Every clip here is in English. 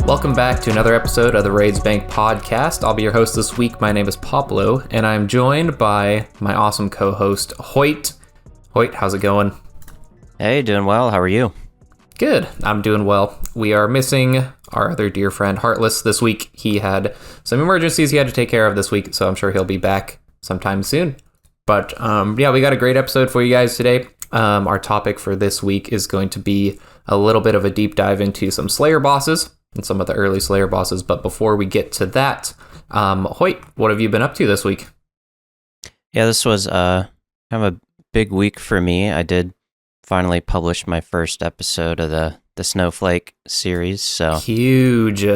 Welcome back to another episode of the RaidzBank podcast. I'll be your host this week. My name is Poplo, and I'm joined by my awesome co-host, Hoyt. Hoyt, how's it going? Hey, doing well. How are you? Good. I'm doing well. We are missing our other dear friend, Heartless, this week. He had some emergencies he had to take care of this week, so I'm sure he'll be back sometime soon. But yeah, we got a great episode for you guys today. Our topic for this week is going to be a little bit of a deep dive into some Slayer bosses and some of the early Slayer bosses. But before we get to that, Hoyt, what have you been up to this week? Yeah, this was kind of a big week for me. I did finally publish my first episode of the Snowflake series. So huge.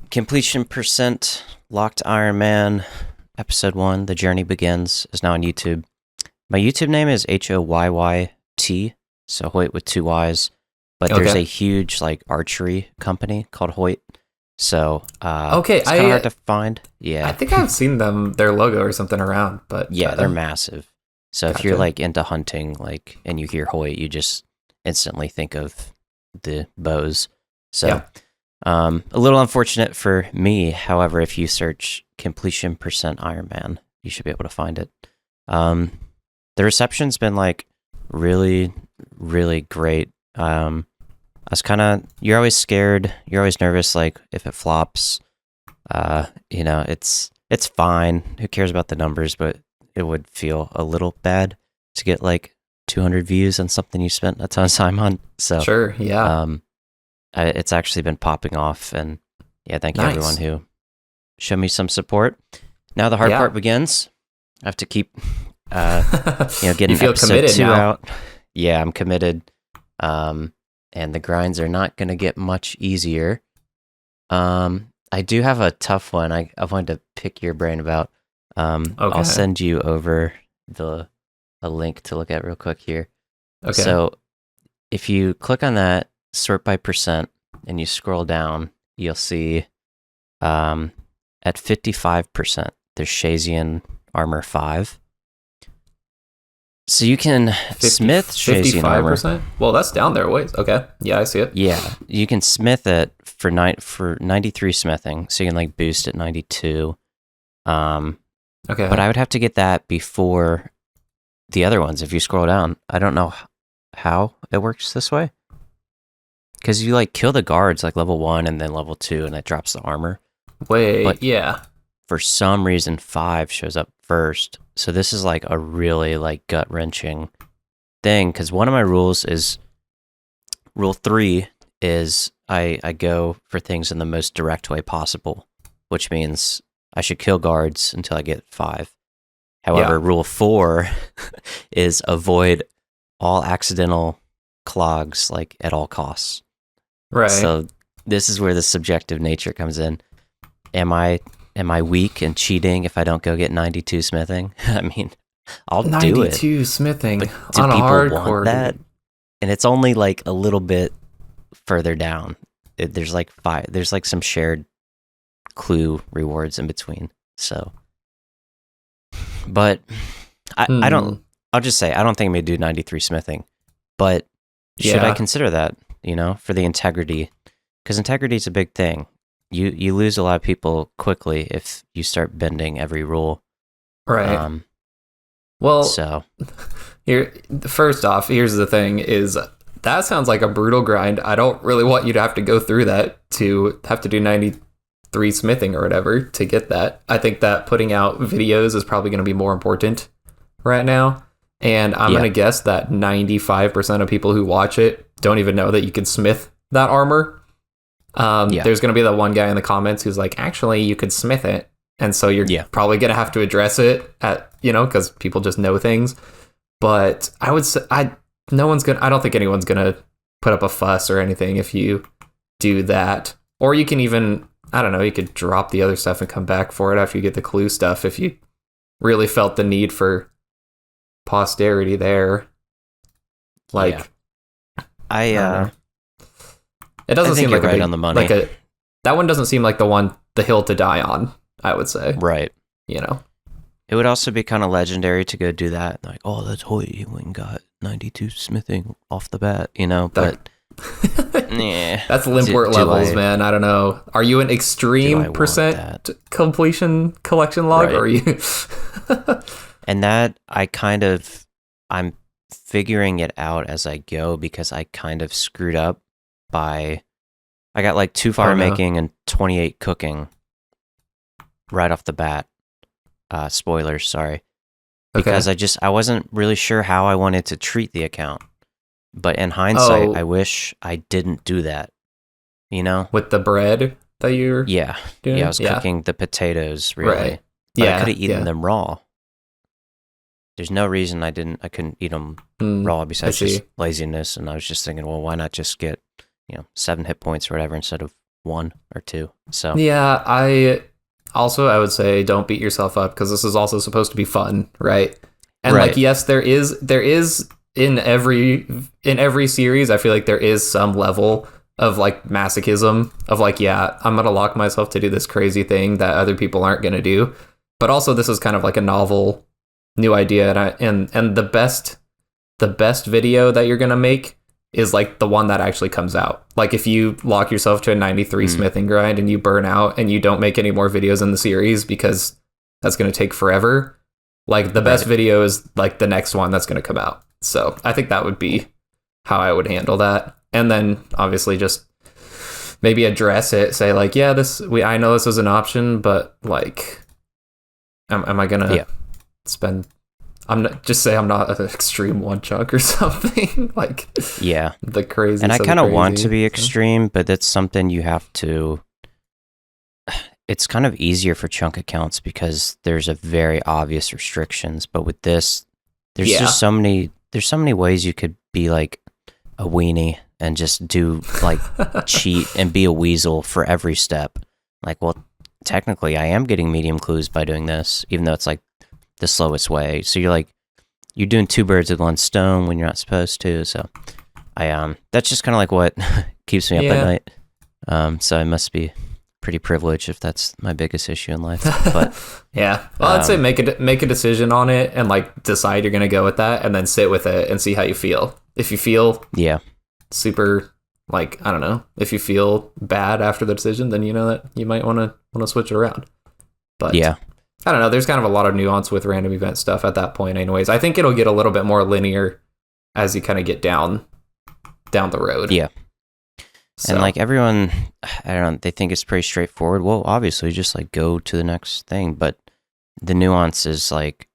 Completion percent, Locked Iron Man, episode 1, The Journey Begins, is now on YouTube. My YouTube name is Hoyt, so Hoyt with 2 Y's. But there's a huge archery company called Hoyt. So it's kind of hard to find. Yeah, I think I've seen their logo or something around, but yeah, they're massive. So if you're into hunting, and you hear Hoyt, you just instantly think of the bows. So a little unfortunate for me. However, if you search completion percent Iron Man, you should be able to find it. The reception's been really, really great. I was you're always scared, you're always nervous, if it flops, it's fine. Who cares about the numbers, but it would feel a little bad to get 200 views on something you spent a ton of time on. So sure, yeah. It's actually been popping off, and yeah, thank you everyone who showed me some support. Now the hard part begins. I have to keep, getting you feel episode committed 2 now. out. Yeah, I'm committed. And the grinds are not going to get much easier. I do have a tough one I wanted to pick your brain about. I'll send you over a link to look at real quick here. Okay. So if you click on that, sort by percent, and you scroll down, you'll see at 55%, there's Shazian Armor 5. So you can smith Shazian armor. 55%? Well, that's down there a ways. Okay. Yeah, I see it. Yeah. You can smith it for 93 smithing. So you can boost at 92. Okay. But I would have to get that before the other ones. If you scroll down, I don't know how it works this way. Because you kill the guards level 1 and then level 2 and it drops the armor. But yeah. For some reason, 5 shows up first. So this is a really gut-wrenching thing, because one of my rules is, rule 3 is I go for things in the most direct way possible, which means I should kill guards until I get 5. However, rule 4 is avoid all accidental clogs at all costs. Right. So this is where the subjective nature comes in. Am I weak and cheating if I don't go get 92 smithing? I mean, I'll do it. 92 smithing but on a hardcore. Want that? And it's only a little bit further down. There's 5. There's some shared clue rewards in between. So, but I don't. I'll just say I don't think I'm gonna do 93 smithing. But should I consider that? For the integrity, because integrity is a big thing. You lose a lot of people quickly if you start bending every rule. Right. So first off, here's the thing is that sounds like a brutal grind. I don't really want you to have to go through that to have to do 93 smithing or whatever to get that. I think that putting out videos is probably going to be more important right now. And I'm going to guess that 95% of people who watch it don't even know that you can smith that armor. There's going to be that one guy in the comments who's actually, you could smith it. And so you're probably going to have to address it because people just know things. But I would say, I don't think anyone's going to put up a fuss or anything if you do that. Or you can even, I don't know, you could drop the other stuff and come back for it after you get the clue stuff if you really felt the need for posterity there. It doesn't seem like right on the money. That one doesn't seem like the hill to die on, I would say. Right. It would also be kind of legendary to go do that. Oh, that's Hoyt. He went and got 92 smithing off the bat, but Yeah. That's Limpwort levels, man. I don't know. Are you an extreme percent completion collection log, or are you? And that I'm figuring it out as I go, because I kind of screwed up I got like 2 fire making and 28 cooking right off the bat. Spoilers, sorry. Because I wasn't really sure how I wanted to treat the account. But in hindsight, I wish I didn't do that. You know? With the bread that you're doing? Yeah, I was cooking the potatoes, really. Right. But I could have eaten them raw. There's no reason I couldn't eat them raw besides just laziness. And I was just thinking, well, why not just get, 7 hit points or whatever instead of 1 or 2? So yeah, I would say don't beat yourself up, because this is also supposed to be fun, right? And like, yes, there is in every series, I feel like there is some level of like masochism of like, yeah, I'm gonna lock myself to do this crazy thing that other people aren't gonna do. But also, this is kind of like a novel, new idea, and the best video that you're gonna make is like the one that actually comes out. Like if you lock yourself to a 93 smithing grind and you burn out and you don't make any more videos in the series because that's going to take forever, like the best video is like the next one that's going to come out. So I think that would be how I would handle that. And then obviously just maybe address it, say like, yeah, I know this is an option, but like, am I going to spend... I'm not an extreme one chunk or something like the crazy. And I kind of want to be extreme, but that's something you have to. It's kind of easier for chunk accounts because there's a very obvious restrictions, but with this, there's just so many. There's so many ways you could be like a weenie and just do like cheat and be a weasel for every step. Like, well, technically, I am getting medium clues by doing this, even though it's like the slowest way. So you're doing 2 birds with 1 stone when you're not supposed to. So that's just kind of like what keeps me up at night. So I must be pretty privileged if that's my biggest issue in life. But yeah, well, I'd say make a decision on it and like decide you're gonna go with that, and then sit with it and see how you feel. If you feel super, like, I don't know, if you feel bad after the decision, then you know that you might want to switch it around. But I don't know. There's kind of a lot of nuance with random event stuff at that point anyways. I think it'll get a little bit more linear as you kind of get down the road. Yeah. So. And like everyone, I don't know, they think it's pretty straightforward. Well, obviously just like go to the next thing, but the nuance is like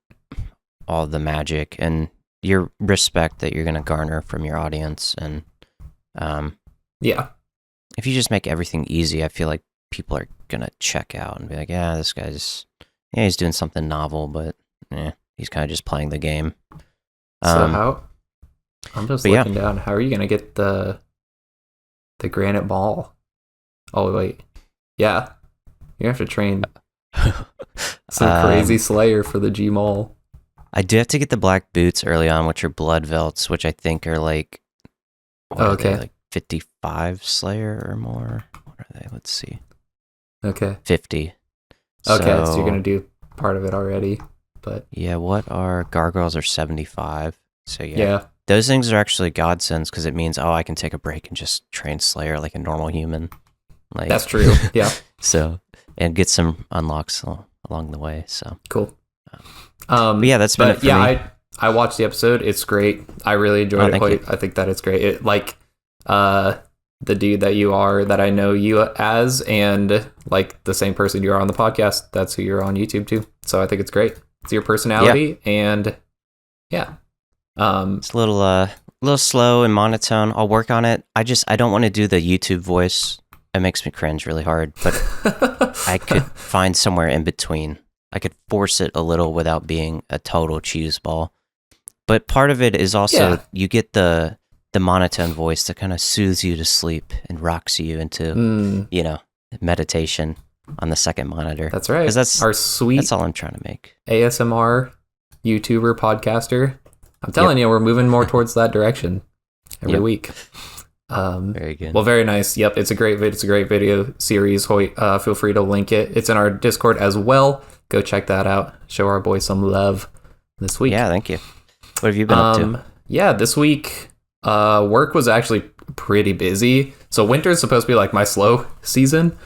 all the magic and your respect that you're going to garner from your audience. And if you just make everything easy, I feel like people are going to check out and be like, yeah, this guy's... Yeah, he's doing something novel, but he's kind of just playing the game. So I'm just looking down. How are you going to get the granite ball? Oh, wait. Yeah. You have to train some crazy slayer for the G Mall. I do have to get the black boots early on, which are blood velts, which I think are like, like 55 slayer or more. What are they? Let's see. Okay. 50. Okay, so you're going to do part of it already, but... Yeah, what are... Gargoyles are 75, so yeah. Those things are actually godsends, because it means, I can take a break and just train Slayer like a normal human. Like that's true, yeah. So, and get some unlocks along the way, so... Cool. But yeah, that's been it for me. I watched the episode, it's great. I really enjoyed it. I think that it's great. It, like, the dude that I know you as, and like the same person you are on the podcast, that's who you're on YouTube too. So I think it's great. It's your personality, and it's a little slow and monotone. I'll work on it. I don't want to do the YouTube voice. It makes me cringe really hard, but I could find somewhere in between. I could force it a little without being a total cheese ball. But part of it is also you get the monotone voice that kind of soothes you to sleep and rocks you into, meditation on the second monitor. That's right. Because that's that's all I'm trying to make. ASMR YouTuber podcaster. I'm telling you, we're moving more towards that direction every week. Very good. Well, very nice. Yep, it's a great video series. Hoyt, feel free to link it. It's in our Discord as well. Go check that out. Show our boy some love this week. Yeah, thank you. What have you been up to? Yeah, this week work was actually pretty busy. So winter is supposed to be like my slow season,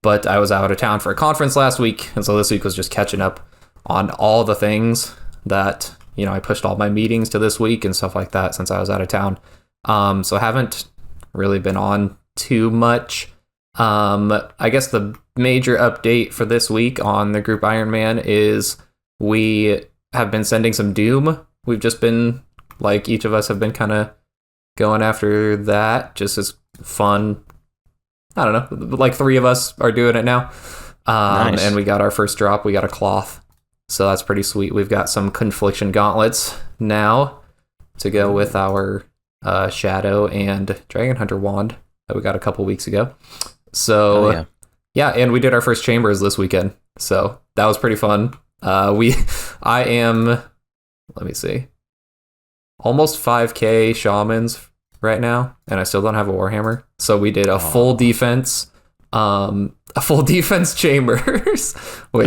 but I was out of town for a conference last week, and so this week was just catching up on all the things that, I pushed all my meetings to this week and stuff like that since I was out of town. So I haven't really been on too much. I guess the major update for this week on the group Iron Man is we have been sending some Doom. We've just been, like, each of us have been kind of going after that, just as fun. I don't know, like 3 of us are doing it now. Nice. And we got our first drop. We got a cloth. So that's pretty sweet. We've got some Confliction gauntlets now to go with our Shadow and Dragon Hunter wand that we got a couple weeks ago. So yeah, and we did our first chambers this weekend. So that was pretty fun. I am, let me see, almost 5k shamans right now, and I still don't have a Warhammer. So we did a full defense chambers, which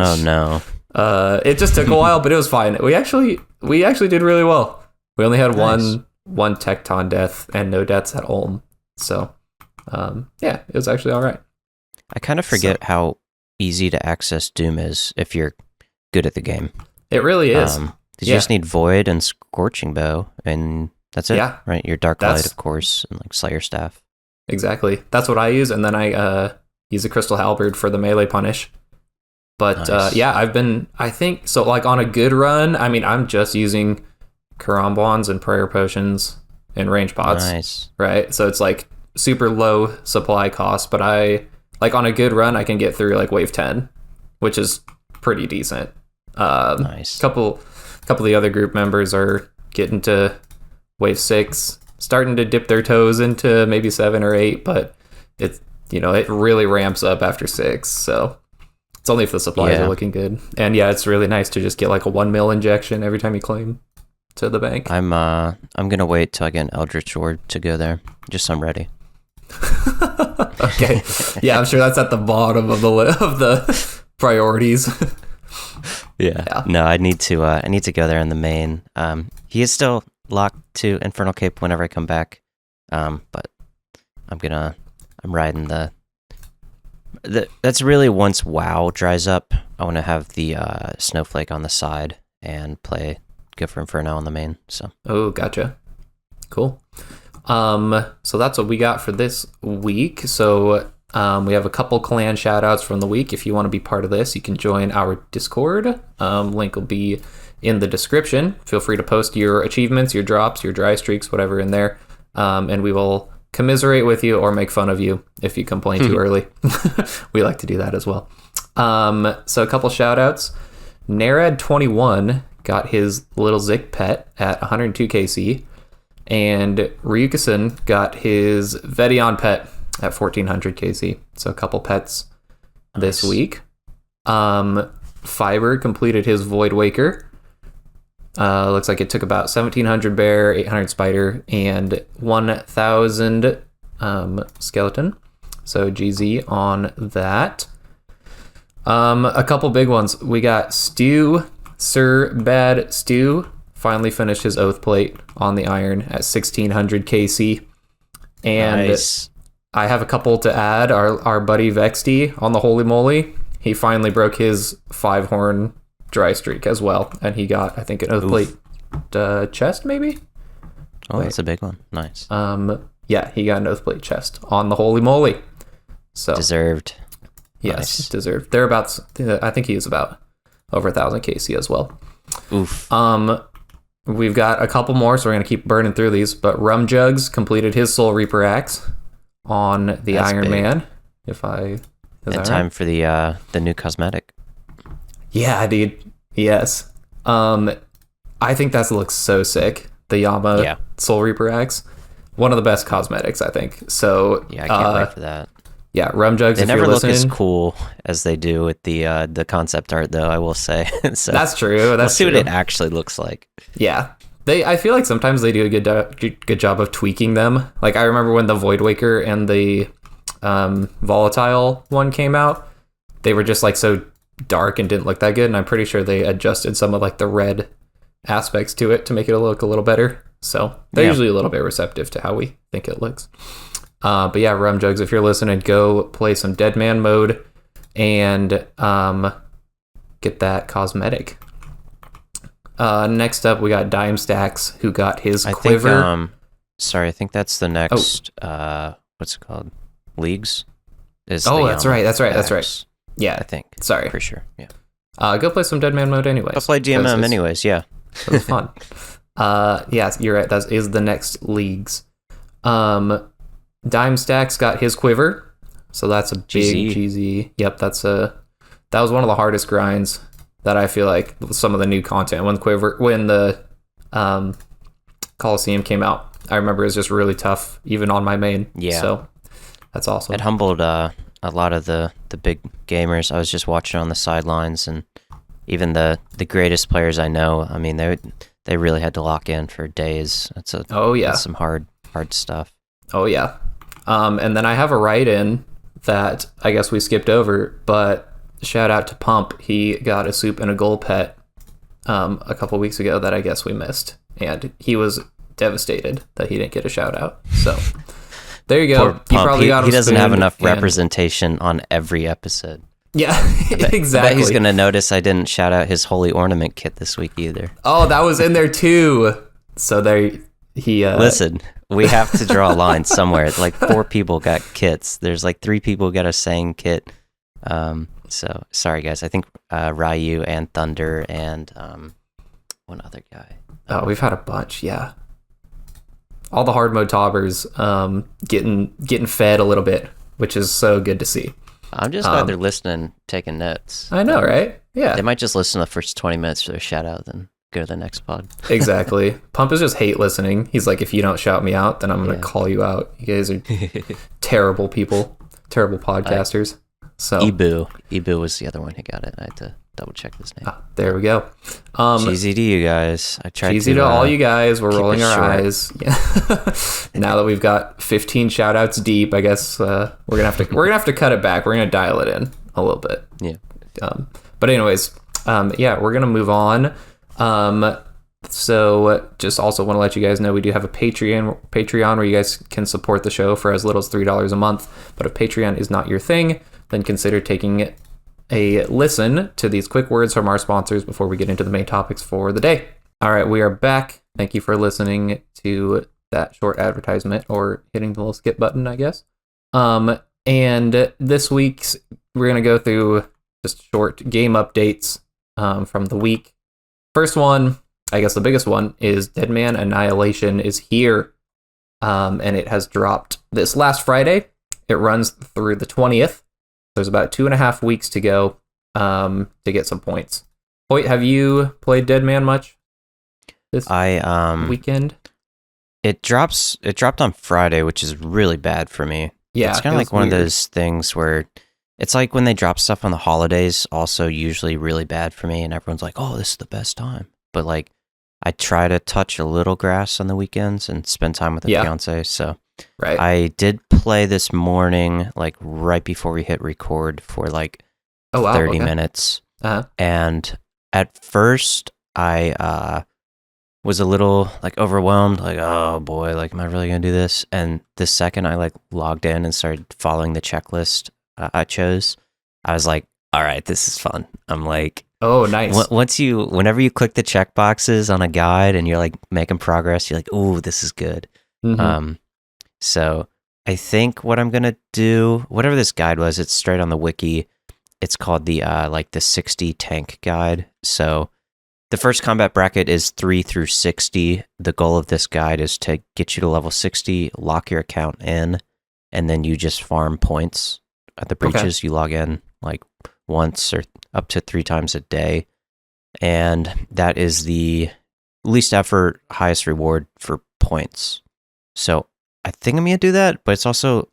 it just took a while, but it was fine. We actually did really well. We only had one Tecton death and no deaths at Ulm. So it was actually all right. I kind of forget how easy to access Doom is if you're good at the game. It really is. You just need Void and Scorching Bow, and that's it. Yeah. Right? Your Dark Light, of course, and like Slayer Staff. Exactly. That's what I use, and then I use a Crystal Halberd for the melee punish. But nice. I think, so like on a good run, I mean, I'm just using Karambwans and Prayer Potions and Range Pots. Nice. Right? So it's like super low supply cost, but like on a good run, I can get through like wave 10, which is pretty decent. Nice. Couple of the other group members are getting to wave 6, starting to dip their toes into maybe 7 or 8, but it really ramps up after 6. So it's only if the supplies are looking good. And it's really nice to just get like a 1 mil injection every time you claim to the bank. I'm gonna wait till I get an Eldritch Sword to go there, just so I'm ready. Okay. Yeah, I'm sure that's at the bottom of the priorities. Yeah. No, I need to go there in the main. He is still locked to Infernal Cape whenever I come back. But I'm riding that's really once WoW dries up, I want to have the Snowflake on the side and go for Inferno on the main. So. Oh, gotcha. Cool. So that's what we got for this week. So we have a couple clan shoutouts from the week. If you want to be part of this, you can join our Discord. Link will be in the description. Feel free to post your achievements, your drops, your dry streaks, whatever in there. And we will commiserate with you or make fun of you if you complain too early. We like to do that as well. So a couple shoutouts. Narad21 got his little Zik pet at 102 KC. And Ryukason got his Vedion pet at 1400 KC. So a couple pets this week. Fiber completed his Void Waker. Looks like it took about 1700 bear, 800 spider, and 1000 skeleton. So GZ on that. A couple big ones. We got Sir Bad Stew finally finished his Oath Plate on the iron at 1600 KC. And nice. I have a couple to add. Our buddy Vexty on the Holy Moly, he finally broke his 5-horn dry streak as well. And he got, I think, an Oath Plate chest, maybe? Oh, that's a big one. Nice. Yeah, he got an Oath Plate chest on the Holy Moly. So deserved. Yes, nice. Deserved. Thereabouts, I think he was about over 1000 KC as well. Oof. We've got a couple more, so we're going to keep burning through these. But Rum Jugs completed his Soul Reaper axe on the Iron big. Man. And time for the new cosmetic. Yeah, dude. Yes. I think that looks so sick. The Yama Soul Reaper axe. One of the best cosmetics, I think. So yeah, I can't wait for that. Yeah, Rum Jugs. They never look as cool as they do with the concept art, though. I will say. So that's true. Let's see what it actually looks like. Yeah, I feel like sometimes they do a good job of tweaking them. Like I remember when the Void Waker and the Volatile one came out, they were just like so dark and didn't look that good. And I'm pretty sure they adjusted some of like the red aspects to it to make it look a little better. So they're usually a little bit receptive to how we think it looks. But yeah, Rum Jugs, if you're listening, go play some Deadman mode and get that cosmetic. Next up, we got Dime Stacks, who got his quiver. I think that's the next. What's it called? Leagues. That's right. Yeah, I think. Sorry, for sure. Yeah. Go play some Deadman mode, anyways. Go play GMM, anyways. Yeah. It was fun. Yeah, you're right. That is the next leagues. Dime Stacks got his quiver, so that's a big GZ. Yep, that was one of the hardest grinds that I feel like with some of the new content when the Coliseum came out. I remember it was just really tough, even on my main. Yeah. So that's awesome. It humbled a lot of the big gamers. I was just watching on the sidelines, and even the greatest players I know, I mean, they really had to lock in for days. That's some hard stuff. Oh yeah. And then I have a write-in that I guess we skipped over, but shout out to Pump. He got a soup and a gold pet a couple weeks ago that I guess we missed, and he was devastated that he didn't get a shout out. So there you go. He doesn't have enough representation on every episode. Yeah, exactly. I bet he's gonna notice I didn't shout out his holy ornament kit this week either. Oh, that was in there too. So listen, we have to draw a line somewhere. Like 4 people got kits. There's like 3 people who got a Sang kit. So sorry guys. I think Ryu and Thunder and one other guy. Oh, we've had a bunch. Yeah. All the hard mode tobbers getting fed a little bit, which is so good to see. I'm just glad they're listening, taking notes. I know, right? Yeah. They might just listen to the first 20 minutes for their shout out, then go to the next pod. Exactly. Pump is just hate listening. He's like, if you don't shout me out, then I'm going to call you out. You guys are terrible people, terrible podcasters. So Ibu was the other one who got it. I had to double check his name. There we go. Cheesy to you guys. I tried cheesy to all you guys. We're rolling our eyes. Yeah. Now that we've got 15 shout outs deep, I guess we're gonna have to cut it back. We're gonna dial it in a little bit. Yeah. But anyways, we're gonna move on. So just also want to let you guys know we do have a Patreon where you guys can support the show for as little as $3 a month. But if Patreon is not your thing, then consider taking a listen to these quick words from our sponsors before we get into the main topics for the day. All right, we are back. Thank you for listening to that short advertisement or hitting the little skip button, I guess. And this week's, we're going to go through just short game updates from the week. First one, I guess the biggest one, is Deadman Annihilation is here. And it has dropped this last Friday. It runs through the 20th. There's about 2.5 weeks to go to get some points. Hoyt, have you played Deadman much this weekend? It dropped on Friday, which is really bad for me. Yeah, it's kind of like one of those things where it's like when they drop stuff on the holidays, also usually really bad for me, and everyone's like, "Oh, this is the best time." But like, I try to touch a little grass on the weekends and spend time with the fiance. So right. I did play this morning, like right before we hit record for like 30 minutes. Uh-huh. And at first I was a little like overwhelmed, like, oh boy, like, am I really going to do this? And the second I like logged in and started following the checklist I chose, I was like, all right, this is fun. I'm like, oh, nice. Whenever you click the check boxes on a guide and you're like making progress, you're like, oh, this is good. Mm-hmm. So I think what I'm gonna do, whatever this guide was, it's straight on the wiki. It's called the 60 tank guide. So the first combat bracket is 3 through 60. The goal of this guide is to get you to level 60, lock your account in, and then you just farm points at the breaches. Okay. You log in like once or up to 3 times a day, and that is the least effort, highest reward for points. So I think I'm going to do that, but it's also,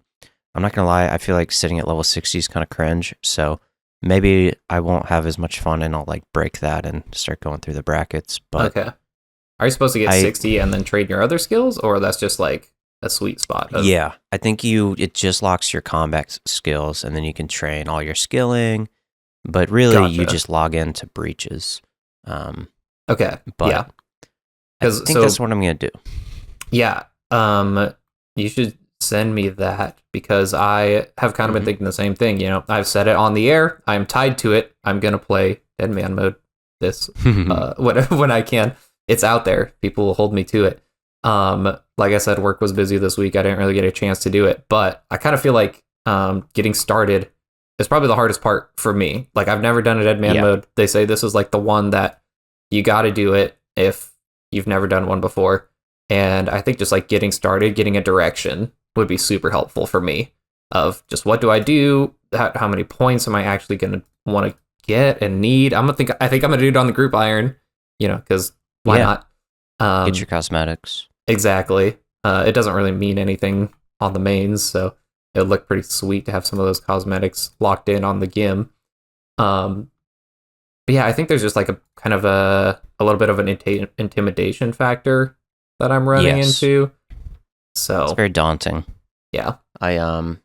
I'm not going to lie, I feel like sitting at level 60 is kind of cringe, so maybe I won't have as much fun and I'll like break that and start going through the brackets. But okay. Are you supposed to get 60 and then trade your other skills, or that's just like a sweet spot? Yeah, I think it just locks your combat skills and then you can train all your skilling, but really you just log into breaches. Okay, but yeah. I think that's what I'm going to do. Yeah. You should send me that because I have kind of been thinking the same thing. You know, I've said it on the air. I'm tied to it. I'm gonna play Deadman mode this when I can. It's out there. People will hold me to it. Like I said, work was busy this week. I didn't really get a chance to do it, but I kind of feel like getting started is probably the hardest part for me. Like I've never done a Deadman mode. They say this is like the one that you got to do it if you've never done one before. And I think just like getting started, getting a direction would be super helpful for me of just what do I do? How many points am I actually going to want to get and need? I think I'm going to do it on the group iron, you know, because why not? Get your cosmetics. Exactly. It doesn't really mean anything on the mains, so it would look pretty sweet to have some of those cosmetics locked in on the Gim. But yeah, I think there's just like a kind of a little bit of an intimidation factor that I'm running into. So it's very daunting. Yeah. I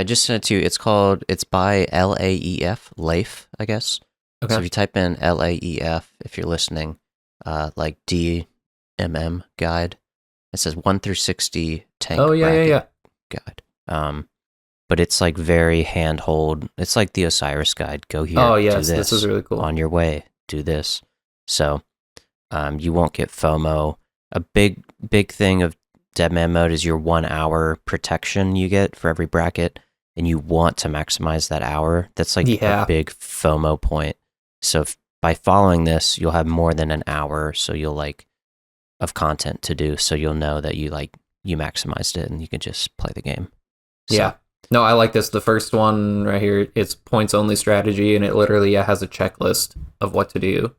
just sent it to you. It's by LAEF, Leif, I guess. Okay. So if you type in LAEF, if you're listening, like DMM guide, it says 1 through 60 tank guide. But it's like very handhold. It's like the Osiris guide. Go here. Oh yes, do this is really cool. On your way, do this. So, you won't get FOMO. A big thing of Deadman mode is your 1 hour protection you get for every bracket, and you want to maximize that hour. That's like a big FOMO point. So by following this, you'll have more than an hour. So you'll like of content to do. So you'll know that you maximized it, and you can just play the game. So. Yeah. No, I like this. The first one right here, it's points only strategy, and it literally has a checklist of what to do.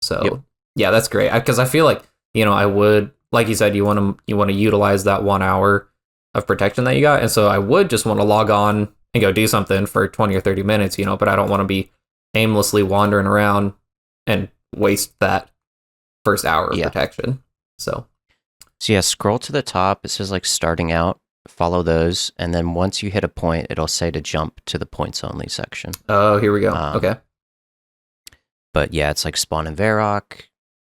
So yeah, that's great. Because I feel like, you know, I would, like you said, you want to utilize that 1 hour of protection that you got, and so I would just want to log on and go do something for 20 or 30 minutes, you know, but I don't want to be aimlessly wandering around and waste that first hour of protection. So yeah, scroll to the top. It says like starting out. Follow those, and then once you hit a point, it'll say to jump to the points only section. Oh, here we go. Okay. But yeah, it's like spawn in Varrock,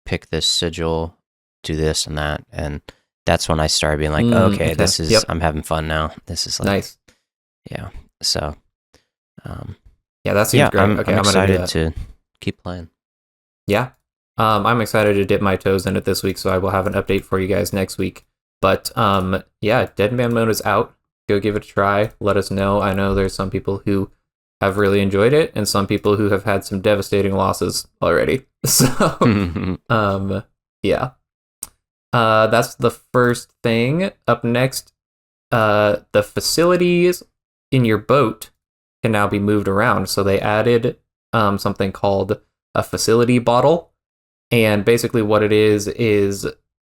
pick this sigil, do this and that, and that's when I started being like, okay, this is I'm having fun now. This is like nice. Yeah. So yeah, that seems great. I'm excited to keep playing. Yeah. I'm excited to dip my toes in it this week, so I will have an update for you guys next week. But yeah, Deadman mode is out. Go give it a try. Let us know. I know there's some people who have really enjoyed it, and some people who have had some devastating losses already. So yeah. That's the first thing. Up next, the facilities in your boat can now be moved around. So they added something called a facility bottle. And basically what it is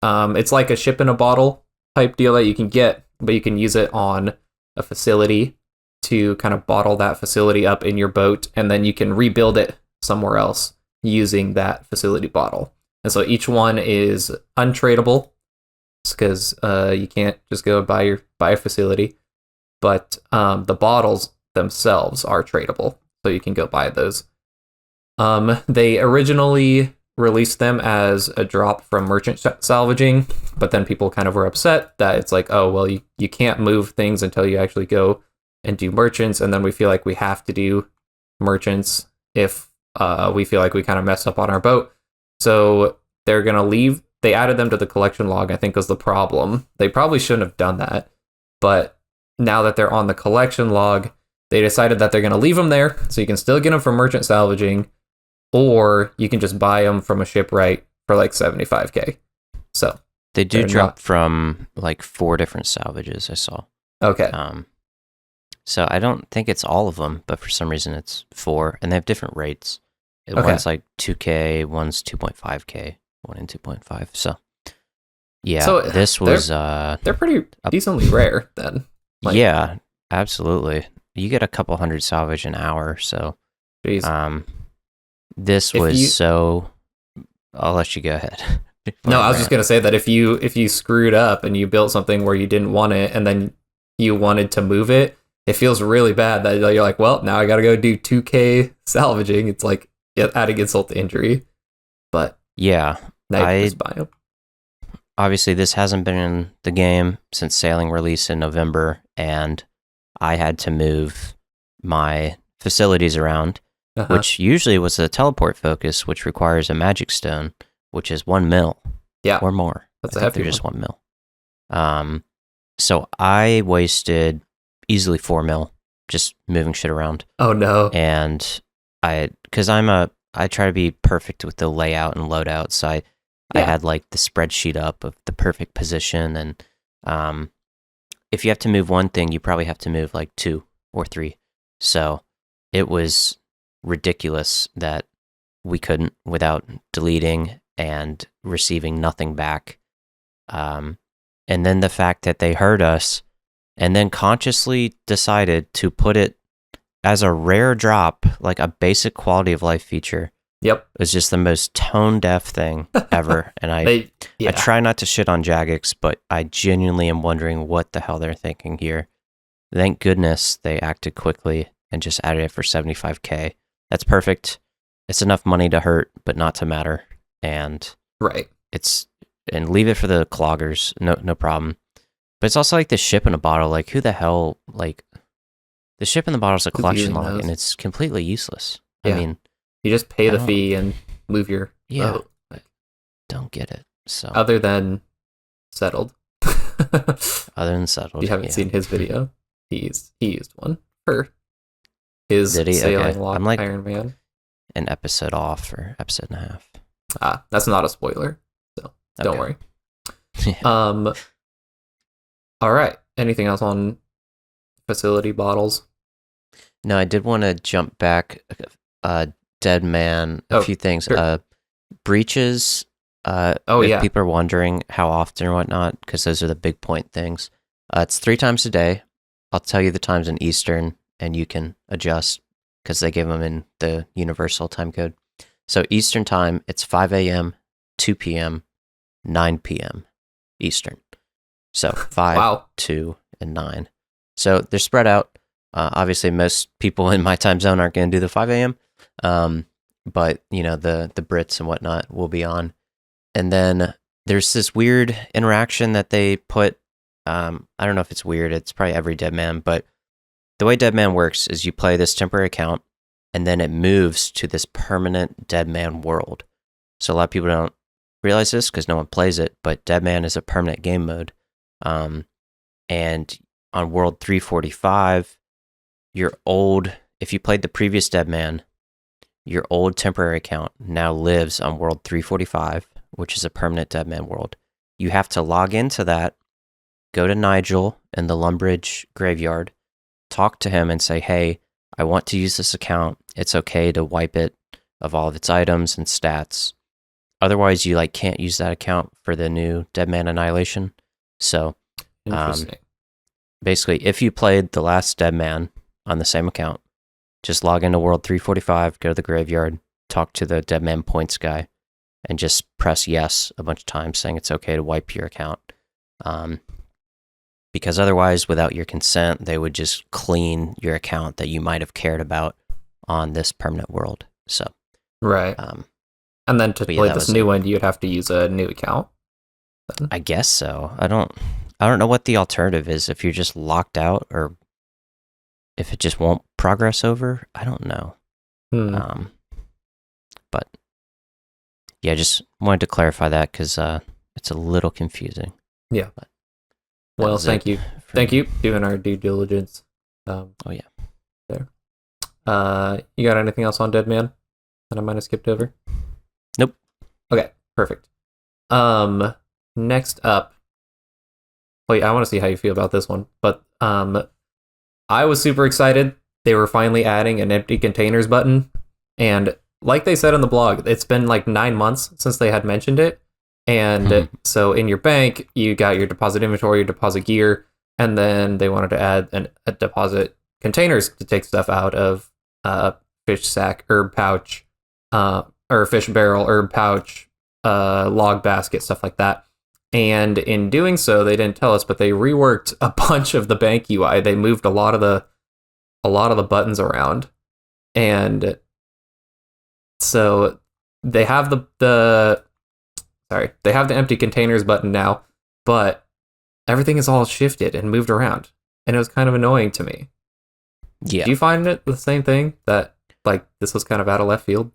it's like a ship in a bottle type deal that you can get, but you can use it on a facility to kind of bottle that facility up in your boat, and then you can rebuild it somewhere else using that facility bottle. And so each one is untradeable because you can't just go buy a facility, but the bottles themselves are tradable, so you can go buy those. They originally released them as a drop from merchant salvaging, but then people kind of were upset that it's like, oh, well, you can't move things until you actually go and do merchants, and then we feel like we have to do merchants if we feel like we kind of messed up on our boat. So they're going to leave. They added them to the collection log, I think, was the problem. They probably shouldn't have done that, but now that they're on the collection log, they decided that they're going to leave them there, so you can still get them from merchant salvaging, or you can just buy them from a shipwright for like 75k. So they do drop from like 4 different salvages I saw. Okay. So I don't think it's all of them, but for some reason it's 4, and they have different rates. One's like 2k, one's 2.5k, one in 2.5. So yeah, so this was they're pretty decently rare then. Like, yeah, absolutely. You get a couple hundred salvage an hour, so geez. This was so. I'll let you go ahead. No, I was just gonna say that if you screwed up and you built something where you didn't want it, and then you wanted to move it, it feels really bad that you're like, well, now I gotta go do 2k salvaging. It's like adding insult to injury. But yeah, now you just buy them. obviously this hasn't been in the game since Sailing released in November, and I had to move my facilities around, which usually was a teleport focus, which requires a magic stone, which is 1 mil. Yeah. Or more. That's I a think hefty they're just 1 mil. So I wasted easily 4 mil just moving shit around. Oh no. And because I try to be perfect with the layout and loadout, so I had like the spreadsheet up of the perfect position, and if you have to move one thing, you probably have to move like 2 or 3. So it was ridiculous that we couldn't without deleting and receiving nothing back. And then the fact that they heard us and then consciously decided to put it as a rare drop, like a basic quality of life feature. Yep. It was just the most tone-deaf thing ever. And I try not to shit on Jagex, but I genuinely am wondering what the hell they're thinking here. Thank goodness they acted quickly and just added it for 75k. That's perfect. It's enough money to hurt, but not to matter. And and leave it for the cloggers, no problem. But it's also like the ship in a bottle. Like, who the hell, like, the ship in the bottle is a collection log, and it's completely useless. Yeah. I mean, you just pay the fee and move your boat. Don't get it. So other than settled. Other than settled. You haven't seen his video. He used one for his sailing log Iron Man. An episode off or episode and a half. That's not a spoiler, so don't worry. All right. Anything else on facility bottles? No, I did want to jump back. Deadman, a few things. Sure. Breaches. If people are wondering how often or whatnot, because those are the big point things. It's 3 times a day. I'll tell you the times in Eastern, and you can adjust because they give them in the universal time code. So Eastern time, it's 5 a.m., 2 p.m., 9 p.m. Eastern. So 5, 2, and 9. So they're spread out. Obviously, most people in my time zone aren't going to do the 5 a.m., but you know the Brits and whatnot will be on. And then there's this weird interaction that they put. I don't know if it's weird. It's probably every Deadman, but the way Deadman works is you play this temporary account, and then it moves to this permanent Deadman world. So a lot of people don't realize this because no one plays it, but Deadman is a permanent game mode. And on World 345, if you played the previous Deadman, your old temporary account now lives on World 345, which is a permanent Deadman world. You have to log into that, go to Nigel in the Lumbridge graveyard, talk to him and say, hey, I want to use this account. It's okay to wipe it of all of its items and stats. Otherwise, you can't use that account for the new Deadman Annihilation. So, basically, if you played the last Deadman on the same account, just log into World 345, go to the graveyard, talk to the Deadman points guy, and just press yes a bunch of times saying it's okay to wipe your account. Because otherwise, without your consent, they would just clean your account that you might have cared about on this permanent world. So, right. And then to play this new one, you'd have to use a new account. I guess so. I don't know what the alternative is. If you're just locked out, or if it just won't progress over. I don't know. But yeah, just wanted to clarify that because it's a little confusing. Yeah. But well, thank you doing our due diligence. There. You got anything else on Deadman that I might have skipped over? Nope. Okay, perfect. Next up, wait, I want to see how you feel about this one, but I was super excited. They were finally adding an empty containers button, and like they said on the blog, it's been like 9 months since they had mentioned it. And so in your bank, you got your deposit inventory, your deposit gear, and then they wanted to add a deposit containers to take stuff out of fish sack, herb pouch, or fish barrel, herb pouch, log basket, stuff like that. And in doing so, they didn't tell us, but they reworked a bunch of the bank UI. They moved a lot of the buttons around, and so they have sorry, they have the empty containers button now, but everything is all shifted and moved around, and it was kind of annoying to me. Yeah. Do you find it the same thing, that like this was kind of out of left field?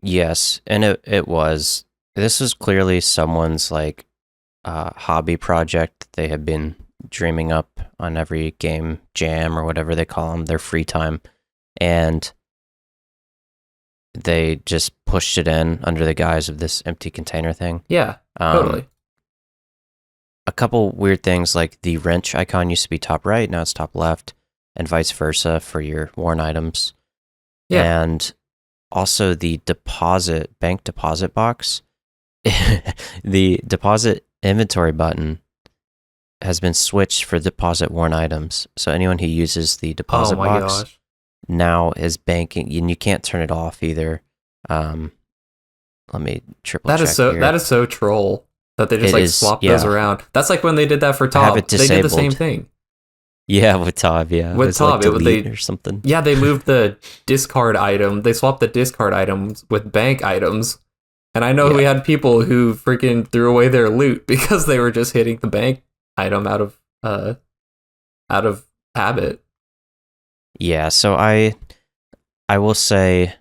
Yes, and it was. This was clearly someone's like hobby project they have been dreaming up on every game jam or whatever they call them, their free time, and they just pushed it in under the guise of this empty container thing. Yeah, totally. A couple weird things, like the wrench icon used to be top right, now it's top left, and vice versa for your worn items. Yeah. And also the bank deposit box, the deposit inventory button has been switched for deposit worn items. So anyone who uses the deposit box gosh. now is banking, and you can't turn it off either. Let me triple check here. That is so troll that they just swap those around. That's like when they did that for Tob. They did the same thing. Yeah, with Tob, yeah. With Tob, like delete or something. Yeah, they moved the discard item. They swapped the discard items with bank items. And I know we had people who freaking threw away their loot because they were just hitting the bank item out of habit. Yeah, so I will say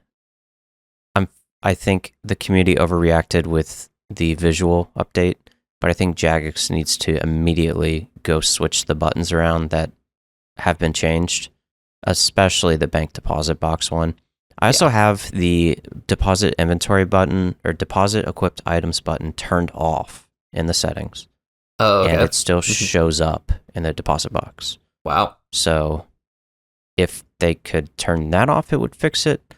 I think the community overreacted with the visual update, but I think Jagex needs to immediately go switch the buttons around that have been changed, especially the bank deposit box one. I also have the deposit inventory button or deposit equipped items button turned off in the settings. Oh, okay. And it still shows up in the deposit box. Wow. So if they could turn that off, it would fix it.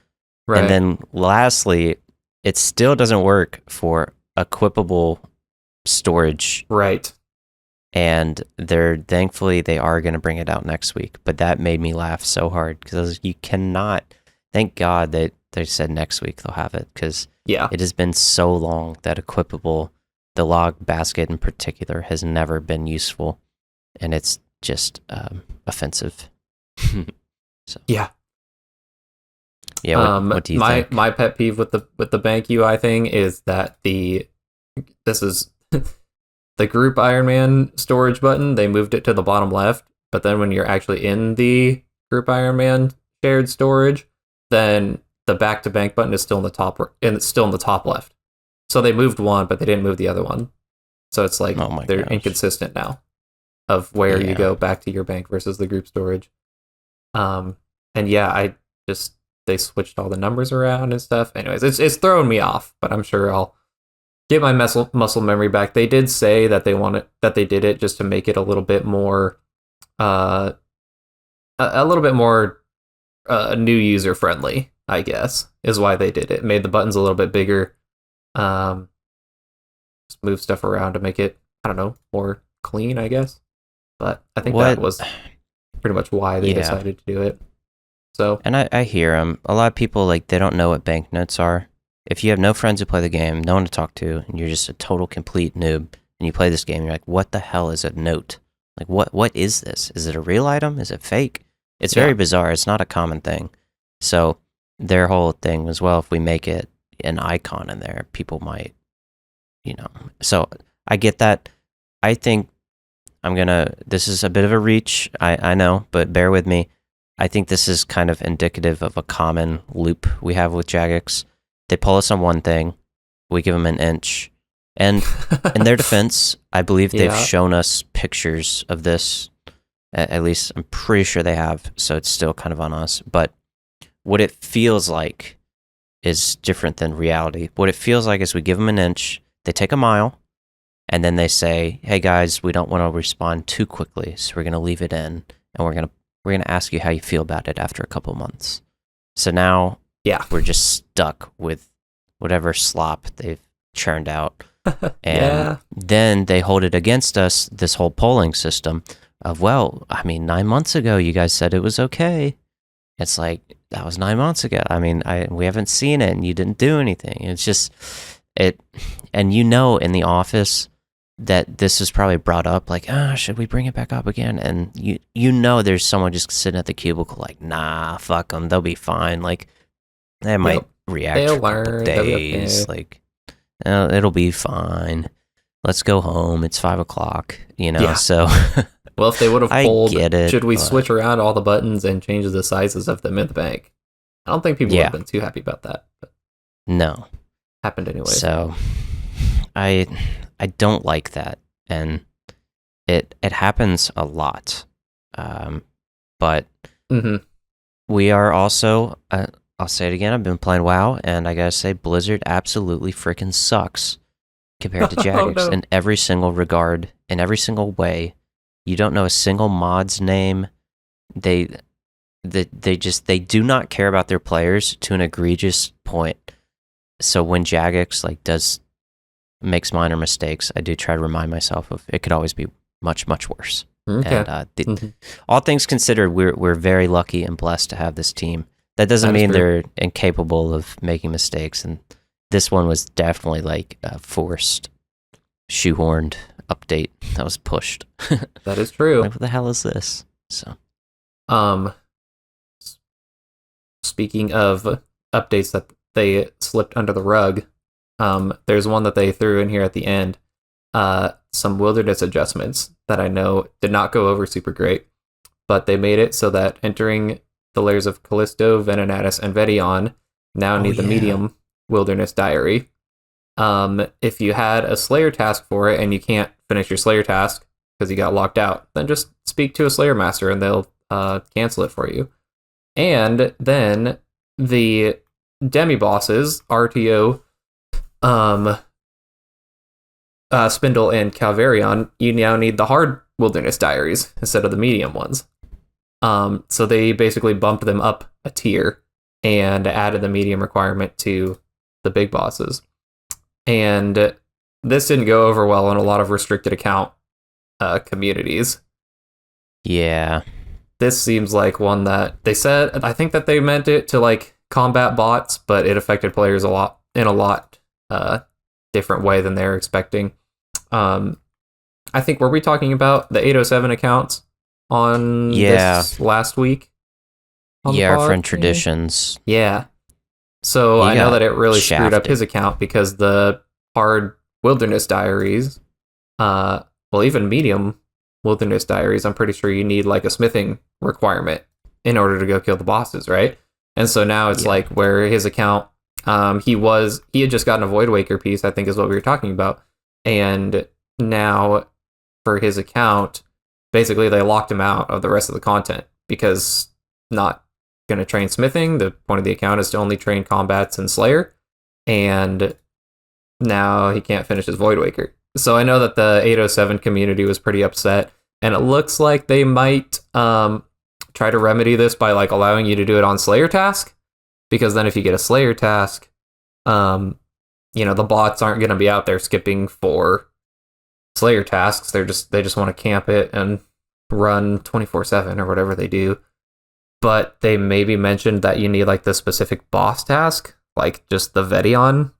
Right. And then lastly, it still doesn't work for equipable storage. Right. And thankfully they are going to bring it out next week. But that made me laugh so hard because you cannot. Thank God that they said next week they'll have it, because it has been so long that equipable, the log basket in particular, has never been useful, and it's just offensive. So yeah. What do you think? My pet peeve with the bank UI thing is that this is the group Iron Man storage button. They moved it to the bottom left, but then when you're actually in the group Iron Man shared storage, then the back to bank button is still in the top, and it's still in the top left. So they moved one, but they didn't move the other one. So it's like they're inconsistent now of where you go back to your bank versus the group storage. And they switched all the numbers around and stuff. Anyways, it's throwing me off, but I'm sure I'll get my muscle memory back. They did say that they did it just to make it a little bit more, new user friendly, I guess, is why they did it. Made the buttons a little bit bigger, just move stuff around to make it, I don't know, more clean, I guess. But I think that was pretty much why they decided to do it. So, and I hear them. A lot of people, like, they don't know what banknotes are. If you have no friends who play the game, no one to talk to, and you're just a total complete noob, and you play this game, you're like, what the hell is a note? Like, what is this? Is it a real item? Is it fake? It's very bizarre. It's not a common thing. So their whole thing was, well, if we make it an icon in there, people might, So I get that. I think this is a bit of a reach, I know, but bear with me. I think this is kind of indicative of a common loop we have with Jagex. They pull us on one thing, we give them an inch. And in their defense, I believe they've shown us pictures of this. At least I'm pretty sure they have, so it's still kind of on us. But what it feels like is different than reality. What it feels like is we give them an inch, they take a mile, and then they say, hey guys, we don't want to respond too quickly, so we're going to leave it in, and we're going to ask you how you feel about it after a couple months. So now we're just stuck with whatever slop they've churned out. And then they hold it against us, this whole polling system of, 9 months ago, you guys said it was okay. It's like, that was 9 months ago. We haven't seen it, and you didn't do anything. It's just, and in the office that this is probably brought up, like, should we bring it back up again? And there's someone just sitting at the cubicle like, nah, fuck them, they'll be fine. Like, they might react for a couple days. Like, It'll be fine. Let's go home. It's 5 o'clock, Yeah. so Well, if they would have I pulled, get it, should we but- switch around all the buttons and change the sizes of them in the bank? I don't think people would have been too happy about that. But no. happened anyway. So I don't like that, and it happens a lot. But we are also, I'll say it again, I've been playing WoW, and I gotta say, Blizzard absolutely freaking sucks compared to Jagex in every single regard, in every single way. You don't know a single mod's name. They do not care about their players to an egregious point. So when Jagex makes minor mistakes, I do try to remind myself of it could always be much, much worse. Okay. And all things considered, we're very lucky and blessed to have this team. That doesn't mean they're incapable of making mistakes, and this one was definitely like a forced, shoehorned update that was pushed. That is true. Like, what the hell is this? So, speaking of updates that they slipped under the rug, there's one that they threw in here at the end. Some wilderness adjustments that I know did not go over super great, but they made it so that entering the layers of Callisto, Venenatis, and Vedion now need the medium wilderness diary. If you had a Slayer task for it and you can't finish your Slayer task because you got locked out, then just speak to a Slayer master and they'll cancel it for you. And then the demi-bosses, RTO, Spindle, and Calvarion, you now need the hard wilderness diaries instead of the medium ones. So they basically bumped them up a tier and added the medium requirement to the big bosses. And this didn't go over well in a lot of restricted account communities. Yeah. This seems like one that they said, I think that they meant it to like combat bots, but it affected players a lot different way than they're expecting. I think, were we talking about the 807 accounts on this last week? Our friend Traditions. Yeah. So I know that it really screwed up his account because the hard wilderness diaries, even medium wilderness diaries, I'm pretty sure you need like a smithing requirement in order to go kill the bosses, right? And so now it's like where his account, he had just gotten a Void Waker piece, I think is what we were talking about. And now for his account, basically they locked him out of the rest of the content because not going to train smithing. The point of the account is to only train combats and Slayer. And now he can't finish his Void Waker. So I know that the 807 community was pretty upset. And it looks like they might try to remedy this by like allowing you to do it on Slayer task. Because then if you get a Slayer task, the bots aren't going to be out there skipping for Slayer tasks. They just want to camp it and run 24/7 or whatever they do. But they maybe mentioned that you need like the specific boss task, like just the Vedion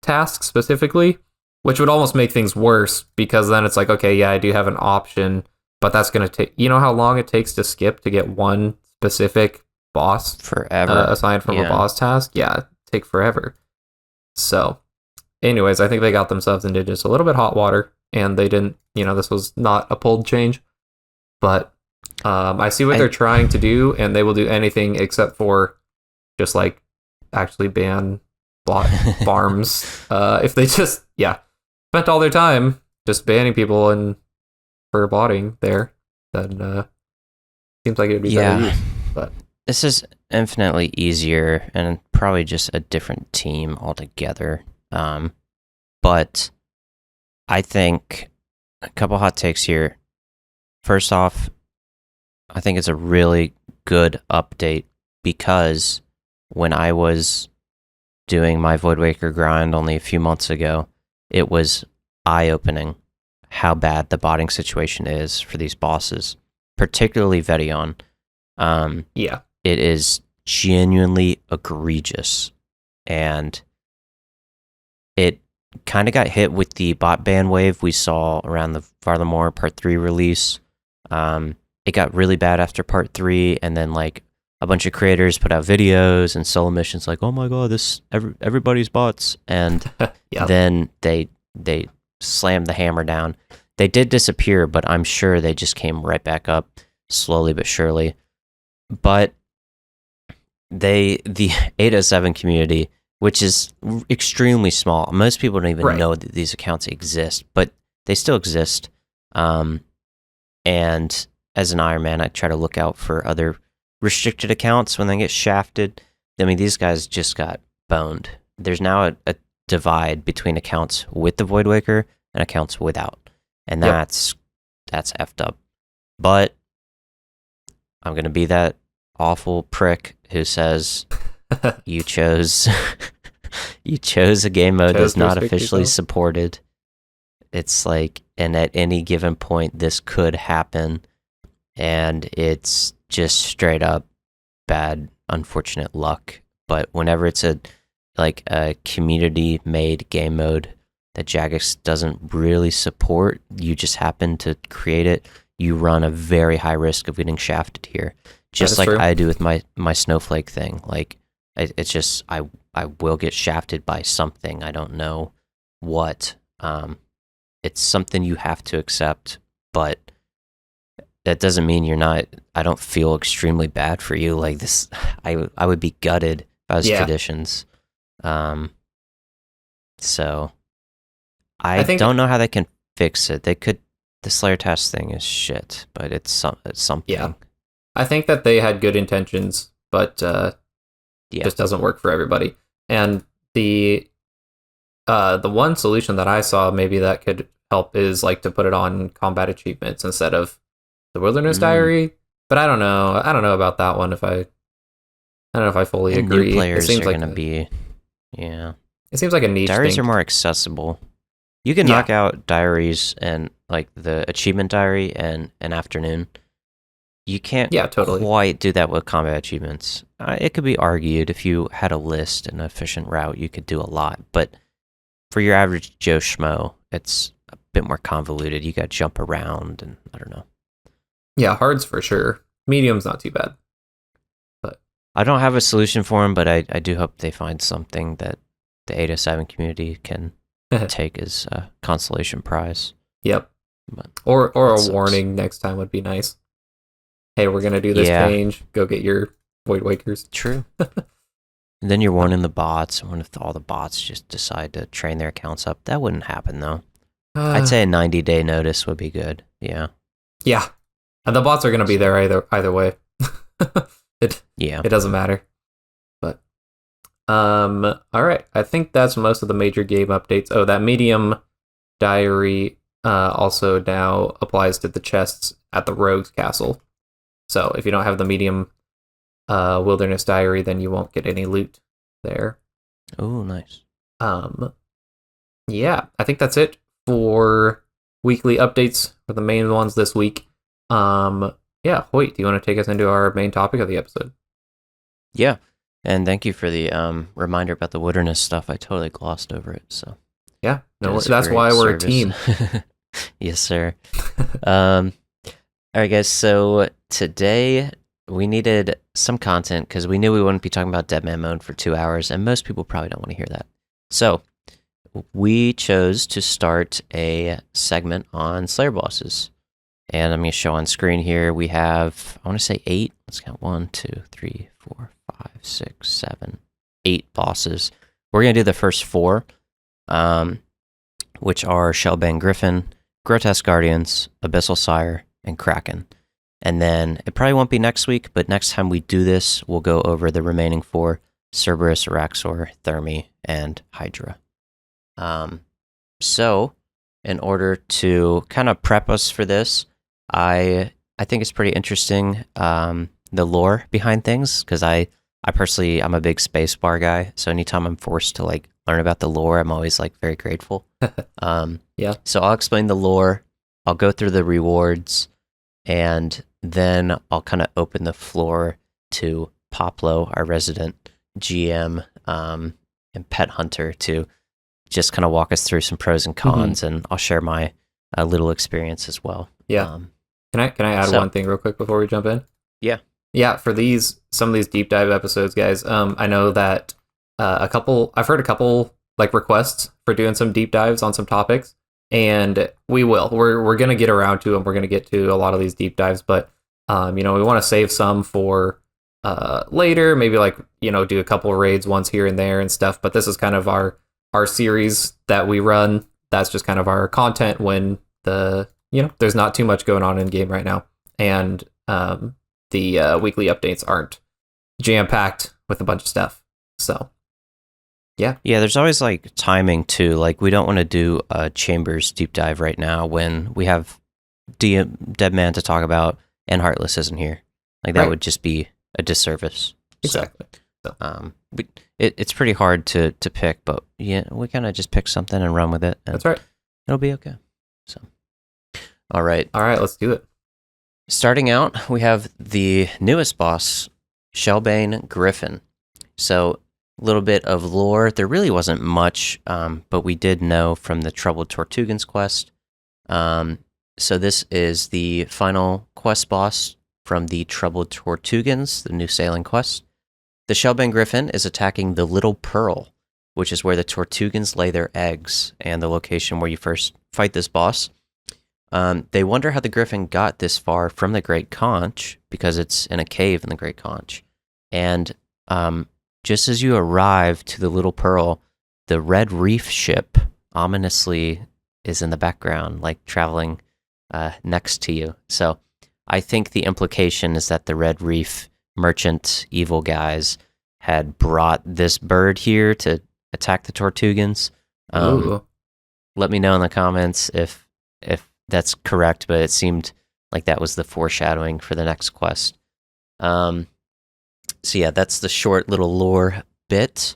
task specifically, which would almost make things worse because then it's like, okay, yeah, I do have an option, but that's going to take, you know how long it takes to skip to get one specific boss forever aside from a boss task? Yeah, take forever. So anyways, I think they got themselves into just a little bit hot water, and they didn't, this was not a pulled change, but I see what they're trying to do, and they will do anything except for just like actually ban bot farms. If they just spent all their time just banning people and for botting there, then seems like it would be better use. But this is infinitely easier and probably just a different team altogether. But I think a couple hot takes here. First off, I think it's a really good update because when I was doing my Void Waker grind only a few months ago, it was eye-opening how bad the botting situation is for these bosses, particularly Vedion. It is genuinely egregious, and it kind of got hit with the bot ban wave we saw around the Farthermore Part 3 release. It got really bad after Part 3, and then like a bunch of creators put out videos and solo missions like, oh my god, everybody's bots, and Yep. then they slammed the hammer down. They did disappear, but I'm sure they just came right back up slowly but surely. But the 807 community, which is extremely small, most people don't even know that these accounts exist, but they still exist. And as an Iron Man, I try to look out for other restricted accounts when they get shafted. I mean, these guys just got boned. There's now a divide between accounts with the Void Waker and accounts without, and that's effed up. But I'm gonna be that awful prick who says you chose a game mode that's not officially supported. It's like, and at any given point this could happen, and it's just straight up bad, unfortunate luck. But whenever it's a community made game mode that Jagex doesn't really support, you just happen to create it, you run a very high risk of getting shafted here. Just like I do with my Snowflake thing. Like, it's just, I will get shafted by something. I don't know what. It's something you have to accept, but that doesn't mean you're not. I don't feel extremely bad for you. Like this, I would be gutted if I was Traditions. So I don't know how they can fix it. They could. The Slayer task thing is shit, but it's something. Yeah, I think that they had good intentions, but just doesn't work for everybody. And the one solution that I saw maybe that could help is like to put it on combat achievements instead of the Wilderness Diary. But I don't know about that one. I don't know if I fully agree. New players are going to be, It seems like a niche diaries thing. Are more accessible. You can knock out diaries and like the achievement diary and an afternoon. You can't quite do that with combat achievements. It could be argued if you had a list and an efficient route, you could do a lot. But for your average Joe Schmo, it's a bit more convoluted. You got to jump around, and I don't know. Yeah, hard's for sure. Medium's not too bad. But I don't have a solution for them, but I do hope they find something that the 807 community can take as a consolation prize. Yep. But or a warning next time would be nice. Hey, we're going to do this change. Go get your Void Wakers. True. And then you're warning the bots. What if all the bots just decide to train their accounts up? That wouldn't happen, though. I'd say a 90-day notice would be good. Yeah. Yeah. And the bots are going to be there either way. It doesn't matter. But all right. I think that's most of the major game updates. Oh, that medium diary also now applies to the chests at the Rogue's Castle. So if you don't have the medium Wilderness Diary, then you won't get any loot there. Oh, nice. Yeah, I think that's it for weekly updates for the main ones this week. Yeah, Hoyt, do you want to take us into our main topic of the episode? Yeah, and thank you for the reminder about the wilderness stuff. I totally glossed over it. So yeah, no, that's why we're a team. Yes, sir. All right, guys. So today we needed some content because we knew we wouldn't be talking about Deadman mode for 2 hours, and most people probably don't want to hear that. So we chose to start a segment on Slayer bosses. And I'm going to show on screen here, we have, I want to say 8. Let's count 1, 2, 3, 4, 5, 6, 7, 8 bosses. We're going to do the first 4, which are Shelbane Griffin, Grotesque Guardians, Abyssal Sire, and Kraken. And then it probably won't be next week, but next time we do this, we'll go over the remaining 4, Cerberus, Araxor, Thermi, and Hydra. So in order to kind of prep us for this, I think it's pretty interesting, the lore behind things, because I personally, I'm a big spacebar guy, so anytime I'm forced to like learn about the lore, I'm always like very grateful. Yeah. So I'll explain the lore, I'll go through the rewards, and then I'll kind of open the floor to Poplo, our resident GM and pet hunter, to just kind of walk us through some pros and cons, and I'll share my little experience as well. Yeah. Can I add one thing real quick before we jump in? Yeah. yeah, for some of these deep dive episodes, guys, I know that I've heard a couple like requests for doing some deep dives on some topics, and we're gonna get around to them. We're gonna get to a lot of these deep dives, but we want to save some for later, maybe like do a couple raids once here and there and stuff. But this is kind of our series that we run. That's just kind of our content when there's not too much going on in game right now, and the weekly updates aren't jam packed with a bunch of stuff. So yeah, there's always like timing too. Like we don't want to do a Chambers deep dive right now when we have Deadman to talk about and Heartless isn't here. Like that would just be a disservice. Exactly. So, it's pretty hard to pick, but yeah, we kind of just pick something and run with it. And that's right. It'll be okay. So, all right, let's do it. Starting out, we have the newest boss, Shelbane Griffin. So, a little bit of lore. There really wasn't much, but we did know from the Troubled Tortugan's quest. So this is the final quest boss from the Troubled Tortugans, the new sailing quest. The Shelbane Griffin is attacking the Little Pearl, which is where the Tortugans lay their eggs, and the location where you first fight this boss. They wonder how the Griffin got this far from the Great Conch, because it's in a cave in the Great Conch. And just as you arrive to the Little Pearl, the Red Reef ship ominously is in the background, like traveling next to you. So I think the implication is that the Red Reef merchant evil guys had brought this bird here to attack the Tortugans. Let me know in the comments if that's correct, but it seemed like that was the foreshadowing for the next quest. So yeah, that's the short little lore bit.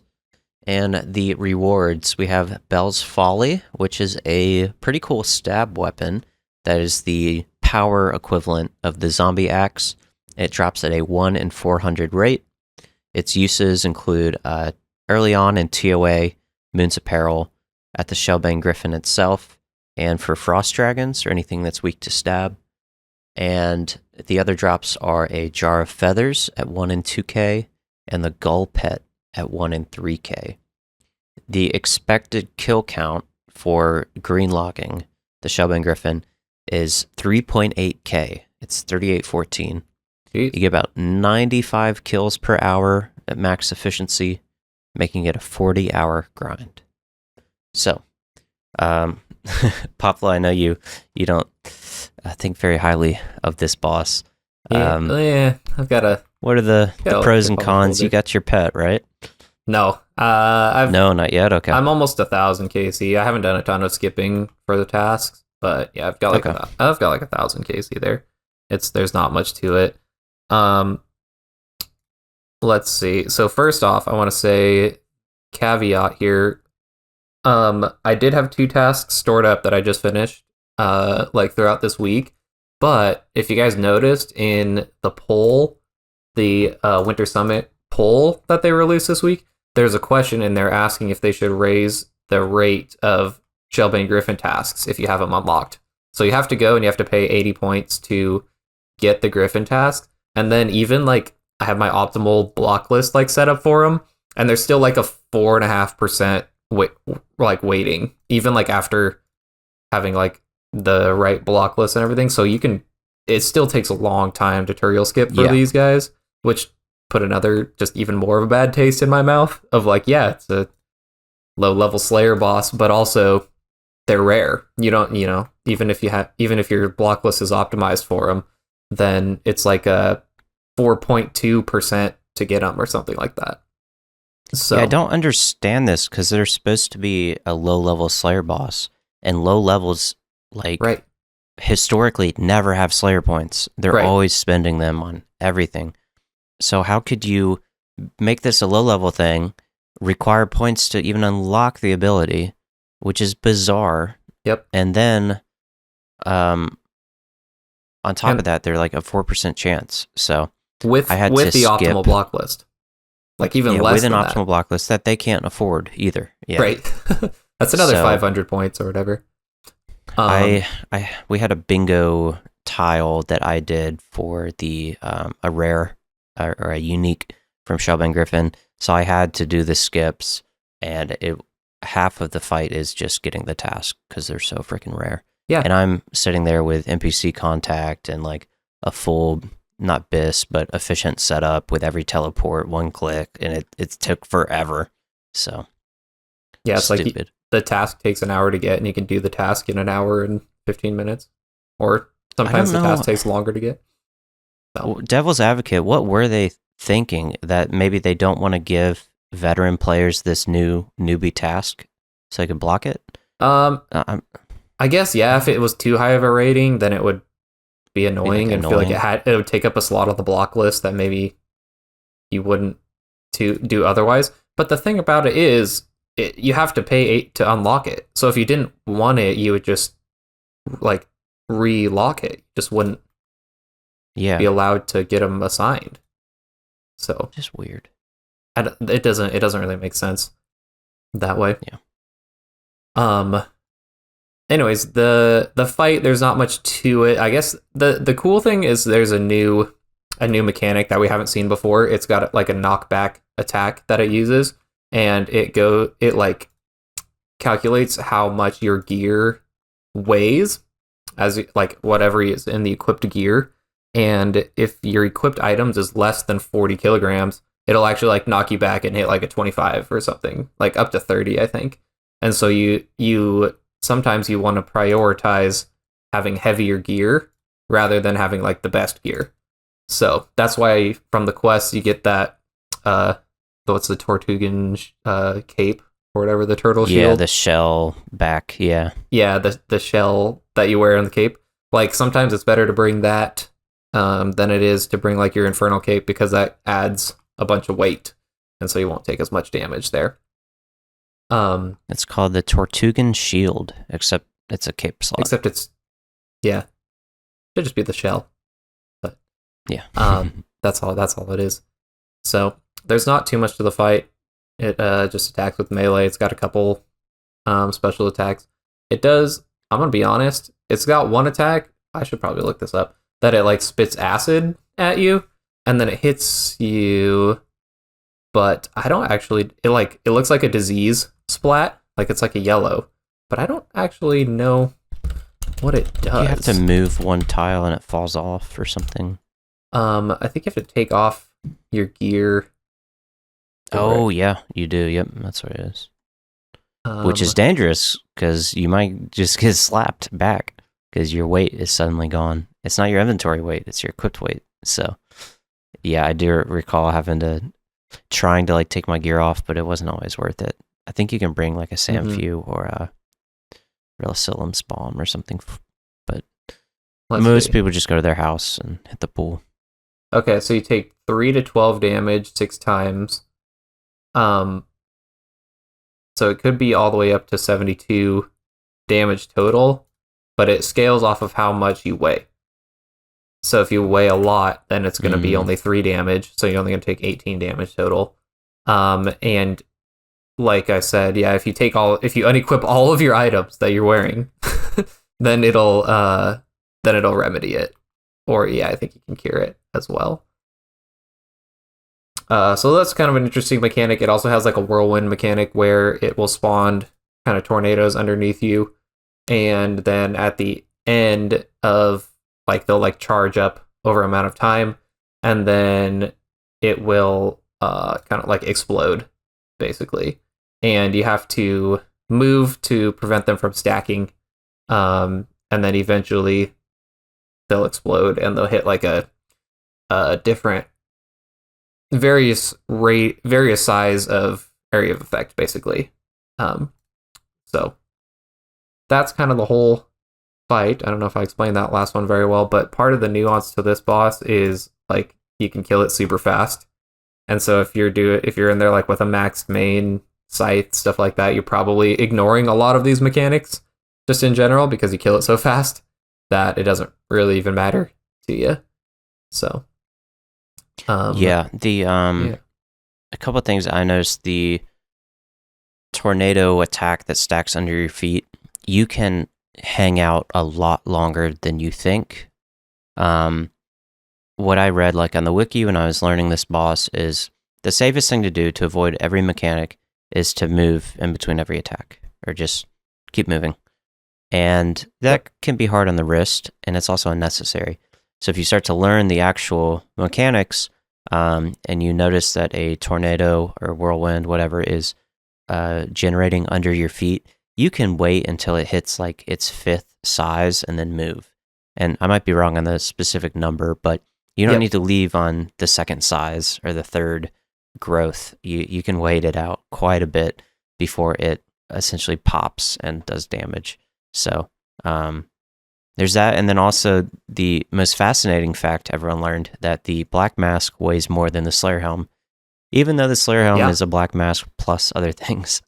And the rewards, we have Bell's Folly, which is a pretty cool stab weapon that is the power equivalent of the zombie axe. It drops at a 1 in 400 rate. Its uses include early on in TOA, Moon's Apparel, at the Shelbane Griffin itself, and for Frost Dragons or anything that's weak to stab. And the other drops are a Jar of Feathers at 1 in 2k, and the Gull Pet at 1 in 3k. The expected kill count for green logging the Shelbane Griffin is 3.8k. It's 3814. You get about 95 kills per hour at max efficiency, making it a 40-hour grind. So, Poplo, I know you don't think very highly of this boss. I've got a... What are the pros and cons? You got your pet, right? No. No, not yet? Okay. I'm almost 1,000 KC. I haven't done a ton of skipping for the tasks, but yeah, I've got like 1,000 KC there. There's not much to it. Let's see. So first off, I want to say caveat here. I did have 2 tasks stored up that I just finished, like throughout this week. But if you guys noticed in the poll, the Winter Summit poll that they released this week, there's a question in there asking if they should raise the rate of Shelbane Griffin tasks if you have them unlocked. So you have to go and you have to pay 80 points to get the Griffin task. And then even like I have my optimal block list like set up for them, and there's still like a 4.5% waiting, even like after having like the right block list and everything. So it still takes a long time tutorial skip for these guys, which put another just even more of a bad taste in my mouth of like, yeah, it's a low level Slayer boss, but also they're rare. You don't, even if your block list is optimized for them, then it's like a 4.2% to get them or something like that. So I don't understand this because they're supposed to be a low level Slayer boss, and low levels historically never have Slayer points. They're always spending them on everything. So how could you make this a low level thing, require points to even unlock the ability, which is bizarre. Yep. And then on top of that, they're like a 4% chance. So with the optimal block list. Like even less with an than optimal block list that they can't afford either. Yeah. Right. That's another 500 points or whatever. We had a bingo tile that I did for the a rare or a unique from Shelbane Griffin. So I had to do the skips, and half of the fight is just getting the task because they're so freaking rare. Yeah. And I'm sitting there with NPC contact and like a full, not BIS, but efficient setup with every teleport, one click, and it took forever. So yeah, it's stupid. like the task takes an hour to get, and you can do the task in an hour and 15 minutes, or sometimes the task takes longer to get. So. Devil's advocate, what were they thinking that maybe they don't want to give veteran players this new newbie task so they could block it? I guess, yeah, if it was too high of a rating, then it would be annoying and feel like it would take up a slot on the block list that maybe you wouldn't do otherwise. But the thing about it is, you have to pay 8 to unlock it. So if you didn't want it, you would just like re-lock it. You just wouldn't be allowed to get them assigned. So just weird. It doesn't really make sense that way. Yeah. Anyways, the fight, there's not much to it. I guess the cool thing is there's a new mechanic that we haven't seen before. It's got like a knockback attack that it uses, and it like calculates how much your gear weighs as like whatever is in the equipped gear. And if your equipped items is less than 40 kilograms, it'll actually like knock you back and hit like a 25 or something, like up to 30, I think. And so you sometimes you want to prioritize having heavier gear rather than having like the best gear. So that's why from the quest you get that what's the Tortugan cape or whatever, the turtle shield. Yeah, the shell back, yeah. Yeah, the shell that you wear on the cape. Like sometimes it's better to bring that than it is to bring like your infernal cape, because that adds a bunch of weight, and so you won't take as much damage there. It's called the Tortugan Shield, except it's a cape slot. Except it's should just be the shell. But yeah. That's all it is. So there's not too much to the fight. It just attacks with melee. It's got a couple special attacks. It does, I'm gonna be honest, it's got one attack, I should probably look this up, that it like spits acid at you and then it hits you, but I don't actually, it looks like a disease splat, like it's like a yellow, but I don't actually know what it does. You have to move one tile and it falls off or something. I think you have to take off your gear. Oh yeah, you do. Yep, that's what it is. Which is dangerous because you might just get slapped back because your weight is suddenly gone. It's not your inventory weight; it's your equipped weight. So, yeah, I do recall trying to like take my gear off, but it wasn't always worth it. I think you can bring like a Samfew or a Relicillum's Bomb or something, but most people just go to their house and hit the pool. Okay, so you take 3 to 12 damage 6 times. So it could be all the way up to 72 damage total, but it scales off of how much you weigh. So if you weigh a lot, then it's going to be only 3 damage, so you're only going to take 18 damage total. And like I said, yeah, if you unequip all of your items that you're wearing, then it'll remedy it. Or yeah, I think you can cure it as well. So that's kind of an interesting mechanic. It also has like a whirlwind mechanic where it will spawn kind of tornadoes underneath you, and then at the end of like they'll like charge up over an amount of time, and then it will kind of like explode basically, and you have to move to prevent them from stacking, and then eventually they'll explode and they'll hit like a different various size of area of effect basically. So that's kind of the whole fight. I don't know if I explained that last one very well, but part of the nuance to this boss is like you can kill it super fast. And so if you're in there like with a maxed main scythe, stuff like that, you're probably ignoring a lot of these mechanics just in general because you kill it so fast that it doesn't really even matter to you. So a couple of things I noticed: the tornado attack that stacks under your feet, you can hang out a lot longer than you think. what I read like on the wiki when I was learning this boss is the safest thing to do to avoid every mechanic is to move in between every attack or just keep moving. And that can be hard on the wrist, and it's also unnecessary. So if you start to learn the actual mechanics, and you notice that a tornado or whirlwind, whatever, is generating under your feet, you can wait until it hits like its 5th size and then move. And I might be wrong on the specific number, but you don't need to leave on the 2nd size or the 3rd growth. You can wait it out quite a bit before it essentially pops and does damage. So there's that. And then also the most fascinating fact everyone learned, that the black mask weighs more than the Slayer helm, even though the Slayer helm is a black mask plus other things.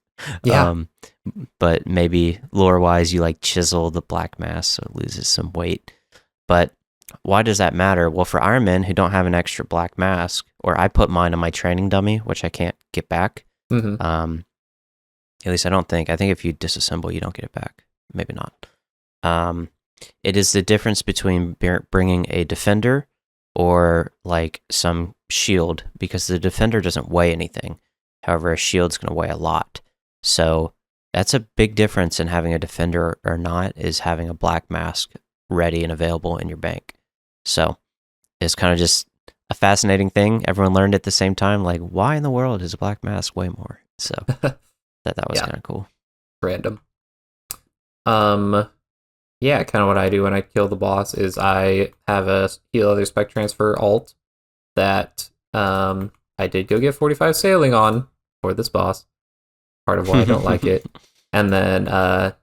But maybe lore wise, you like chisel the black mask so it loses some weight. But why does that matter? Well, for Iron Men who don't have an extra black mask, or I put mine on my training dummy, which I can't get back. At least I don't think. I think if you disassemble, you don't get it back. Maybe not. It is the difference between bringing a defender or like some shield, because the defender doesn't weigh anything. However, a shield's going to weigh a lot. So that's a big difference in having a defender or not, is having a black mask ready and available in your bank. So it's kind of just a fascinating thing. Everyone learned at the same time, like, why in the world is a black mask weigh more? So that was kind of cool. Random. Yeah, kind of what I do when I kill the boss is I have a heal other spec transfer alt that I did go get 45 sailing on for this boss. Part of why I don't like it. And then I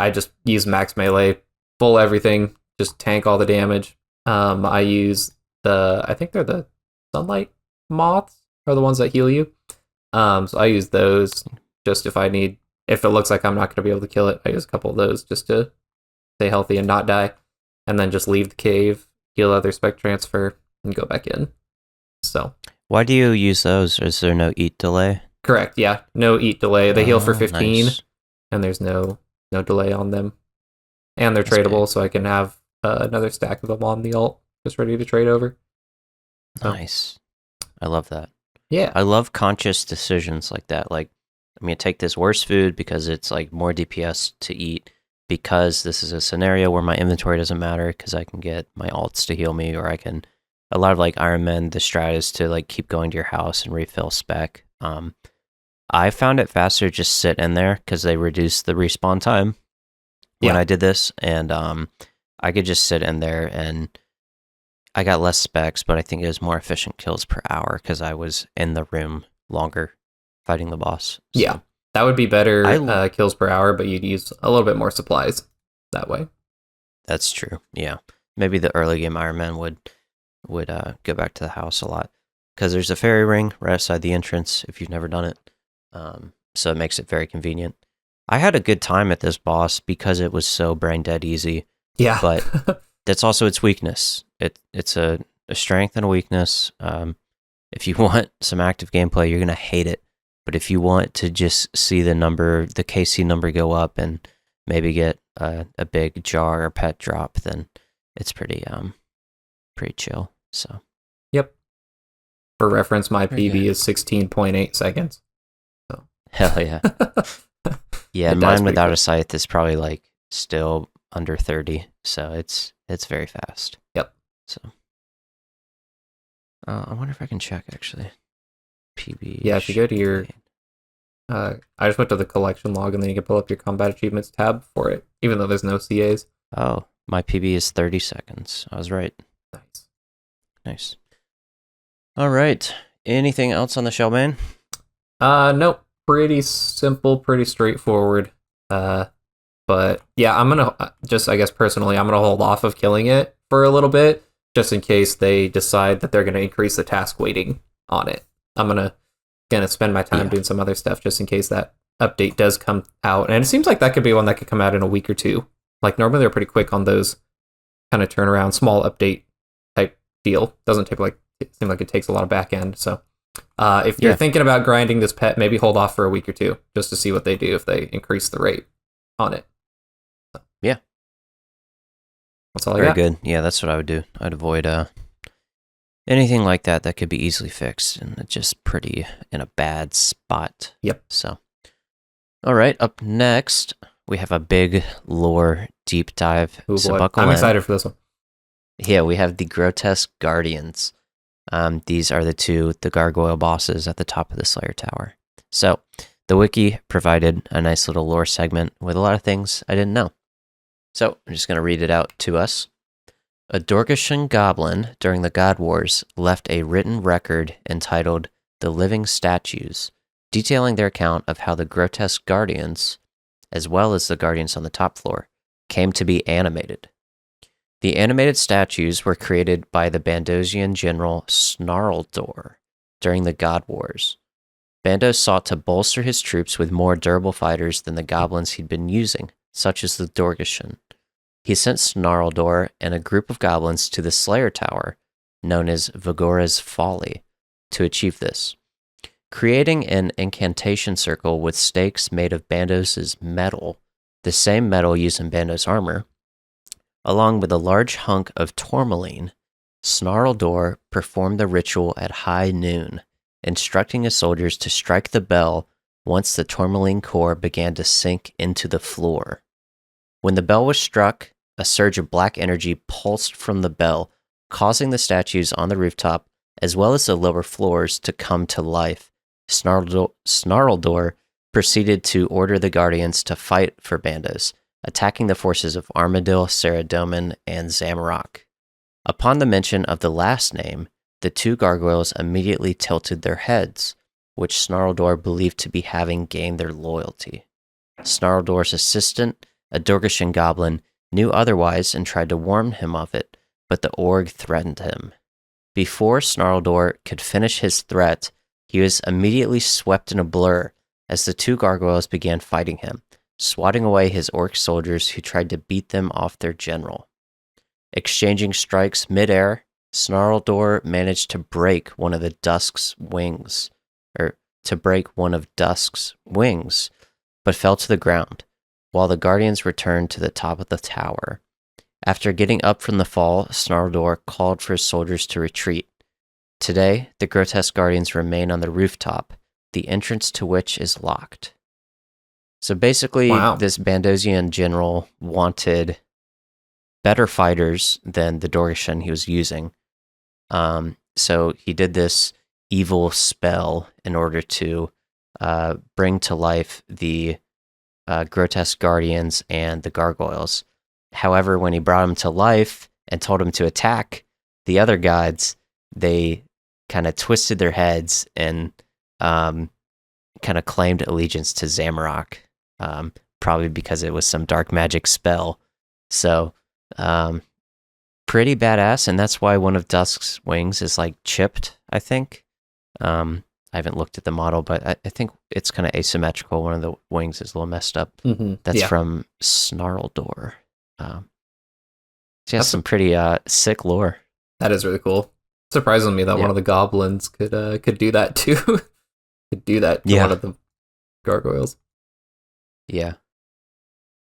just use max melee, full everything, just tank all the damage. I use I think they're the sunlight moths are the ones that heal you. So I use those just if it looks like I'm not going to be able to kill it, I use a couple of those just to stay healthy and not die. And then just leave the cave, heal other spec transfer, and go back in. So why do you use those? Is there no eat delay? Correct, yeah. No eat delay. They heal for 15, and there's no delay on them. And they're tradable, so I can have another stack of them on the alt, just ready to trade over. So. Nice. I love that. Yeah. I love conscious decisions like that. Like, I'm going to take this worse food because it's like more DPS to eat, because this is a scenario where my inventory doesn't matter, because I can get my alts to heal me, or I can, a lot of like Iron Man, the strat is to like keep going to your house and refill spec. I found it faster to just sit in there because they reduced the respawn time when I did this, and I could just sit in there and I got less specs, but I think it was more efficient kills per hour because I was in the room longer fighting the boss. So. Yeah, that would be better kills per hour, but you'd use a little bit more supplies that way. That's true. Yeah, maybe the early game Iron Man would go back to the house a lot, because there's a fairy ring right outside the entrance if you've never done it. So it makes it very convenient. I had a good time at this boss because it was so brain dead easy. Yeah, but that's also its weakness. It's a strength and a weakness. If you want some active gameplay, you're gonna hate it. But if you want to just see the KC number go up and maybe get a big jar or pet drop, then it's pretty chill. So. Yep. For reference, my PB is 16.8 seconds. So. Hell yeah. Yeah, mine without a scythe is probably like still under 30, so it's very fast. Yep. So. I wonder if I can check actually. PB. Yeah, if you go to your... I just went to the collection log, and then you can pull up your combat achievements tab for it, even though there's no CAs. Oh, my PB is 30 seconds. I was right. Nice. All right. Anything else on the Shelbane? Nope. Pretty simple, pretty straightforward. But yeah, I'm gonna just, I guess personally, I'm gonna hold off of killing it for a little bit, just in case they decide that they're gonna increase the task weighting on it. I'm gonna spend my time doing some other stuff just in case that update does come out. And it seems like that could be one that could come out in a week or two. Like normally they're pretty quick on those kind of turnaround, small update type deal. Doesn't seem like it takes a lot of back end. So if you're thinking about grinding this pet, maybe hold off for a week or two just to see what they do if they increase the rate on it. So, yeah. that's all I got. Very good. Yeah, that's what I would do. I'd avoid anything like that that could be easily fixed, and it's just pretty in a bad spot. Yep. So, all right, up next, we have a big lore deep dive. Ooh, So boy. buckle I'm in. excited for this one. Yeah, we have the Grotesque Guardians. These are the gargoyle bosses at the top of the Slayer Tower. So, the wiki provided a nice little lore segment with a lot of things I didn't know. So, I'm just going to read it out to us. A Dorgeshan goblin during the God Wars left a written record entitled The Living Statues, detailing their account of how the Grotesque Guardians, as well as the Guardians on the top floor, came to be animated. The animated statues were created by the Bandosian general Snarldor during the God Wars. Bandos sought to bolster his troops with more durable fighters than the goblins he'd been using, such as the Dorgeshan. He sent Snarldor and a group of goblins to the Slayer Tower, known as Vagora's Folly, to achieve this. Creating an incantation circle with stakes made of Bandos' metal, the same metal used in Bandos' armor, along with a large hunk of tourmaline, Snarldor performed the ritual at high noon, instructing his soldiers to strike the bell once the tourmaline core began to sink into the floor. When the bell was struck, a surge of black energy pulsed from the bell, causing the statues on the rooftop, as well as the lower floors, to come to life. Snarldor proceeded to order the Guardians to fight for Bandos, attacking the forces of Armadil, Saradomin, and Zamorak. Upon the mention of the last name, the two gargoyles immediately tilted their heads, which Snarldor believed to be having gained their loyalty. Snarldor's assistant, a Dorgeshan goblin, knew otherwise and tried to warn him of it, but the org threatened him. Before Snarldor could finish his threat, he was immediately swept in a blur as the two gargoyles began fighting him, swatting away his orc soldiers who tried to beat them off their general. Exchanging strikes mid-air, Snarldor managed to break one of Dusk's wings, but fell to the ground, while the Guardians returned to the top of the tower. After getting up from the fall, Snarldor called for his soldiers to retreat. Today, the Grotesque Guardians remain on the rooftop, the entrance to which is locked. So basically, This Bandosian general wanted better fighters than the Dorgeshan he was using. So he did this evil spell in order to bring to life the Grotesque Guardians and the Gargoyles. However, when he brought them to life and told them to attack the other gods, they kind of twisted their heads and kind of claimed allegiance to Zamorak, probably because it was some dark magic spell. So, pretty badass, and that's why one of Dusk's wings is like chipped, I think. I haven't looked at the model, but I think it's kind of asymmetrical. One of the wings is a little messed up. Mm-hmm. That's from Snarldor. Just some pretty sick lore. That is really cool. Surprising me that one of the goblins could do that too. Could do that to one of the gargoyles. Yeah.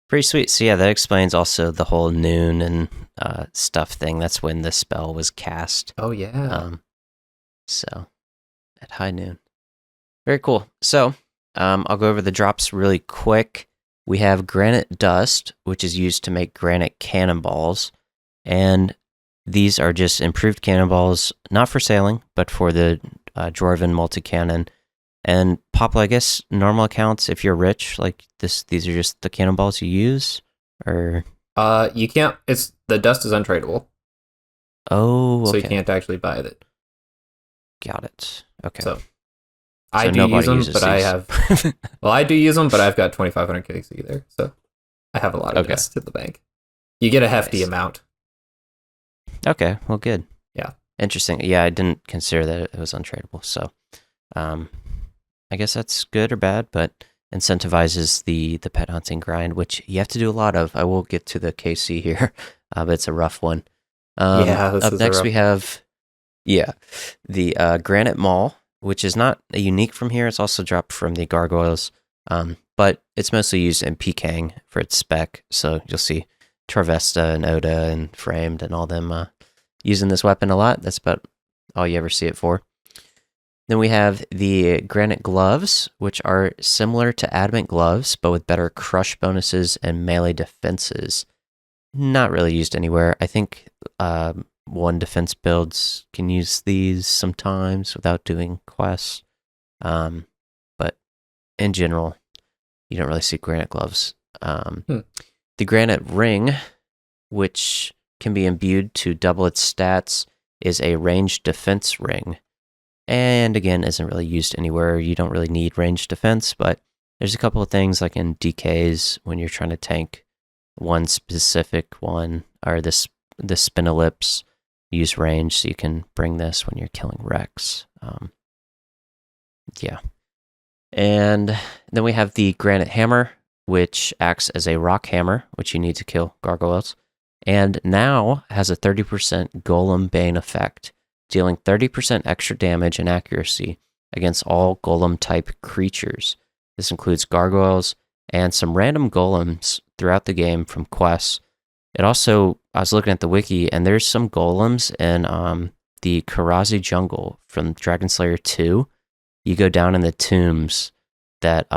Pretty sweet. So yeah, that explains also the whole noon and stuff thing. That's when the spell was cast. Oh yeah. So at high noon. Very cool. So I'll go over the drops really quick. We have granite dust, which is used to make granite cannonballs. And these are just improved cannonballs, not for sailing, but for the Dwarven multi-cannon. And Poplo, I guess normal accounts, if you're rich, like this, these are just the cannonballs you use, or you can't. It's the dust is untradeable. Oh, okay. So you can't actually buy it. Got it. Okay. So I do use them, but I have. Well, I do use them, but I've got 2,500 KC there, so I have a lot of dust in the bank. You get a hefty amount. Okay. Well, good. Yeah. Interesting. Yeah, I didn't consider that it was untradeable, so I guess that's good or bad, but incentivizes the pet hunting grind, which you have to do a lot of. I will get to the KC here, but it's a rough one. Up next we have the Granite Maul, which is not unique from here. It's also dropped from the Gargoyles, but it's mostly used in PKing for its spec. So you'll see Travesta and Oda and Framed and all them using this weapon a lot. That's about all you ever see it for. Then we have the Granite Gloves, which are similar to Adamant Gloves, but with better crush bonuses and melee defenses. Not really used anywhere. I think one defense builds can use these sometimes without doing quests. But in general, you don't really see Granite Gloves. The Granite Ring, which can be imbued to double its stats, is a ranged defense ring. And again, isn't really used anywhere. You don't really need ranged defense, but there's a couple of things like in DKs when you're trying to tank one specific one, or the Spinelips use range, so you can bring this when you're killing Rex. Yeah. And then we have the Granite Hammer, which acts as a rock hammer, which you need to kill gargoyles, and now has a 30% Golem Bane effect, dealing 30% extra damage and accuracy against all golem-type creatures. This includes gargoyles and some random golems throughout the game from quests. It also, I was looking at the wiki, and there's some golems in the Karazi jungle from Dragon Slayer 2. You go down in the tombs that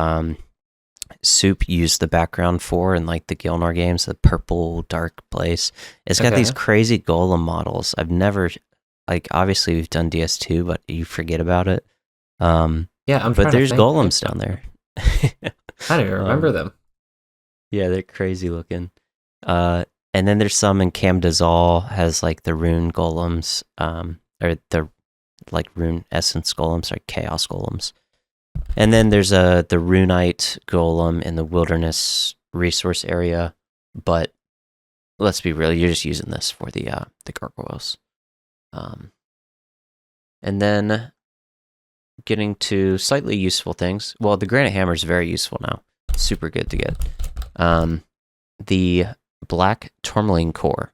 Soup used the background for in like the Gielinor games, the purple dark place. It's got these crazy golem models. I've never... Like, obviously, we've done DS2, but you forget about it. Yeah, but there's golems down there. I don't even remember them. Yeah, they're crazy looking. And then there's some in Camdazal, has like the rune golems, or the like rune essence golems, or chaos golems. And then there's the runite golem in the wilderness resource area. But let's be real, you're just using this for the gargoyles. And then getting to slightly useful things. Well, the Granite Hammer is very useful now. Super good to get. The Black Tourmaline Core.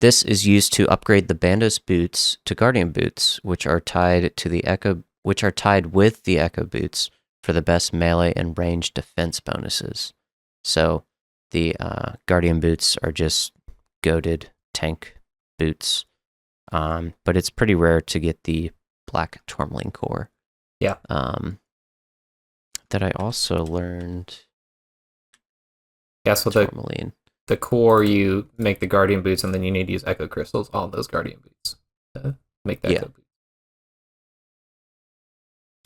This is used to upgrade the Bandos boots to Guardian boots, which are tied with the Echo boots for the best melee and range defense bonuses. So the Guardian boots are just goated tank boots. But it's pretty rare to get the Black Tourmaline Core. Yeah. That I also learned. Yeah, so the core, you make the Guardian boots, and then you need to use Echo Crystals on those Guardian boots to make the Echo boots.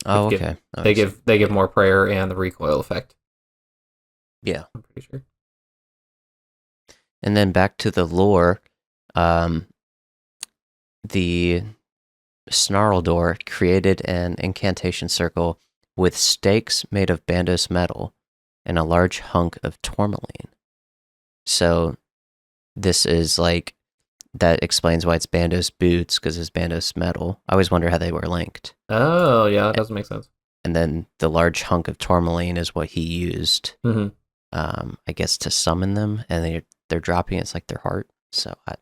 Oh, okay. They give more prayer and the recoil effect. Yeah. I'm pretty sure. And then back to the lore, the Snarldor created an incantation circle with stakes made of Bandos metal and a large hunk of tourmaline. So this is like, that explains why it's Bandos boots, because it's Bandos metal. I always wonder how they were linked. Oh, yeah, that doesn't make sense. And then the large hunk of tourmaline is what he used, I guess, to summon them, and they're dropping it's like their heart. So I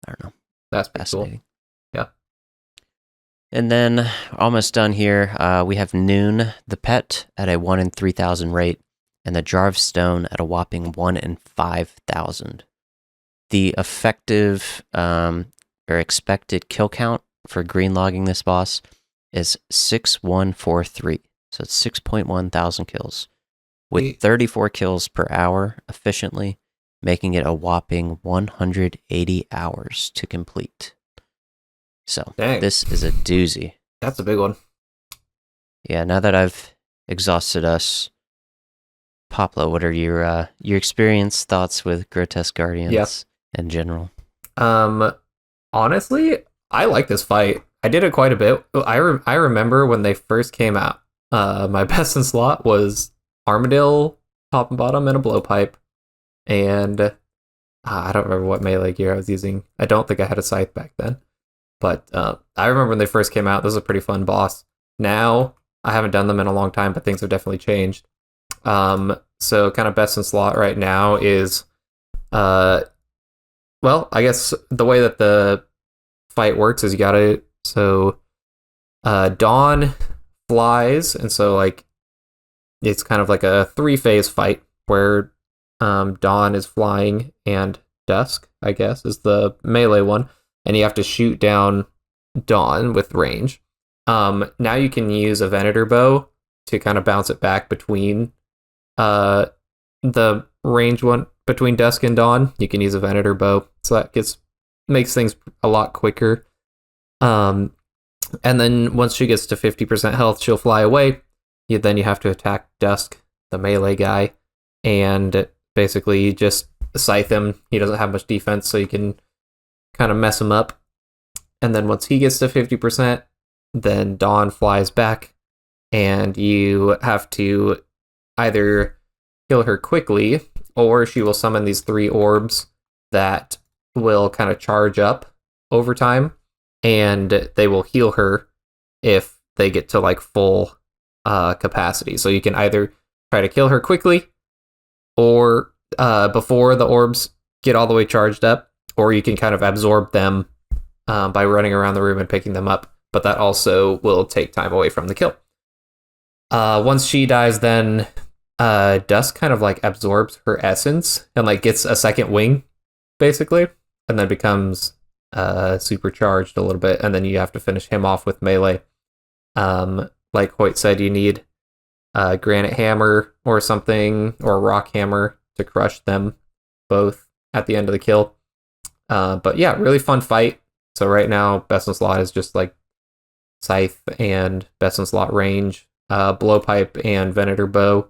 don't know. That's fascinating. Cool. Yeah. And then almost done here. We have Noon, the pet, at a 1 in 3,000 rate, and the Jar of Stone at a whopping 1 in 5,000. The effective or expected kill count for green logging this boss is 6143. So it's 6.1 thousand kills with 34 kills per hour efficiently, making it a whopping 180 hours to complete. So this is a doozy. That's a big one. Yeah, now that I've exhausted us, Poplo, what are your experience, thoughts with Grotesque Guardians in general? Honestly, I like this fight. I did it quite a bit. I remember when they first came out, my best in slot was Armadillo, top and bottom, and a blowpipe. And I don't remember what melee gear I was using. I don't think I had a scythe back then. But I remember when they first came out, this was a pretty fun boss. Now, I haven't done them in a long time, but things have definitely changed. So kind of best in slot right now is, well, I guess the way that the fight works is you gotta, so Dawn flies, and so like it's kind of like a 3-phase fight where Dawn is flying and Dusk, I guess, is the melee one, and you have to shoot down Dawn with range. Now you can use a Venator bow to kind of bounce it back between the range one between dusk and dawn. You can use a Venator bow, so that makes things a lot quicker. And then once she gets to 50% health, she'll fly away. Then you have to attack Dusk, the melee guy, and basically just scythe him. He doesn't have much defense, so you can kind of mess him up. And then once he gets to 50%, then Dawn flies back, and you have to either kill her quickly, or she will summon these 3 orbs that will kind of charge up over time, and they will heal her if they get to like full capacity. So you can either try to kill her quickly, or before the orbs get all the way charged up, or you can kind of absorb them by running around the room and picking them up, but that also will take time away from the kill. Once she dies, then Dusk kind of like absorbs her essence and like gets a second wing, basically, and then becomes supercharged a little bit, and then you have to finish him off with melee. Like Hoyt said, you need a granite hammer or something, or a rock hammer to crush them both at the end of the kill. But yeah, really fun fight. So right now, best in slot is just like Scythe and best in slot range. Blowpipe and Venator bow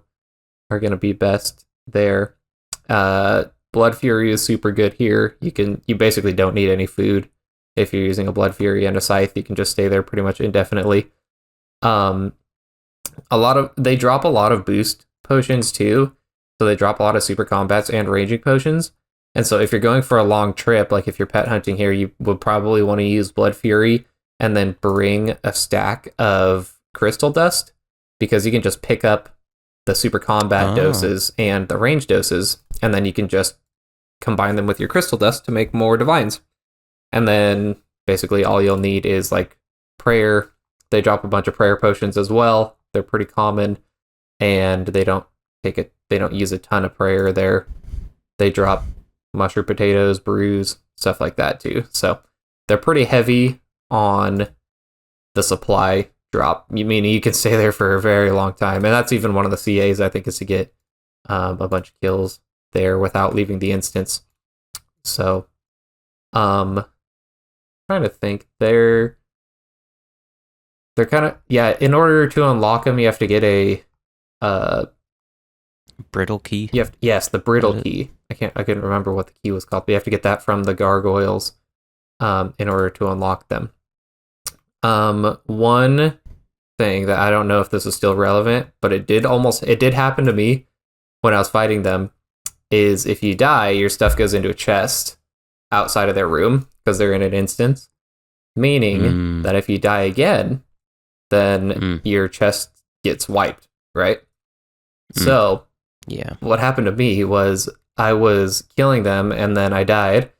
are going to be best there. Blood Fury is super good here. You basically don't need any food if you're using a Blood Fury and a Scythe. You can just stay there pretty much indefinitely. They drop a lot of boost potions too, so they drop a lot of super combats and raging potions. And so if you're going for a long trip, like if you're pet hunting here, you would probably want to use Blood Fury and then bring a stack of crystal dust, because you can just pick up the super combat doses and the range doses, and then you can just combine them with your crystal dust to make more divines. And then basically all you'll need is like prayer. They drop a bunch of prayer potions as well. They're pretty common, and they don't use a ton of prayer there. They drop mushroom potatoes, brews, stuff like that too. So they're pretty heavy on the supply drop. You can stay there for a very long time, and that's even one of the CAs, I think, is to get a bunch of kills there without leaving the instance. So trying to think, they're kind of, yeah, in order to unlock them, you have to get a brittle key. Yes, the brittle key. I couldn't remember what the key was called, but you have to get that from the gargoyles in order to unlock them. One thing that I don't know if this is still relevant, but it did happen to me when I was fighting them, is if you die, your stuff goes into a chest outside of their room because they're in an instance, meaning that if you die again, then your chest gets wiped, right? So yeah, what happened to me was I was killing them and then I died,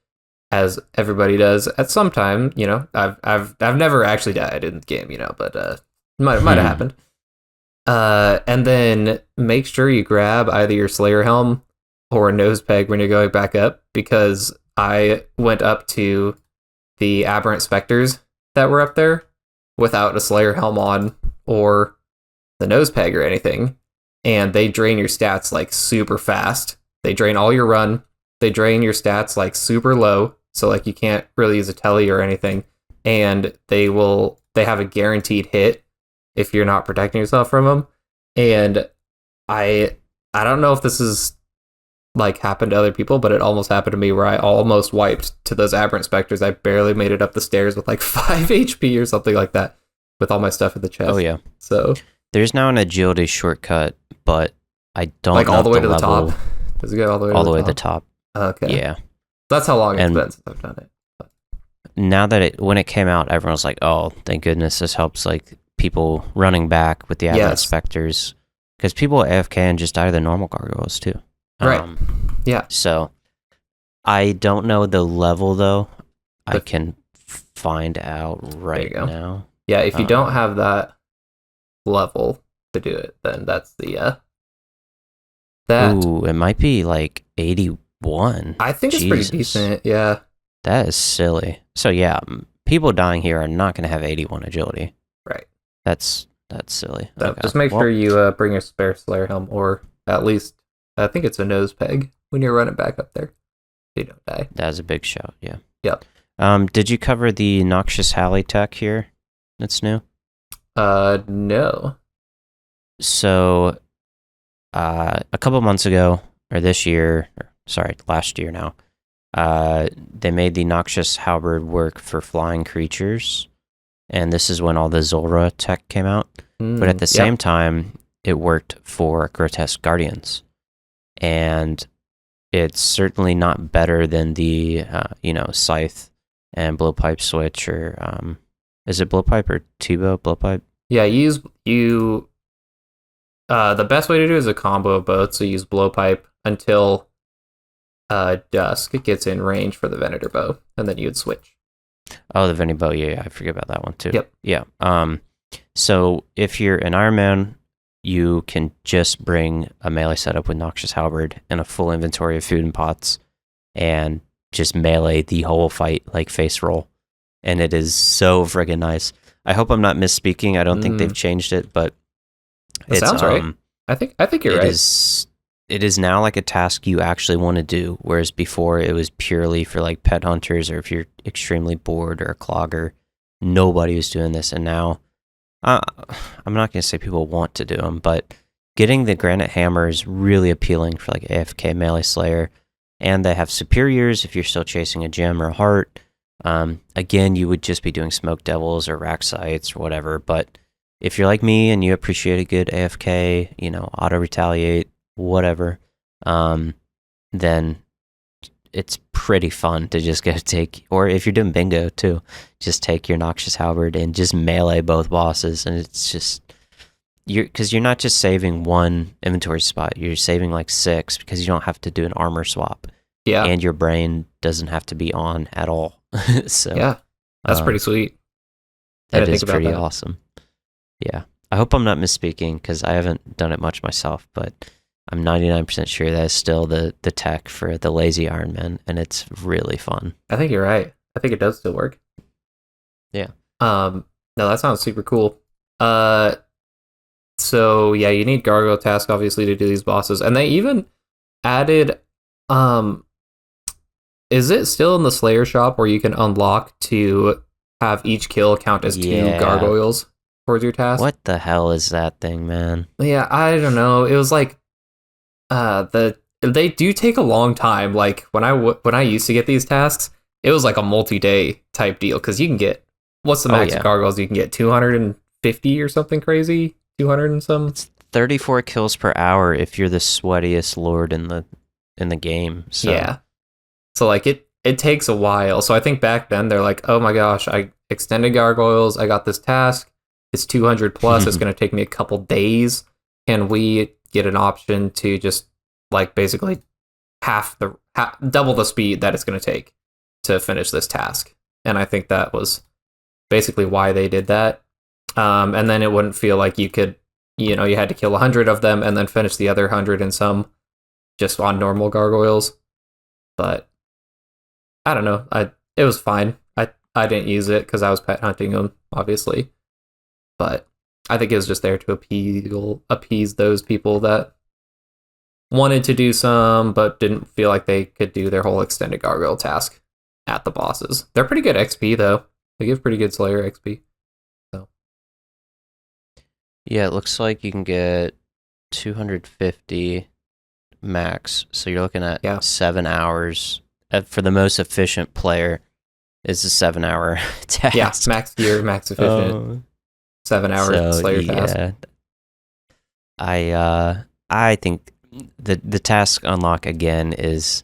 as everybody does at some time. I've never actually died in the game, but might have happened. And then make sure you grab either your Slayer helm or a nose peg when you're going back up, because I went up to the aberrant specters that were up there without a Slayer helm on or the nose peg or anything, and they drain your stats like super fast. They drain all your run. They drain your stats like super low, so like you can't really use a telly or anything, and they have a guaranteed hit if you're not protecting yourself from them. And I don't know if this is like happened to other people, but it almost happened to me where I almost wiped to those aberrant specters. I barely made it up the stairs with like 5 HP or something like that, with all my stuff in the chest. Oh yeah. So there's now an agility shortcut, but I don't like know all the way to level. the top. Does it go all the way to the top? Okay. Yeah. That's how long it's been since I've done it. But now that when it came out, everyone was like, "Oh, thank goodness, this helps like people running back with the aberrant specters," because people AFK and just die to the normal gargoyles too. Right. Yeah. So I don't know the level though. I can find out right now. Yeah, if you don't have that level to do it, then that's the Ooh, it might be like 81. I think it's pretty decent. Yeah. That is silly. So yeah, people dying here are not going to have 81 agility. Right. That's silly. So Okay. just make Well, sure you bring a spare Slayer helm, or at least I think it's a nose peg when you're running back up there, so you don't die. that was a big shout. Yeah. Yep. Did you cover the Noxious Halley tech here? That's new. No. So, a couple months ago, or this year, last year now, they made the Noxious Halberd work for flying creatures, and this is when all the Zulrah tech came out. But at the same time, it worked for Grotesque Guardians, and it's certainly not better than the Scythe and Blowpipe switch, or is it Blowpipe or T-Bow? Blowpipe? Yeah, the best way to do it is a combo of both. So use Blowpipe until Dusk gets in range for the Venator bow, and then you'd switch. Oh, the Venator bow. Yeah, I forget about that one too. Yep. Yeah. So if you're an Iron Man, you can just bring a melee setup with Noxious Halberd and a full inventory of food and pots, and just melee the whole fight like face roll. And it is so friggin' nice. I hope I'm not misspeaking. I don't think they've changed it, but it sounds right. I think you're right. It is now like a task you actually want to do, whereas before it was purely for like pet hunters, or if you're extremely bored or a clogger. Nobody was doing this, and now I'm not going to say people want to do them, but getting the Granite Hammer is really appealing for like AFK Melee Slayer, and they have superiors if you're still chasing a gem or a heart. Again, you would just be doing Smoke Devils or Rack Sights or whatever, but if you're like me and you appreciate a good AFK, auto retaliate, whatever, then it's pretty fun to just go take, or if you're doing bingo too, just take your Noxious Halberd and just melee both bosses, and it's just, because you're not just saving one inventory spot, you're saving like 6 because you don't have to do an armor swap. Yeah. And your brain doesn't have to be on at all. So yeah, that's pretty sweet. That is pretty awesome. Yeah. I hope I'm not misspeaking because I haven't done it much myself, but I'm 99% sure that is still the tech for the lazy Iron Man, and it's really fun. I think you're right. I think it does still work. Yeah. No, that sounds super cool. So yeah, you need Gargoyle Task obviously to do these bosses, and they even added is it still in the Slayer shop where you can unlock to have each kill count as 2 gargoyles towards your task? What the hell is that thing, man? Yeah, I don't know. It was like they do take a long time. Like when I used to get these tasks, it was like a multi-day type deal because you can get, what's the max of gargoyles you can get? 250 or something crazy? 200 and some? It's 34 kills per hour if you're the sweatiest lord in the game. So. Yeah. So like it takes a while. So I think back then they're like, oh my gosh, I extended gargoyles. I got this task. It's 200 plus. It's going to take me a couple days. Can we get an option to just like basically double the speed that it's going to take to finish this task? And I think that was basically why they did that. And then it wouldn't feel like you could, you had to kill 100 of them and then finish the other 100 and some just on normal gargoyles. But I don't know. It was fine. I didn't use it because I was pet hunting them, obviously. But I think it was just there to appease those people that wanted to do some, but didn't feel like they could do their whole extended gargoyle task at the bosses. They're pretty good XP though. They give pretty good Slayer XP. So yeah, it looks like you can get 250 max. So you're looking at 7 hours. For the most efficient player, it's a 7-hour task. Yeah, max gear, max efficient. 7 hours Slayer task. I think the task unlock again is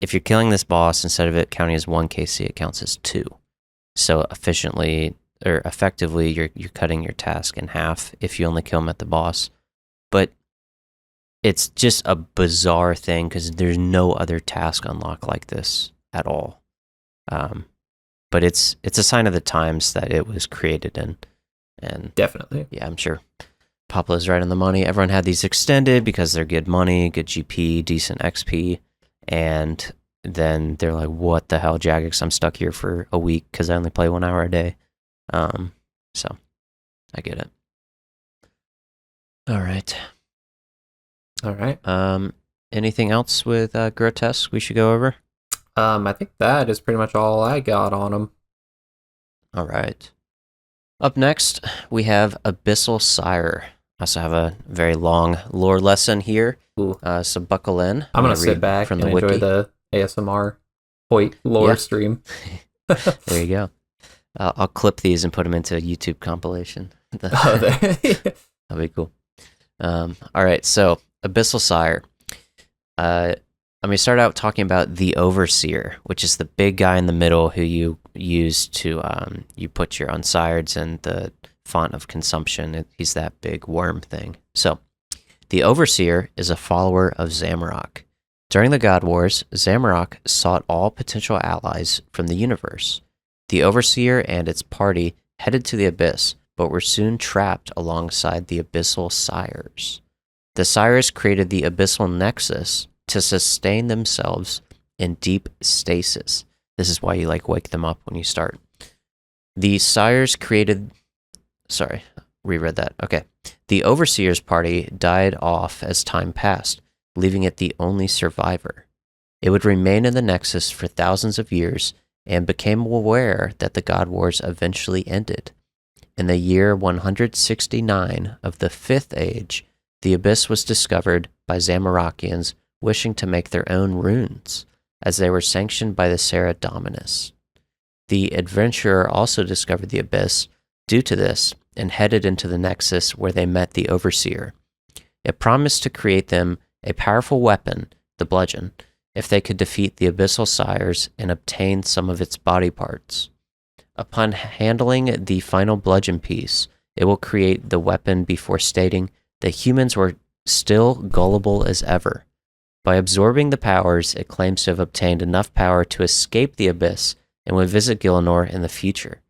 if you're killing this boss, instead of it counting as 1 KC, it counts as 2. So effectively, you're cutting your task in half if you only kill him at the boss. But it's just a bizarre thing because there's no other task unlock like this at all. But it's a sign of the times that it was created in. And definitely. Yeah, I'm sure Poplo's right on the money. Everyone had these extended because they're good money, good GP, decent XP. And then they're like, what the hell, Jagex? I'm stuck here for a week because I only play 1 hour a day. So I get it. All right. Anything else with Grotesque we should go over? I think that is pretty much all I got on them. All right. Up next, we have Abyssal Sire. I also have a very long lore lesson here. So buckle in. I'm going to sit back and enjoy the ASMR Hoyt lore stream. There you go. I'll clip these and put them into a YouTube compilation. That'll be cool. All right, so Abyssal Sire. Let me start out talking about the Overseer, which is the big guy in the middle who you use to you put your unsireds in the font of consumption. He's that big worm thing. So, the Overseer is a follower of Zamorak. During the God Wars, Zamorak sought all potential allies from the universe. The Overseer and its party headed to the Abyss, but were soon trapped alongside the Abyssal Sires. The Sires created the Abyssal Nexus to sustain themselves in deep stasis. This is why you wake them up when you start. The Sires created... Sorry, reread that. Okay. The Overseer's party died off as time passed, leaving it the only survivor. It would remain in the Nexus for thousands of years and became aware that the God Wars eventually ended. In the year 169 of the Fifth Age, the Abyss was discovered by Zamorakians wishing to make their own runes, as they were sanctioned by the Sire Dominus. The adventurer also discovered the Abyss due to this and headed into the Nexus where they met the Overseer. It promised to create them a powerful weapon, the bludgeon, if they could defeat the Abyssal Sires and obtain some of its body parts. Upon handling the final bludgeon piece, it will create the weapon before stating that humans were still gullible as ever. By absorbing the powers, it claims to have obtained enough power to escape the Abyss and would visit Gielinor in the future.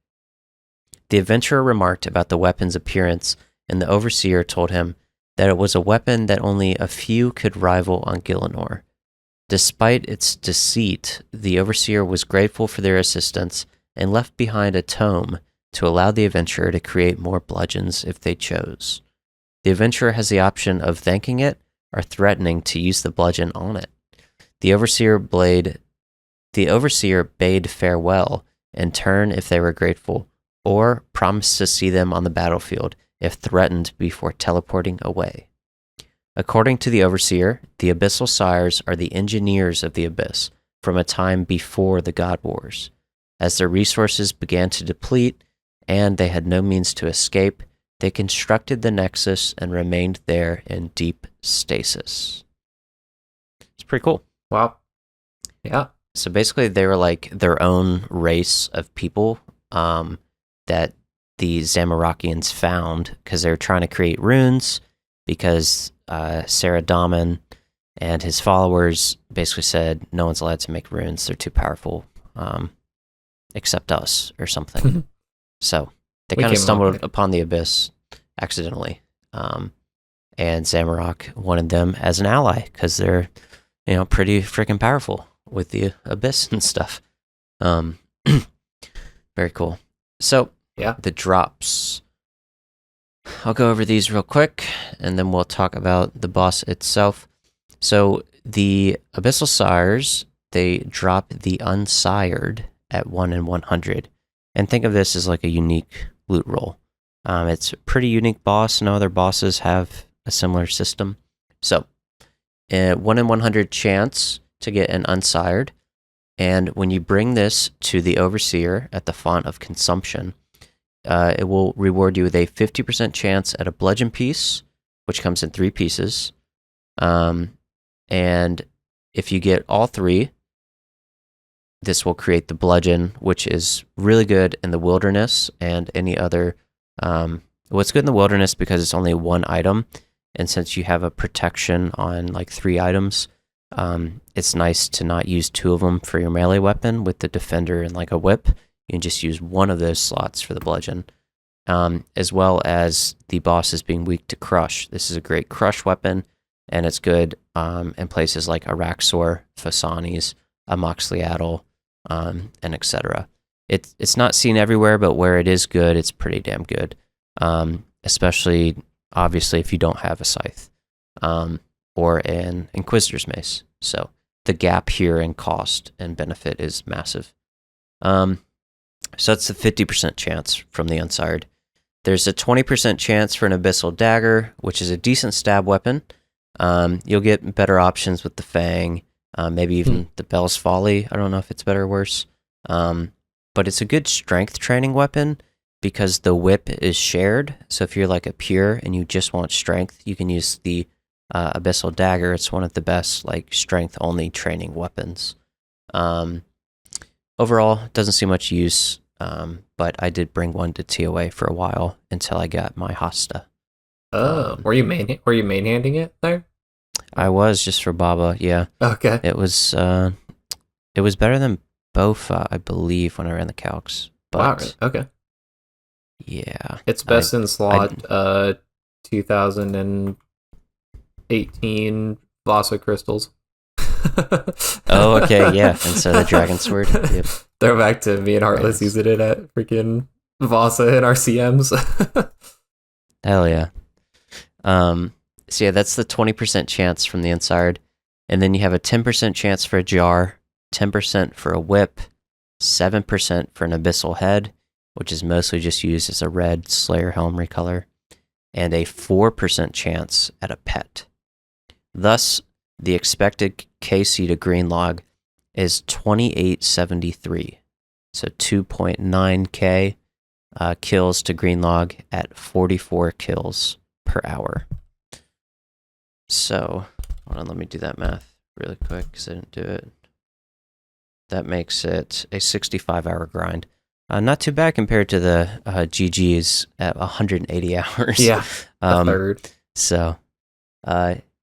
The adventurer remarked about the weapon's appearance, and the Overseer told him that it was a weapon that only a few could rival on Gielinor. Despite its deceit, the Overseer was grateful for their assistance and left behind a tome to allow the adventurer to create more bludgeons if they chose. The adventurer has the option of thanking it or threatening to use the bludgeon on it. The Overseer bade farewell in turn if they were grateful, or promised to see them on the battlefield if threatened before teleporting away. According to the Overseer, the Abyssal Sires are the engineers of the Abyss from a time before the God Wars. As their resources began to deplete and they had no means to escape, they constructed the Nexus and remained there in deep stasis. It's pretty cool. Wow. Yeah. So basically they were like their own race of people that the Zamorakians found because they were trying to create runes because Sire Daman and his followers basically said no one's allowed to make runes, they're too powerful except us or something. So they kind of stumbled upon the Abyss accidentally, and Zamorak wanted them as an ally because they're pretty freaking powerful with the Abyss and stuff. Very cool. So, yeah, the drops. I'll go over these real quick, and then we'll talk about the boss itself. So, the Abyssal Sires, they drop the Unsired at 1 in 100. And think of this as like a unique loot roll. It's a pretty unique boss. No other bosses have a similar system. So, 1 in 100 chance to get an Unsired. And when you bring this to the Overseer at the font of consumption, it will reward you with a 50% chance at a bludgeon piece, which comes in 3 pieces. And if you get all 3, this will create the bludgeon, which is really good in the wilderness and any other... what's good in the wilderness because it's only 1 item, and since you have a protection on like 3 items, it's nice to not use 2 of them for your melee weapon with the defender and like a whip. You can just use 1 of those slots for the bludgeon, as well as the boss is being weak to crush. This is a great crush weapon, and it's good in places like Araxor, Phasanis, a Moxliaddle, and etc. It's not seen everywhere, but where it is good, it's pretty damn good. Especially, obviously, if you don't have a Scythe or an Inquisitor's Mace. So the gap here in cost and benefit is massive. So that's a 50% chance from the Unsired. There's a 20% chance for an Abyssal Dagger, which is a decent stab weapon. You'll get better options with the Fang, maybe even the Bell's Folly. I don't know if it's better or worse. But it's a good strength training weapon because the whip is shared. So if you're like a pure and you just want strength, you can use the Abyssal Dagger. It's one of the best like strength-only training weapons. Overall, doesn't see much use, but I did bring one to TOA for a while until I got my Hosta. Were you main handing it there? I was just for Baba, yeah. Okay. It was better than Bofa, I believe, when I ran the calcs. But wow, really? Okay. Yeah. It's best in slot 2018 Vasa crystals. Oh, okay, yeah. And so the Dragon Sword. Yep. Throw back to me and Heartless using it at freaking Vasa and RCMs. Hell yeah. So yeah, that's the 20% chance from the Unsired. And then you have a 10% chance for a Jar, 10% for a Whip, 7% for an Abyssal Head, which is mostly just used as a red Slayer Helm recolor, and a 4% chance at a Pet. Thus, the expected KC to green log is 2873. So 2.9k kills to green log at 44 kills per hour. So, hold on, let me do that math really quick because I didn't do it. That makes it a 65-hour grind. Not too bad compared to the GGs at 180 hours. Yeah, a third. So,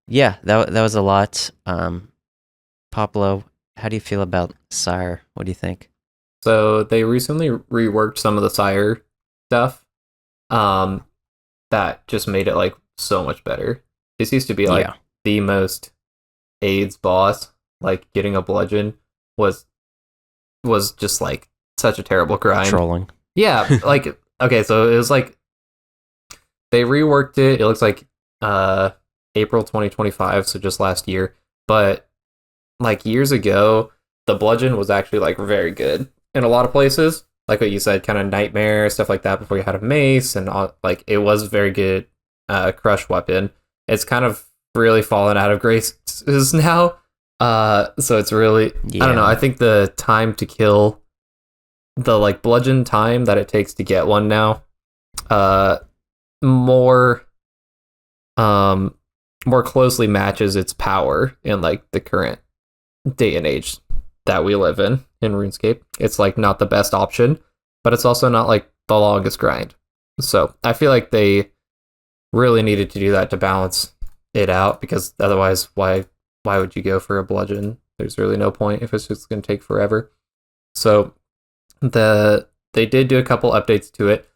yeah, that was a lot. Poplo, how do you feel about Sire? What do you think? So they recently reworked some of the Sire stuff. That just made it like so much better. This used to be like the most AIDS boss. Like getting a bludgeon was just like such a terrible grind. Trolling. Yeah, like okay, so it was like they reworked it. It looks like April 2025, so just last year. But like years ago, the bludgeon was actually like very good in a lot of places. Like what you said, kind of nightmare stuff like that before you had a mace, and all, like it was very good crush weapon. It's kind of really fallen out of graces now. So it's really I don't know. I think the time to kill, the like bludgeon time that it takes to get one now, more closely matches its power in like the current day and age that we live in RuneScape. It's like not the best option, but it's also not like the longest grind. So I feel like they really needed to do that to balance it out, because otherwise why would you go for a bludgeon? There's really no point if it's just going to take forever. So they did do a couple updates to it.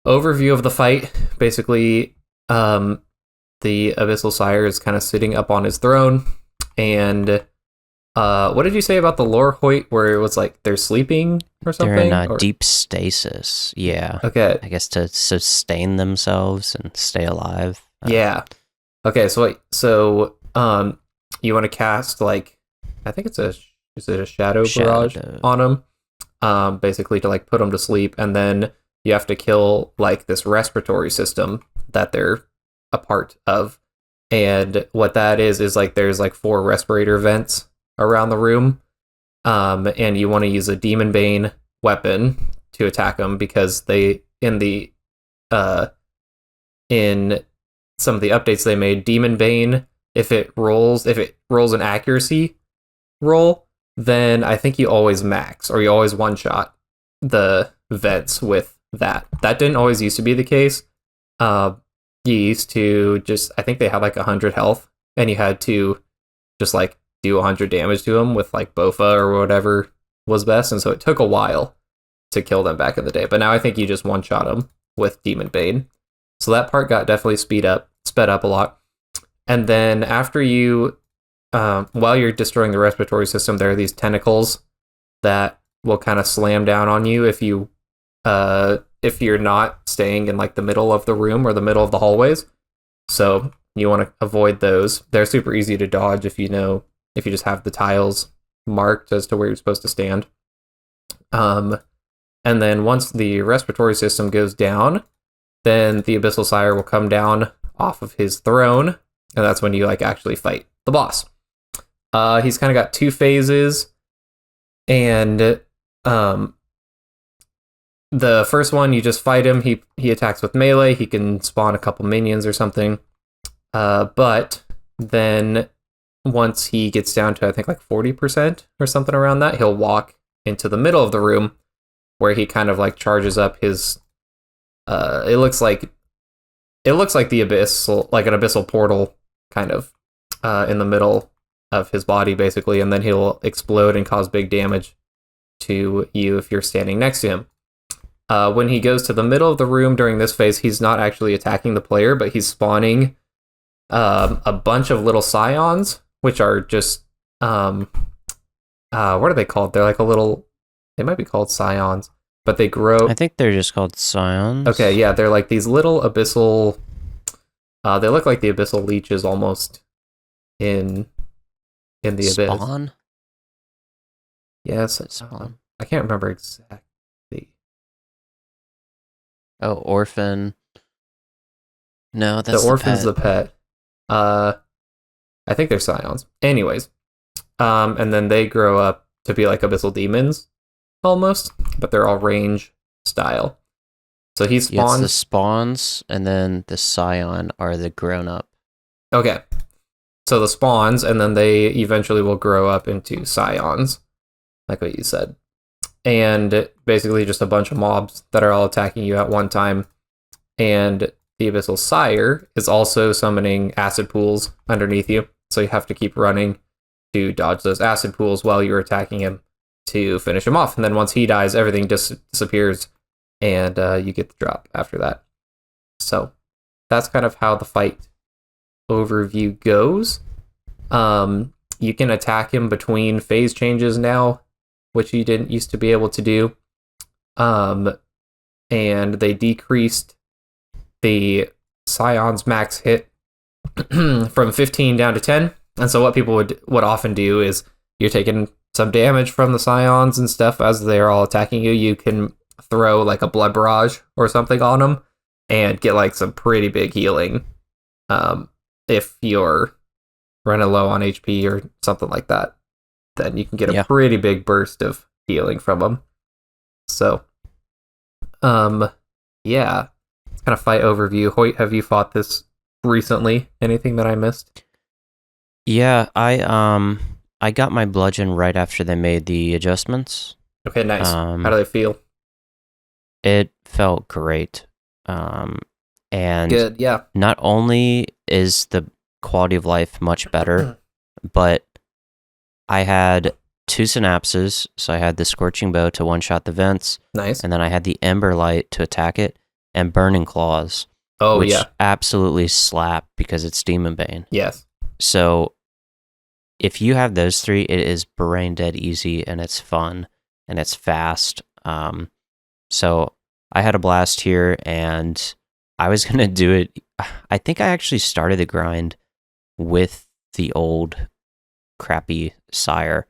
Overview of the fight, basically the Abyssal Sire is kind of sitting up on his throne, and what did you say about the lore, Hoyt, where it was like they're sleeping or something? They're in deep stasis, yeah. Okay. I guess to sustain themselves and stay alive. Yeah. Okay, so you want to cast like, I think is it a shadow barrage on them? Basically to like put them to sleep, and then you have to kill like this respiratory system that they're a part of. And what that is like there's like 4 respirator vents around the room, and you want to use a Demon Bane weapon to attack them, because they in some of the updates they made, Demon Bane, if it rolls an accuracy roll, then I think you always max, or you always one shot the vents with that. That didn't always used to be the case. You used to just, I think they had like 100 health, and you had to just like do 100 damage to them with like Bofa or whatever was best, and so it took a while to kill them back in the day. But now I think you just one shot them with Demon Bane. So that part got definitely sped up a lot. And then after you while you're destroying the respiratory system, there are these tentacles that will kind of slam down on you if you're not staying in like the middle of the room or the middle of the hallways. So you want to avoid those. They're super easy to dodge if you just have the tiles marked as to where you're supposed to stand. And then once the respiratory system goes down, then the Abyssal Sire will come down off of his throne, and that's when you like actually fight the boss. He's kind of got 2 phases, and the first one you just fight him. He attacks with melee. He can spawn a couple minions or something. But then once he gets down to I think like 40% or something around that, he'll walk into the middle of the room where he kind of like charges up his it looks like the abyssal, like an abyssal portal kind of in the middle of his body basically, and then he'll explode and cause big damage to you if you're standing next to him. When he goes to the middle of the room during this phase, he's not actually attacking the player, but he's spawning a bunch of little scions, which are just what are they called? They're like they might be called scions, but they grow. I think they're just called scions. Okay, yeah, they're like these little abyssal. They look like the abyssal leeches almost in the abyss. Spawn? Yes, Spawn. I can't remember exactly. Oh, orphan. No, that's the orphan's the pet. I think they're scions. Anyways, and then they grow up to be like abyssal demons, almost, but they're all range style. So he spawns. Yeah, it's the spawns, and then the scion are the grown up. Okay, so the spawns, and then they eventually will grow up into scions, like what you said. And basically just a bunch of mobs that are all attacking you at one time. And the Abyssal Sire is also summoning acid pools underneath you. So you have to keep running to dodge those acid pools while you're attacking him to finish him off. And then once he dies, everything disappears and you get the drop after that. So that's kind of how the fight overview goes. You can attack him between phase changes now, which you didn't used to be able to do. And they decreased the Scion's max hit from 15 down to 10. And so what people would often do is you're taking some damage from the Scions and stuff as they're all attacking you. You can throw like a blood barrage or something on them and get like some pretty big healing if you're running low on HP or something like that. Then you can get a pretty big burst of healing from them. So, yeah, it's kind of fight overview. Hoyt, have you fought this recently? Anything that I missed? Yeah, I got my bludgeon right after they made the adjustments. Okay, nice. How do they feel? It felt great. And good, yeah. Not only is the quality of life much better, but I had 2 synapses, so I had the Scorching Bow to one-shot the vents. Nice. And then I had the Ember Light to attack it, and Burning Claws. Oh, which yeah. absolutely slap because it's Demon Bane. Yes. So if you have those 3, it is brain dead easy, and it's fun, and it's fast. So I had a blast here, and I was going to do it. I think I actually started the grind with the old crappy Sire,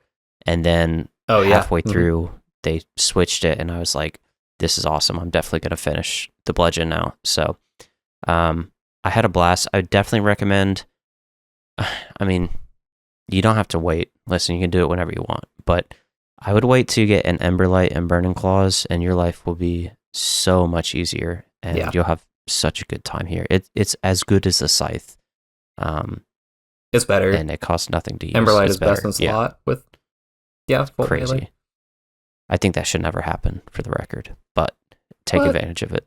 and then halfway through they switched it, and I was like, this is awesome. I'm definitely going to finish the bludgeon now. So I had a blast. I would definitely recommend, I mean, you don't have to wait. Listen, you can do it whenever you want, but I would wait to get an Ember Light and Burning Claws, and your life will be so much easier, and you'll have such a good time here. It's as good as a Scythe. It's better. And it costs nothing to use. Ember Light it's is best in slot with crazy. Melee. I think that should never happen, for the record, but take advantage of it.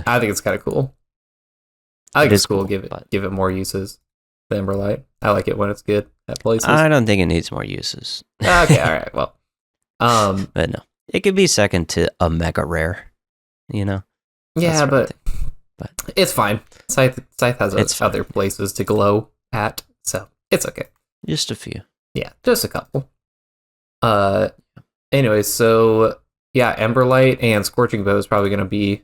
I think it's kind of cool. I think it's cool. Give it more uses. The Ember Light. I like it when it's good at places. I don't think it needs more uses. Okay, all right. Well, but no, it could be second to a mega rare. You know. Yeah, but it's fine. Scythe has other places to glow at, so it's okay. Just a few. Yeah, just a couple. Anyway, so yeah, Emberlight and Scorching Bow is probably going to be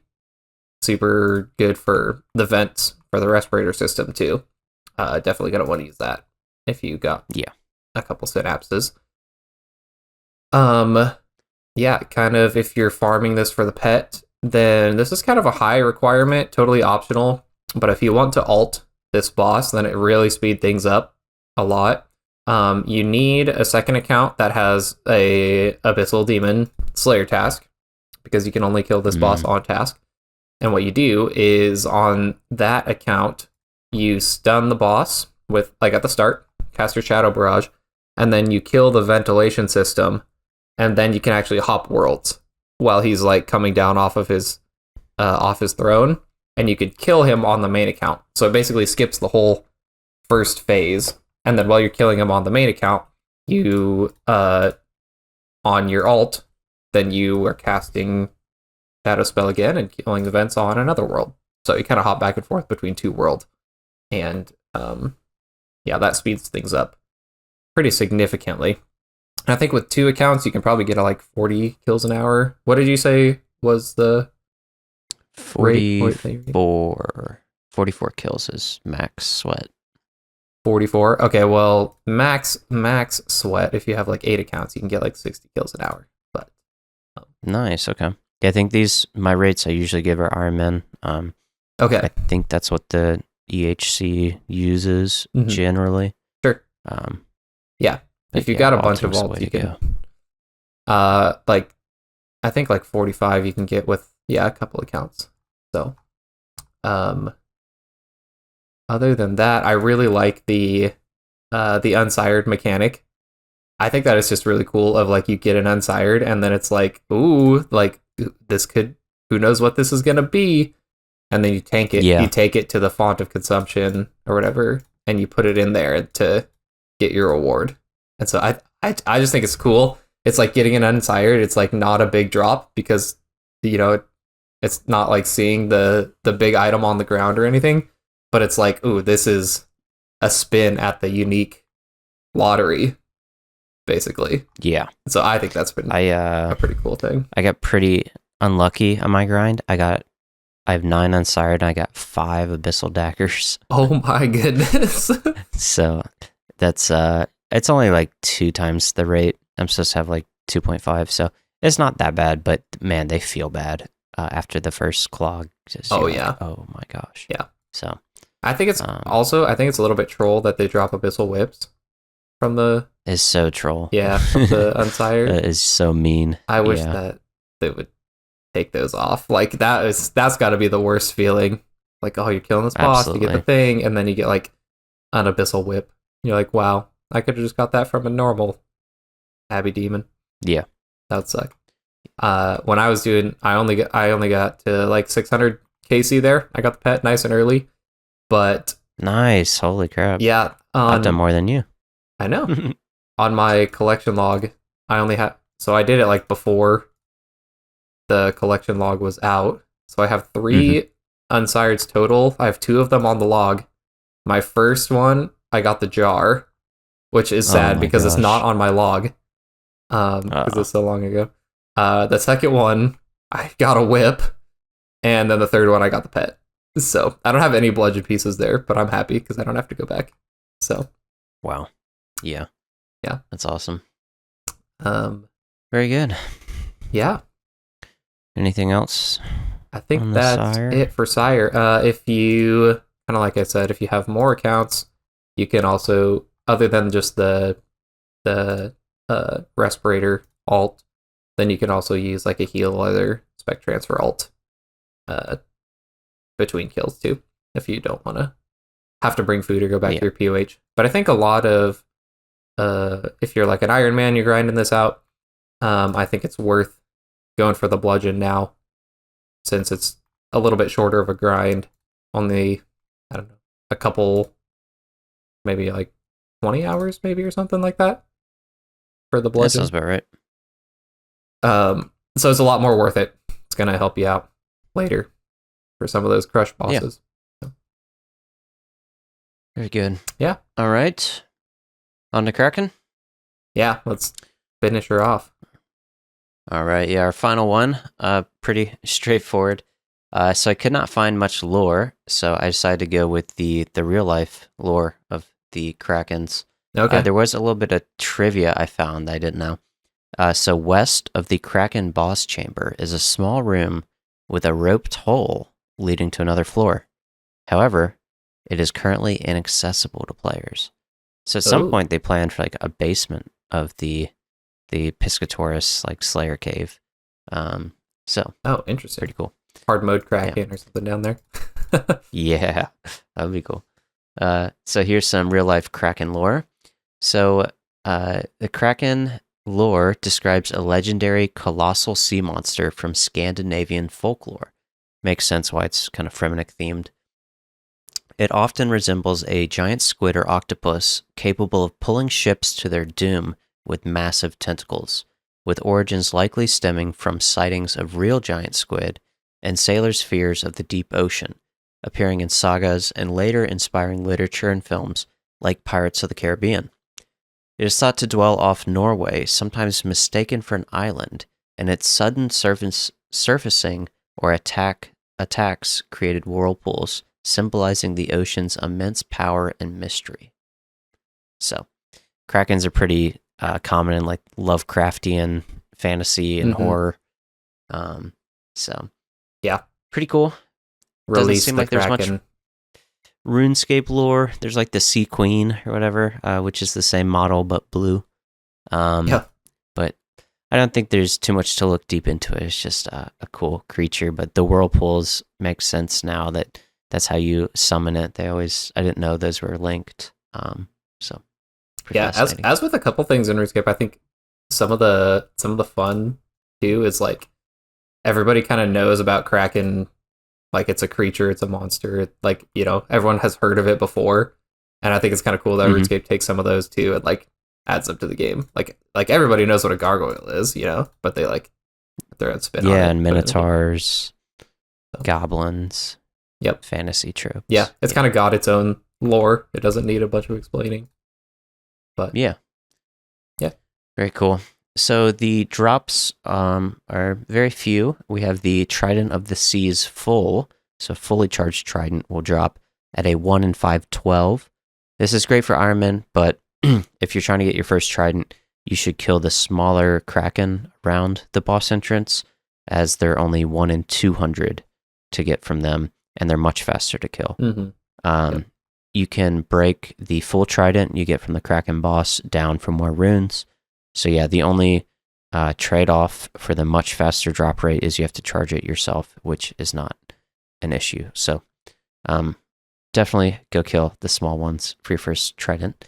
super good for the vents for the respirator system too. Definitely going to want to use that if you got a couple synapses. Yeah, kind of if you're farming this for the pet, then this is kind of a high requirement, totally optional. But if you want to alt this boss, then it really speed things up a lot. You need a second account that has a Abyssal Demon Slayer task, because you can only kill this boss on task. And what you do is on that account, you stun the boss with, like at the start, cast your Shadow Barrage, and then you kill the ventilation system, and then you can actually hop worlds while he's like coming down off his throne, and you could kill him on the main account. So it basically skips the whole first phase. And then while you're killing him on the main account, you, on your alt, then you are casting Shadow Spell again and killing the vents on another world. So you kind of hop back and forth between two worlds. And, yeah, that speeds things up pretty significantly. And I think with 2 accounts, you can probably get like 40 kills an hour. What did you say was the 44 kills is max sweat. 44. Okay, well, max sweat. If you have like 8 accounts, you can get like 60 kills an hour. But nice. Okay. Yeah, I think my rates I usually give are Iron Men. Okay. I think that's what the EHC uses generally. Sure. Yeah. If you got a bunch of vaults, you can. Like, I think like 45 you can get with a couple accounts. So, other than that, I really like the unsired mechanic. I think that is just really cool of like you get an unsired and then it's like, ooh, like this could, who knows what this is going to be. And then you tank it, you take it to the font of consumption or whatever, and you put it in there to get your reward. And so I just think it's cool. It's like getting an unsired. It's like not a big drop because, you know, it's not like seeing the big item on the ground or anything. But it's like, ooh, this is a spin at the unique lottery, basically. Yeah. So I think that's been a pretty cool thing. I got pretty unlucky on my grind. I have 9 unsired and I got 5 abyssal daggers. Oh my goodness. So that's it's only like 2 times the rate. I'm supposed to have like 2.5, so it's not that bad, but man, they feel bad after the first clog. Oh yeah. Like, oh my gosh. Yeah. So I think it's I think it's a little bit troll that they drop abyssal whips from the. Is so troll. Yeah, from the unsired. That is so mean. I wish that they would take those off. Like that's got to be the worst feeling. Like, oh, you're killing this boss, you get the thing, and then you get like an abyssal whip. You're like, wow, I could have just got that from a normal Abbey Demon. Yeah, that would suck. When I was doing, I only got to like 600 KC there. I got the pet nice and early, but nice. Holy crap! Yeah, I've done more than you. I know. On my collection log, I only have, so I did it like before the collection log was out. So I have 3 unsireds total. I have 2 of them on the log. My first one, I got the jar, which is sad because it's not on my log. Because it's so long ago. The second one, I got a whip. And then the third one, I got the pet. So I don't have any bludgeon pieces there, but I'm happy because I don't have to go back. So. Wow. Yeah. Yeah. That's awesome. Very good. Yeah. Anything else? I think that's it for Sire. If you, kind of like I said, if you have more accounts, you can also, other than just the respirator alt, then you can also use like a heal other spec transfer alt between kills too, if you don't want to have to bring food or go back to your POH. But I think a lot of, if you're like an Iron Man, you're grinding this out, I think it's worth going for the bludgeon now, since it's a little bit shorter of a grind, only, I don't know, a couple, maybe like 20 hours maybe or something like that for the bludgeon. That sounds about right. So it's a lot more worth it. It's going to help you out later for some of those crush bosses. Very good. Yeah. All right. On the Kraken? Yeah, let's finish her off. All right, yeah, our final one, pretty straightforward. So I could not find much lore, so I decided to go with the real life lore of the Krakens. Okay. There was a little bit of trivia I found that I didn't know. So west of the Kraken boss chamber is a small room with a roped hole leading to another floor. However, it is currently inaccessible to players. So at some point they planned for like a basement of the Piscatoris like Slayer cave. So interesting. pretty cool. Hard mode Kraken or something down there. Yeah, that'd be cool. So here's some real life Kraken lore. So the Kraken lore describes a legendary colossal sea monster from Scandinavian folklore. Makes sense why it's kind of Fremennik themed. It often resembles a giant squid or octopus capable of pulling ships to their doom with massive tentacles, with origins likely stemming from sightings of real giant squid and sailors' fears of the deep ocean, appearing in sagas and later inspiring literature and films like Pirates of the Caribbean. It is thought to dwell off Norway, sometimes mistaken for an island, and its sudden surfacing or attacks created whirlpools, symbolizing the ocean's immense power and mystery. So, Krakens are pretty common in like Lovecraftian fantasy and horror. So, yeah, pretty cool. Doesn't seem like there's much RuneScape lore. There's like the Sea Queen or whatever, which is the same model but blue. But I don't think there's too much to look deep into it. It's just a cool creature. But the whirlpools make sense now that that's how you summon it. I didn't know those were linked. So yeah, as with a couple things in RuneScape, I think some of the fun too is like everybody kind of knows about Kraken. Like it's a creature, it's a monster. Like, you know, everyone has heard of it before. And I think it's kind of cool that RuneScape takes some of those too and like adds them to the game. Like everybody knows what a gargoyle is, you know, but they like their own spin on it. Yeah, and minotaurs, goblins. Yep. Fantasy tropes. Yeah, it's kind of got its own lore. It doesn't need a bunch of explaining. But yeah. Very cool. So the drops are very few. We have the Trident of the Seas full. So fully charged Trident will drop at a 1 in 512. This is great for Ironman, but if you're trying to get your first Trident, you should kill the smaller Kraken around the boss entrance, as they're only 1 in 200 to get from them, and they're much faster to kill. You can break the full Trident you get from the Kraken boss down for more runes. So yeah, the only trade-off for the much faster drop rate is you have to charge it yourself, which is not an issue. So definitely go kill the small ones for your first Trident.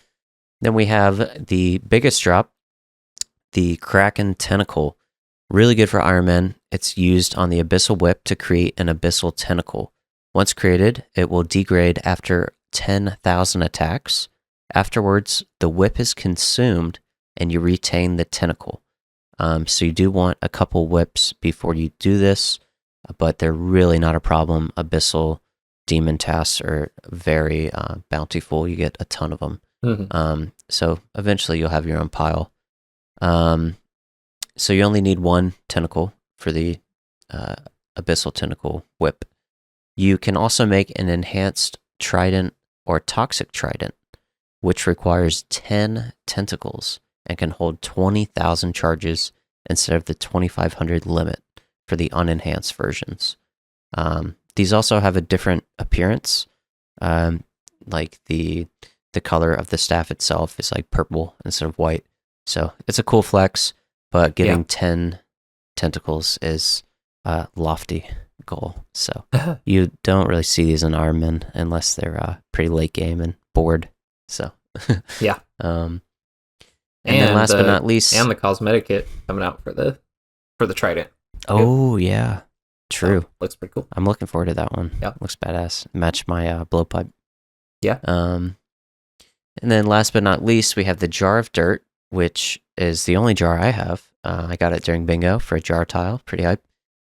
Then we have the biggest drop, the Kraken Tentacle. Really good for Iron Man. It's used on the Abyssal Whip to create an Abyssal Tentacle. Once created, it will degrade after 10,000 attacks. Afterwards, the whip is consumed and you retain the tentacle. So you do want a couple whips before you do this, but they're really not a problem. Abyssal demon tasks are very bountiful. You get a ton of them. So eventually you'll have your own pile. So you only need one tentacle for the Abyssal Tentacle whip. You can also make an enhanced trident or toxic trident, which requires 10 tentacles and can hold 20,000 charges instead of the 2,500 limit for the unenhanced versions. These also have a different appearance. Like the color of the staff itself is like purple instead of white. So it's a cool flex, but getting 10 tentacles is a lofty goal. So you don't really see these in Ironman unless they're pretty late game and bored. So yeah. And then last but not least, and the cosmetic kit coming out for the trident. Oh yeah, true. Looks pretty cool. I'm looking forward to that one. Yeah, looks badass. Match my blowpipe. Yeah. And then last but not least, we have the Jar of Dirt, which is the only jar I have. I got it during bingo for a jar tile. Pretty hype.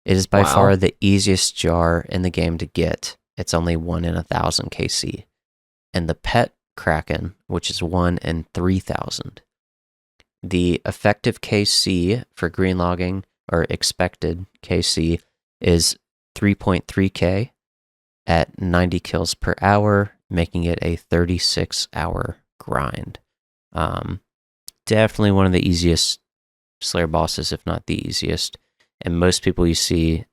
It is by far the easiest jar in the game to get. It's only 1 in 1,000 KC. And the pet Kraken, which is 1 in 3,000. The effective KC for green logging, or expected KC, is 3.3k at 90 kills per hour, making it a 36-hour grind. Definitely one of the easiest Slayer bosses, if not the easiest. And most people you see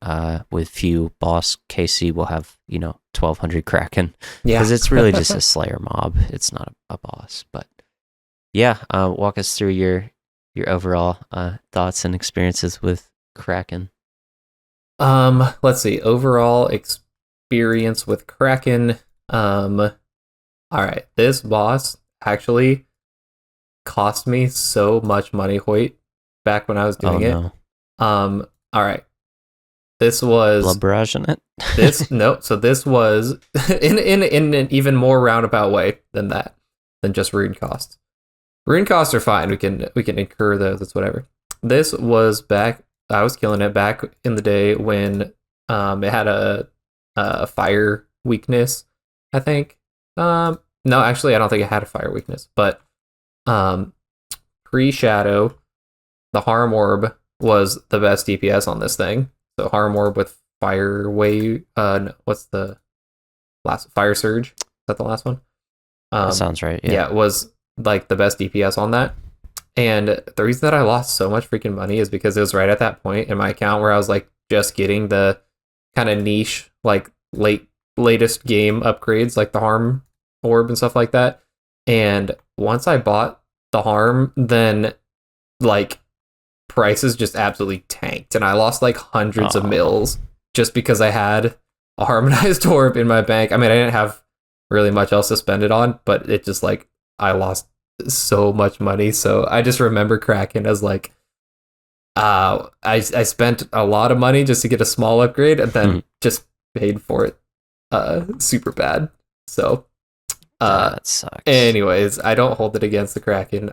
with few boss KC will have, 1,200 Kraken. Because it's really just a Slayer mob. It's not a boss. But yeah, walk us through your overall thoughts and experiences with Kraken. Let's see. Overall experience with Kraken. All right. This boss actually cost me so much money, Hoyt, back when I was doing it. All right. This was blood barrage in it. So this was in an even more roundabout way than just rune costs. Rune costs are fine. We can incur those. It's whatever. This was back. I was killing it back in the day when it had a fire weakness. I think. No, actually, I don't think it had a fire weakness. But pre-shadow, the harm orb was the best DPS on this thing. So harm orb with fire wave. No, what's the last? Fire surge. Is that the last one? That sounds right. Yeah, it was like the best DPS on that. And the reason that I lost so much freaking money is because it was right at that point in my account where I was like just getting the kind of niche, like latest game upgrades, like the harm orb and stuff like that. And once I bought the harm, then like prices just absolutely tanked, and I lost like hundreds of mils just because I had a harmonized orb in my bank. I mean, I didn't have really much else to spend it on, but it just like I lost so much money. So I just remember Kraken as like I spent a lot of money just to get a small upgrade, and then just paid for it super bad. So that sucks. Anyways, I don't hold it against the Kraken.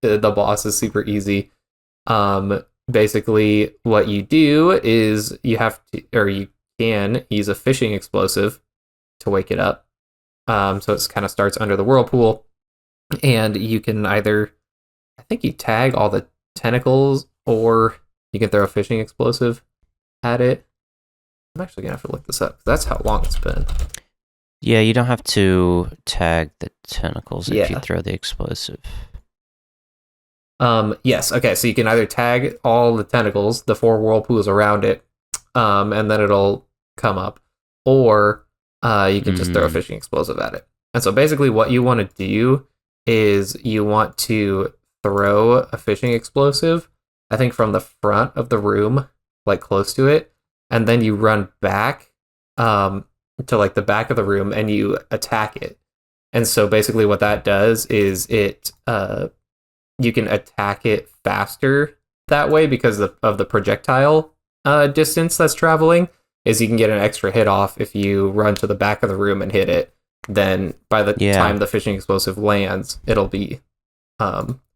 The boss is super easy. Basically what you do is you can use a fishing explosive to wake it up. So it kind of starts under the whirlpool, and you can either, I think you tag all the tentacles, or you can throw a fishing explosive at it. I'm actually gonna have to look this up. That's how long it's been. Yeah, you don't have to tag the tentacles if you throw the explosive. Yes. Okay. So you can either tag all the tentacles, the 4 whirlpools around it, and then it'll come up, or you can just throw a fishing explosive at it. And so basically, what you want to do is you want to throw a fishing explosive, I think, from the front of the room, like close to it, and then you run back, to like the back of the room, and you attack it. And so basically, what that does is you can attack it faster that way because of the projectile distance that's traveling. Is you can get an extra hit off if you run to the back of the room and hit it. Then by the time the fishing explosive lands, it'll be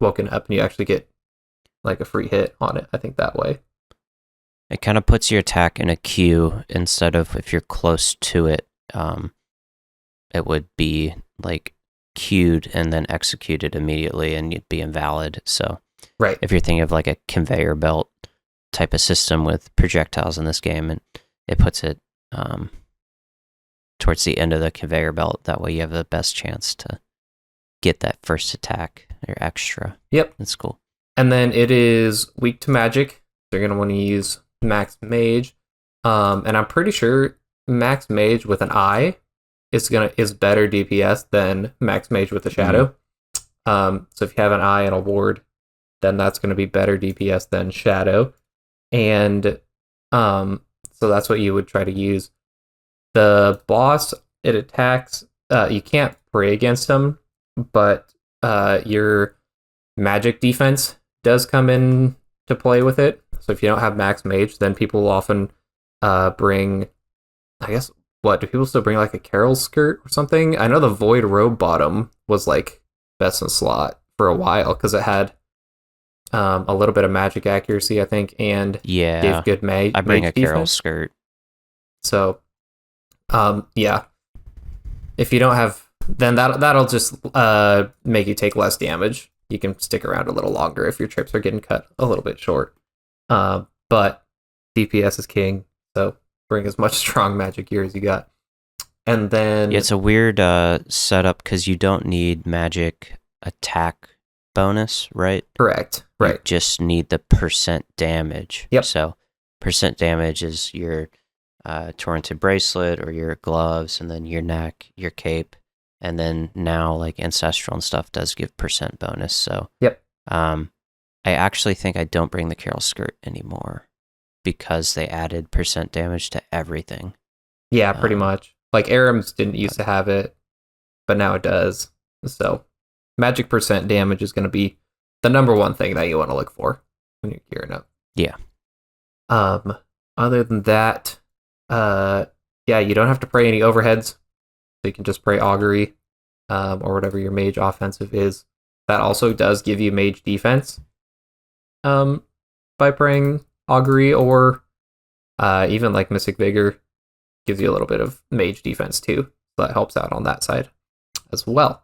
woken up, and you actually get like a free hit on it. I think that way. It kind of puts your attack in a queue instead of if you're close to it. It would be like queued and then executed immediately, and you'd be invalid. So right, if you're thinking of like a conveyor belt type of system with projectiles in this game, and it puts it towards the end of the conveyor belt, that way you have the best chance to get that first attack or extra. Yep, that's cool. And then it is weak to magic, so you're gonna want to use max mage, and I'm pretty sure max mage with an eye is better DPS than max mage with a shadow. So if you have an eye and a ward, then that's going to be better DPS than shadow. And so that's what you would try to use. The boss, it attacks. You can't pray against him, but your magic defense does come in to play with it. So if you don't have max mage, then people will often bring, I guess. What, do people still bring like a Carol skirt or something? I know the Void Robe bottom was like best in slot for a while because it had a little bit of magic accuracy, I think, and gave good mage. I bring mage a Carol defense. skirt. So, if you don't have then that'll just make you take less damage. You can stick around a little longer if your trips are getting cut a little bit short. But DPS is king, so bring as much strong magic gear as you got. And then it's a weird setup because you don't need magic attack bonus, right? Correct. Right. You just need the percent damage. Yep. So percent damage is your torrented bracelet or your gloves, and then your neck, your cape, and then now like ancestral and stuff does give percent bonus. So yep. I actually think I don't bring the Carol skirt anymore because they added percent damage to everything. Yeah, pretty much. Like Aram's didn't used to have it, but now it does. So magic percent damage is going to be the number one thing that you want to look for when you're gearing up. Yeah. Other than that, yeah, you don't have to pray any overheads. So you can just pray augury, or whatever your mage offensive is. That also does give you mage defense. By praying augury, or even like Mystic Vigor gives you a little bit of mage defense too. So that helps out on that side as well.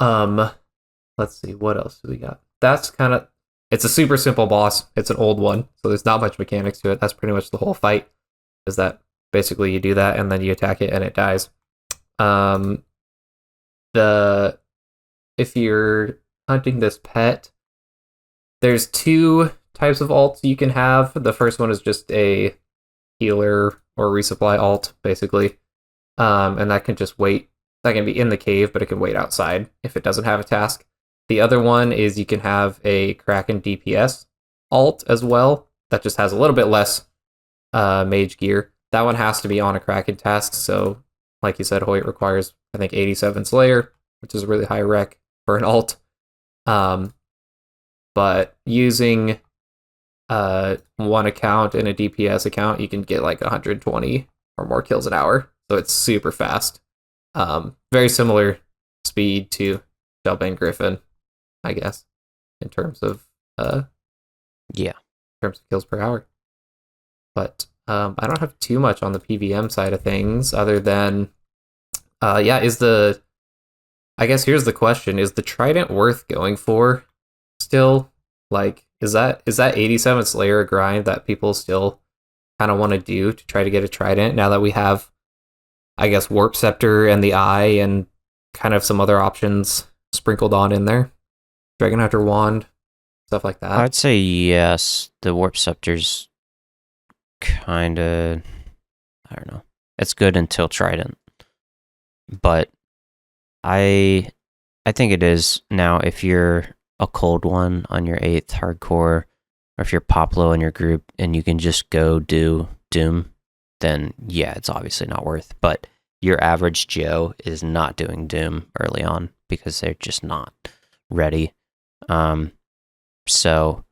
Let's see, what else do we got? That's kind of, it's a super simple boss. It's an old one, so there's not much mechanics to it. That's pretty much the whole fight, is that basically you do that and then you attack it and it dies. If you're hunting this pet, there's two types of alts you can have. The first one is just a healer or resupply alt, basically. And that can just wait. That can be in the cave, but it can wait outside if it doesn't have a task. The other one is you can have a Kraken DPS alt as well. That just has a little bit less mage gear. That one has to be on a Kraken task. So, like you said, Hoyt requires, I think, 87 Slayer, which is a really high rec for an alt. But using one account and a DPS account, you can get like 120 or more kills an hour. So it's super fast. Very similar speed to Shelbane Griffin, I guess, in terms of kills per hour. But I don't have too much on the PVM side of things, other than I guess here's the question: is the Trident worth going for still? Like, is that 87 Slayer a grind that people still kind of want to do to try to get a Trident now that we have, I guess, Warp Scepter and the Eye and kind of some other options sprinkled on in there? Dragon Hunter Wand, stuff like that. I'd say yes. The Warp Scepter's kind of, I don't know. It's good until Trident. But I think it is now if you're a cold one on your 8th hardcore, or if you're Poplo in your group and you can just go do Doom, then yeah, it's obviously not worth. But your average Joe is not doing Doom early on because they're just not ready. So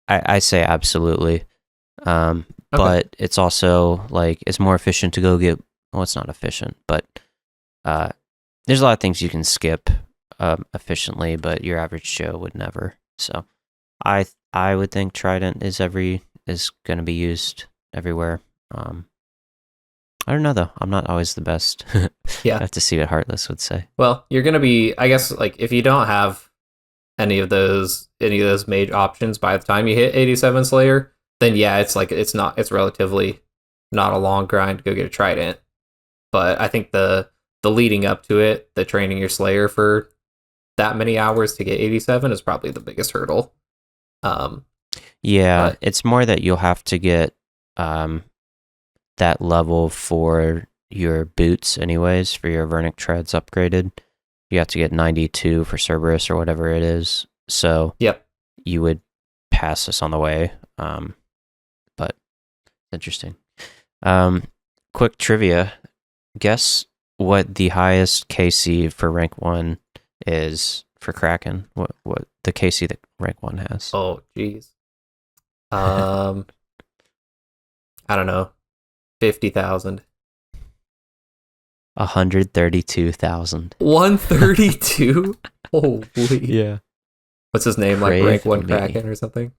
I say absolutely. Okay. But it's also like, it's more efficient to go get, well, it's not efficient, but there's a lot of things you can skip efficiently, but your average Joe would never. So I would think Trident is going to be used everywhere. I don't know though. I'm not always the best. Yeah. I have to see what Heartless would say. Well, you're going to be, I guess, like if you don't have any of those mage options by the time you hit 87 Slayer, then yeah, it's relatively not a long grind to go get a Trident. But I think the leading up to it, the training your Slayer for that many hours to get 87 is probably the biggest hurdle. It's more that you'll have to get that level for your boots anyways, for your Vernic treads upgraded. You have to get 92 for Cerberus or whatever it is. So yep, you would pass this on the way. But interesting. Quick trivia. Guess what the highest KC for rank 1 is for Kraken? What the KC that rank 1 has? Oh, jeez. I don't know. 50,000. 132,000. 132? Holy. Yeah. What's his name? Crave like rank 1 me. Kraken or something?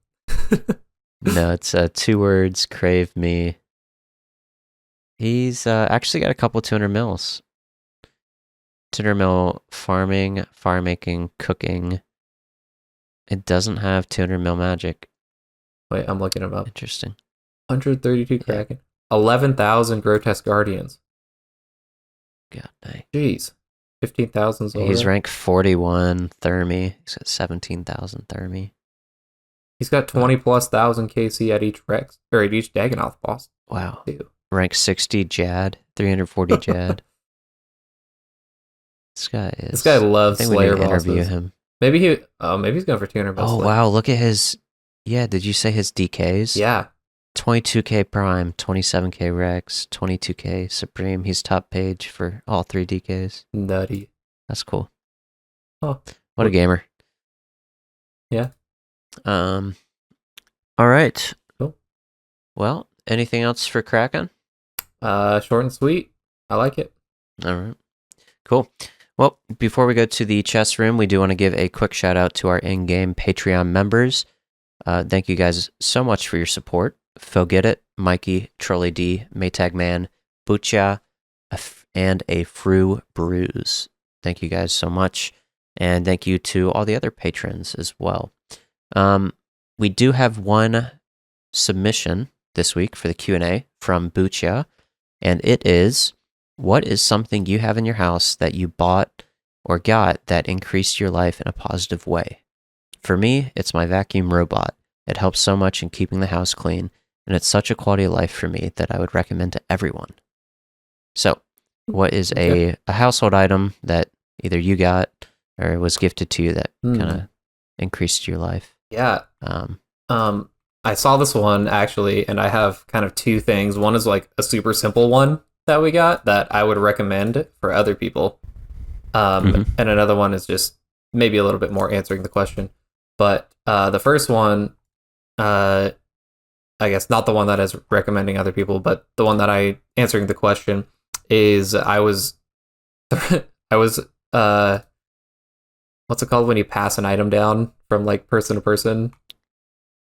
No, it's 2 words. Crave me. He's actually got a couple 200 mils. 200 mil farming, fire making, cooking. It doesn't have 200 mil magic. Wait, I'm looking him up. Interesting. 132 Kraken. 11,000 Grotesque Guardians. God dang. Jeez. 15,000 Zora. He's rank 41 Thermi. He's got 17,000 Thermi. He's got 20 plus thousand KC at each Rex, or at each Dagonoth boss. Wow. Too. Rank 60 Jad. 340 Jad. This guy loves Slayer bosses. Interview him. Maybe he's going for 200 mil. Oh, wow. Look at his... Yeah, did you say his DKs? Yeah. 22k Prime, 27k Rex, 22k Supreme. He's top page for all 3 DKs. Nutty. That's cool. Oh. What a gamer. Yeah. All right. Cool. Well, anything else for Kraken? Short and sweet. I like it. All right. Cool. Well, before we go to the chess room, we do want to give a quick shout out to our in-game Patreon members. Thank you guys so much for your support. Forget It, Mikey, Trolley D, Maytag Man, Bucha, and a Fru Bruise. Thank you guys so much. And thank you to all the other patrons as well. We do have one submission this week for the Q&A from Bucha, and it is, what is something you have in your house that you bought or got that increased your life in a positive way? For me, it's my vacuum robot. It helps so much in keeping the house clean, and it's such a quality of life for me that I would recommend to everyone. So, what is a household item that either you got or was gifted to you that kind of increased your life? Yeah. I saw this one actually, and I have kind of 2 things. One is like a super simple one that we got that I would recommend for other people. And another one is just maybe a little bit more answering the question. But the first one, I guess not the one that is recommending other people, but the one that I answering the question is I was what's it called when you pass an item down from like person to person?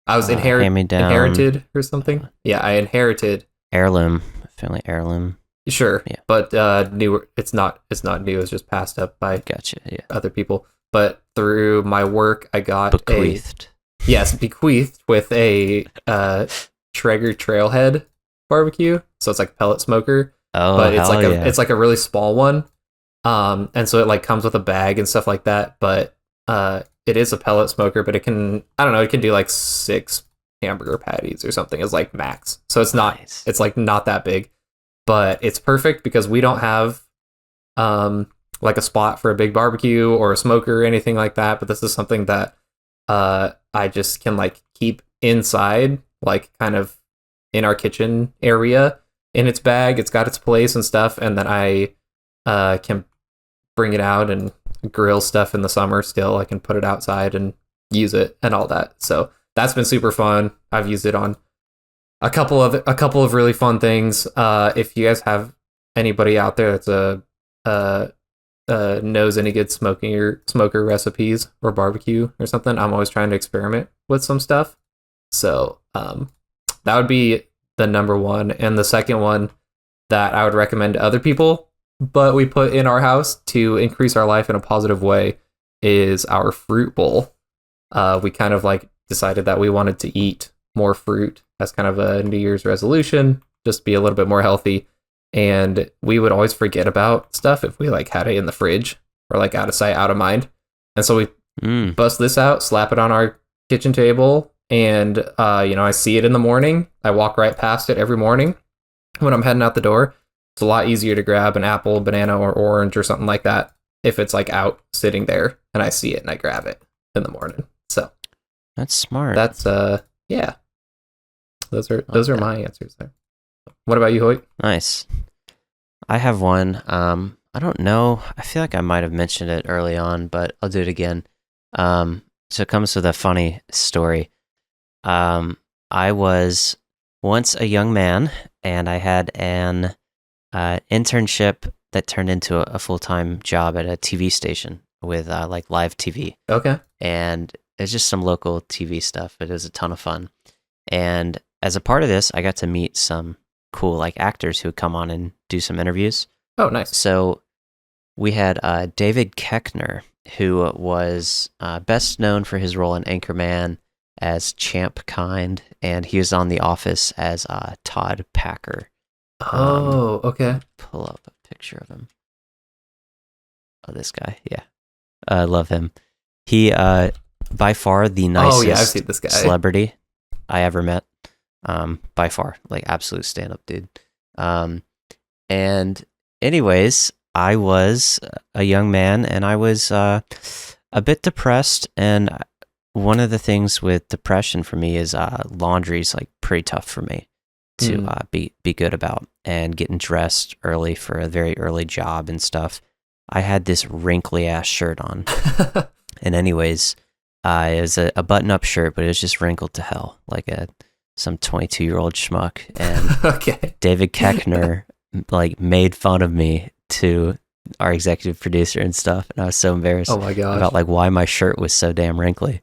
I was inherited or something. Yeah, I inherited heirloom, family heirloom. Sure, yeah. But new. It's not new. It's just passed up by other people. But through my work, I got bequeathed with a Traeger Trailhead barbecue. So it's like a pellet smoker. Oh, but it's like a really small one. And so it like comes with a bag and stuff like that. But it is a pellet smoker, but it can do like 6 hamburger patties or something as like max. So it's not it's like not that big. But it's perfect because we don't have like a spot for a big barbecue or a smoker or anything like that. But this is something that I just can like keep inside, like kind of in our kitchen area in its bag. It's got its place and stuff. And then I can bring it out and grill stuff in the summer still. I can put it outside and use it and all that. So that's been super fun. I've used it on a couple of really fun things. If you guys have anybody out there that's knows any good smoker recipes or barbecue or something, I'm always trying to experiment with some stuff. So that would be the number one. And the second one that I would recommend to other people, but we put in our house to increase our life in a positive way, is our fruit bowl. We kind of like decided that we wanted to eat more fruit as kind of a New Year's resolution, just be a little bit more healthy. And we would always forget about stuff if we like had it in the fridge or like out of sight, out of mind. And so we bust this out, slap it on our kitchen table, and I see it in the morning. I walk right past it every morning when I'm heading out the door. It's a lot easier to grab an apple, banana, or orange or something like that if it's like out sitting there and I see it and I grab it in the morning. So that's smart. That's yeah. Those are my answers there. What about you, Hoyt? Nice. I have one. I don't know. I feel like I might have mentioned it early on, but I'll do it again. So it comes with a funny story. I was once a young man, and I had an internship that turned into a full-time job at a TV station with like live TV. Okay. And it's just some local TV stuff, but it was a ton of fun. And as a part of this, I got to meet some cool like actors who would come on and do some interviews. Oh, nice. So we had David Keckner, who was best known for his role in Anchorman as Champ Kind, and he was on The Office as Todd Packer. Oh, okay. Pull up a picture of him. Oh, this guy, yeah. I love him. He, by far, the nicest I've seen this guy. celebrity I ever met. By far, like absolute stand-up dude. And anyways, I was a young man and I was a bit depressed. And one of the things with depression for me is laundry is like pretty tough for me to be good about. And getting dressed early for a very early job and stuff. I had this wrinkly ass shirt on. And anyways, it was a button-up shirt, but it was just wrinkled to hell, like some 22-year-old schmuck. And Okay. David Keckner like made fun of me to our executive producer and stuff, and I was so embarrassed Oh my gosh. about like why my shirt was so damn wrinkly.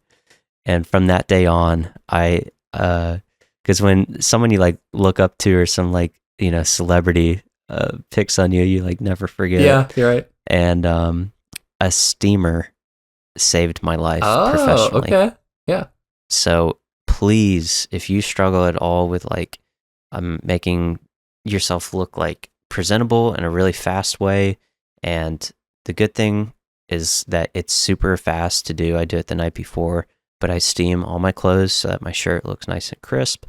And from that day on, I because when someone you like look up to or some like celebrity picks on you, you like never forget. Yeah, you're right. And a steamer saved my life professionally. Okay. Yeah. So please, if you struggle at all with like making yourself look like presentable in a really fast way, and the good thing is that it's super fast to do. I do it the night before, but I steam all my clothes so that my shirt looks nice and crisp,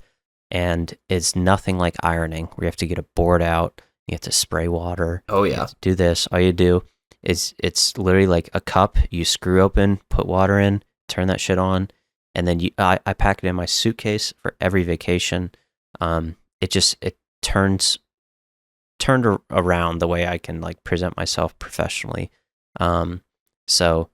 and it's nothing like ironing where you have to get a board out, you have to spray water. Oh you yeah. have to do this. All you do is it's literally like a cup you screw open, put water in, turn that shit on, and then I pack it in my suitcase for every vacation. It turned around the way I can like present myself professionally. So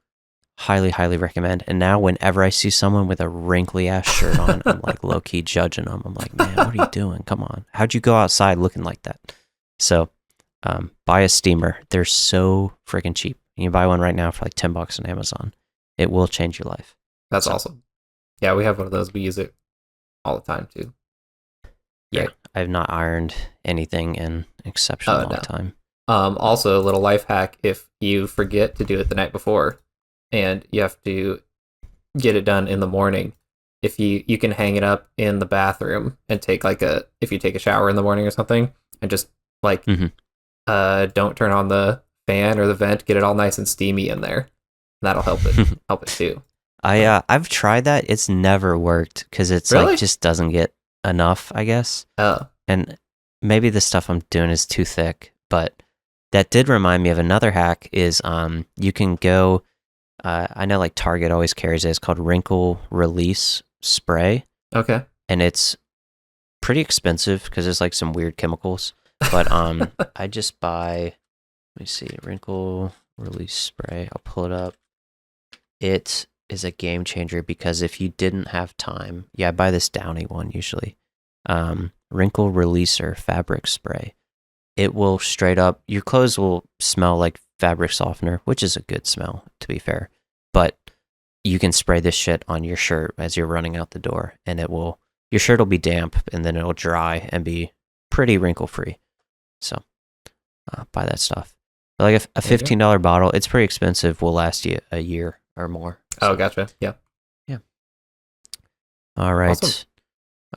highly recommend. And now whenever I see someone with a wrinkly ass shirt on, I'm like low key judging them. I'm like, man, what are you doing? Come on, how'd you go outside looking like that? So buy a steamer. They're so freaking cheap. You can buy one right now for like $10 on Amazon. It will change your life. That's awesome. Yeah, we have one of those. We use it all the time too. Yeah, Great. I have not ironed anything in an exceptionally long time. Also, a little life hack: if you forget to do it the night before, and you have to get it done in the morning, if you can hang it up in the bathroom and take if you take a shower in the morning or something, and just like don't turn on the fan or the vent, get it all nice and steamy in there. That'll help it too. I've tried that. It's never worked because it's Really? like just doesn't get enough, I guess. Oh. And maybe the stuff I'm doing is too thick, but that did remind me of another hack is you can go, I know like Target always carries it. It's called Wrinkle Release Spray. Okay. And it's pretty expensive because there's like some weird chemicals. But I just buy, let me see, Wrinkle Release Spray. I'll pull it up. It is a game changer because if you didn't have time, I buy this Downy one usually. Wrinkle Releaser Fabric Spray. It will straight up, your clothes will smell like fabric softener, which is a good smell, to be fair. But you can spray this shit on your shirt as you're running out the door, and your shirt will be damp, and then it'll dry and be pretty wrinkle free. So buy that stuff. But like a $15 bottle, it's pretty expensive, will last you a year or more. So. Oh, gotcha. Yeah. All right. Awesome.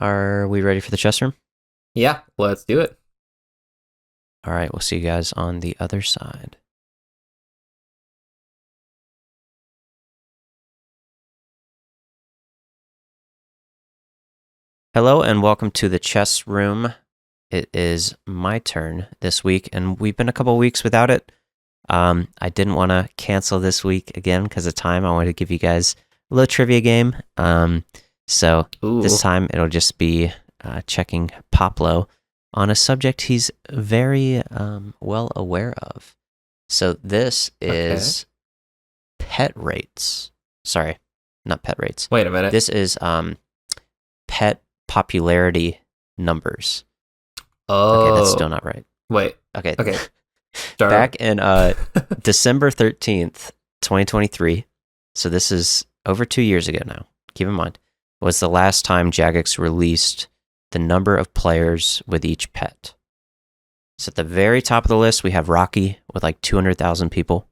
Are we ready for the chess room? Yeah, let's do it. All right, we'll see you guys on the other side. Hello and welcome to the chess room. It is my turn this week, and we've been a couple weeks without it. I didn't want to cancel this week again because of time. I wanted to give you guys a little trivia game. So this time it'll just be checking Poplo on a subject he's very well aware of. So this is pet rates. Sorry, not pet rates. Wait a minute. This is pet popularity numbers. Oh. Okay, that's still not right. Wait. Okay. Start. Back in December 13th, 2023, so this is over 2 years ago now, keep in mind, was the last time Jagex released the number of players with each pet. So at the very top of the list, we have Rocky with like 200,000 people.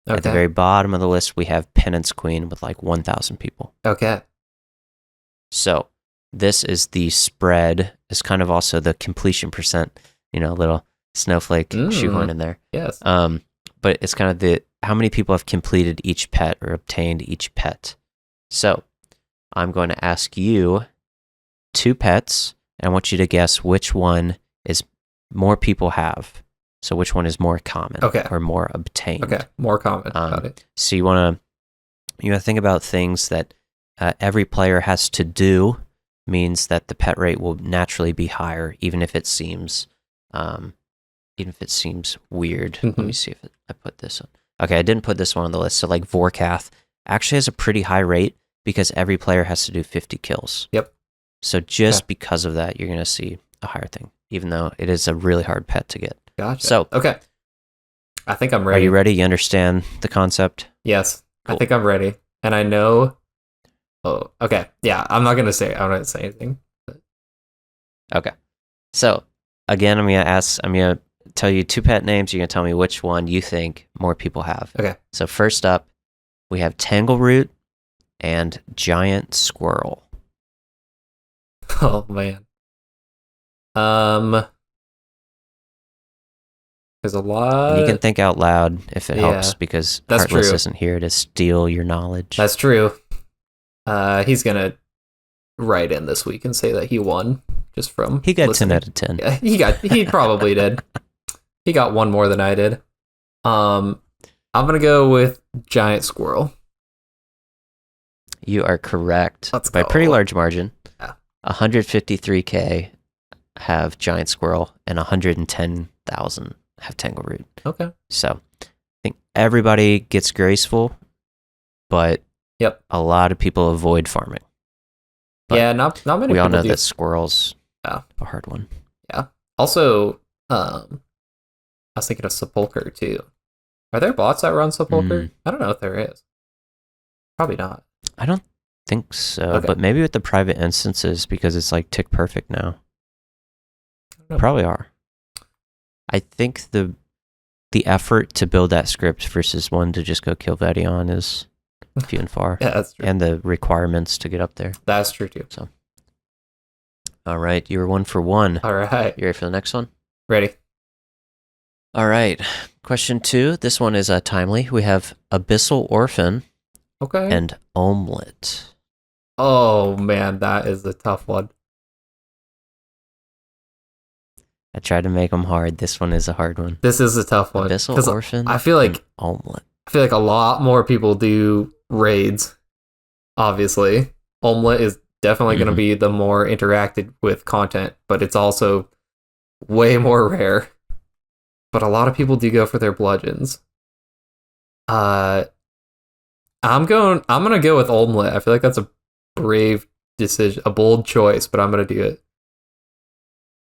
Okay. At the very bottom of the list, we have Penance Queen with like 1,000 people. Okay. So this is the spread. It's kind of also the completion percent, little snowflake shoehorn in there. Yes. But it's kind of how many people have completed each pet or obtained each pet. So I'm going to ask you 2 pets, and I want you to guess which one is more people have. So which one is more common or more obtained? Okay, more common. Got it. So you want to think about things that every player has to do, means that the pet rate will naturally be higher, even if it seems weird. Let me see if I put this on. Okay, I didn't put this one on the list. So like Vorkath actually has a pretty high rate because every player has to do 50 kills. Yep. So just because of that, you're going to see a higher thing, even though it is a really hard pet to get. Gotcha. So, okay. I think I'm ready. Are you ready? You understand the concept? Yes. Cool. I think I'm ready. And I know. Oh, okay. Yeah, I'm not going to say anything. But... Okay. So, again, I'm going to tell you 2 pet names. You're going to tell me which one you think more people have. Okay. So, first up, we have Tangleroot and Giant Squirrel. Oh, man. There's a lot. You can think out loud if it helps, because Heartless isn't here to steal your knowledge. That's true. He's gonna write in this week and say that he won just from. He got listening. 10 out of 10. Yeah, he probably did. He got one more than I did. I'm gonna go with Giant Squirrel. You are correct. Let's by go. a pretty large margin. Yeah. 153K have Giant Squirrel and 110,000 have Tangleroot. Okay. So I think everybody gets Graceful, but a lot of people avoid farming. But yeah, not many. We all people know do. that Squirrel's a hard one. Yeah. Also, I was thinking of Sepulcher too. Are there bots that run Sepulcher? I don't know if there is. Probably not. I don't think so, but maybe with the private instances, because it's like tick perfect now. Probably are. I think the effort to build that script versus one to just go kill Vedion is few and far. Yeah, that's true. And the requirements to get up there. That's true too. So, all right, you were 1 for 1. All right. You ready for the next one? Ready. All right. Question 2. This one is timely. We have Abyssal Orphan and Omelet. Oh man, that is a tough one. I tried to make them hard. This one is a hard one. This is a tough one. Abyssal Orphan. I feel like Omelet. I feel like a lot more people do raids. Obviously, Omelet is definitely going to be the more interacted with content, but it's also way more rare. But a lot of people do go for their bludgeons. I'm gonna go with Omelet. I feel like that's a brave decision, a bold choice, but I'm gonna do it.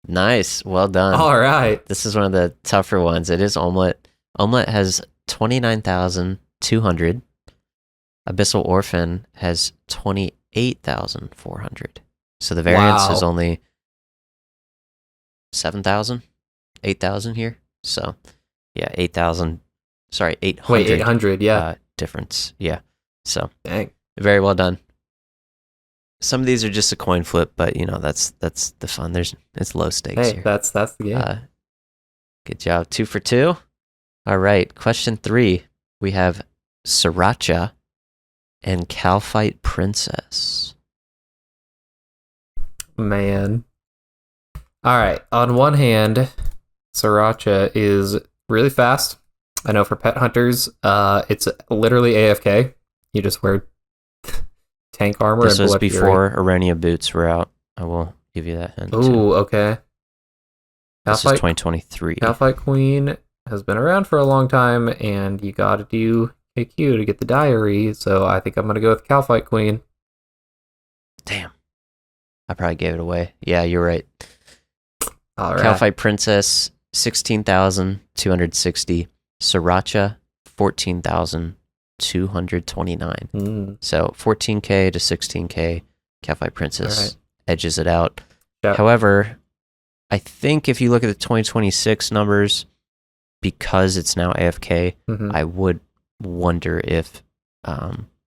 Nice. Well done. All right. This is one of the tougher ones. It is Omelet. Omelet has 29,200. Abyssal Orphan has 28,400. So the variance is only 7,000, 8,000 here. So, yeah, 8,000. Sorry, 800. Wait, 800, yeah. Difference. Yeah. So, dang. Very well done. Some of these are just a coin flip, but that's the fun. It's low stakes here. That's the game. Good job. 2 for 2. All right. Question 3. We have Sriracha and Calphite Princess. Man. All right. On one hand, Sriracha is really fast. I know for pet hunters, it's literally AFK. You just wear tank armor. This and was Blood before Fury. Arenia boots were out. I will give you that hint. Ooh, okay. This is 2023. Calphite Queen has been around for a long time, and you gotta do KQ to get the diary, so I think I'm gonna go with Calphite Queen. Damn. I probably gave it away. Yeah, you're right. All right. Calphite Princess, 16,260. Sriracha, 14,229. So 14K to 16K. Calphite Princess edges it out. Yeah. However, I think if you look at the 2026 numbers, because it's now AFK, I would wonder if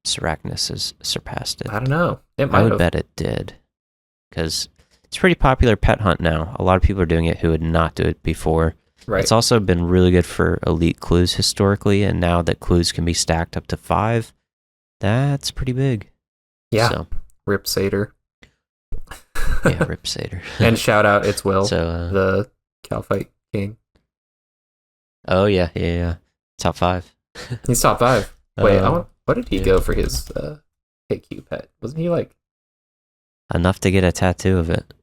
Sarachnis has surpassed it. I don't know. I would bet it did, because it's a pretty popular pet hunt now. A lot of people are doing it who would not do it before. Right. It's also been really good for elite clues historically, and now that clues can be stacked up to 5, that's pretty big. Yeah. So. Rip Satyr. Yeah, Rip Satyr. And shout out, it's Will, so, the Calfight King. Oh, yeah. Top 5. He's top 5. Wait, what did he go for his KQ pet? Wasn't he like... Enough to get a tattoo of it.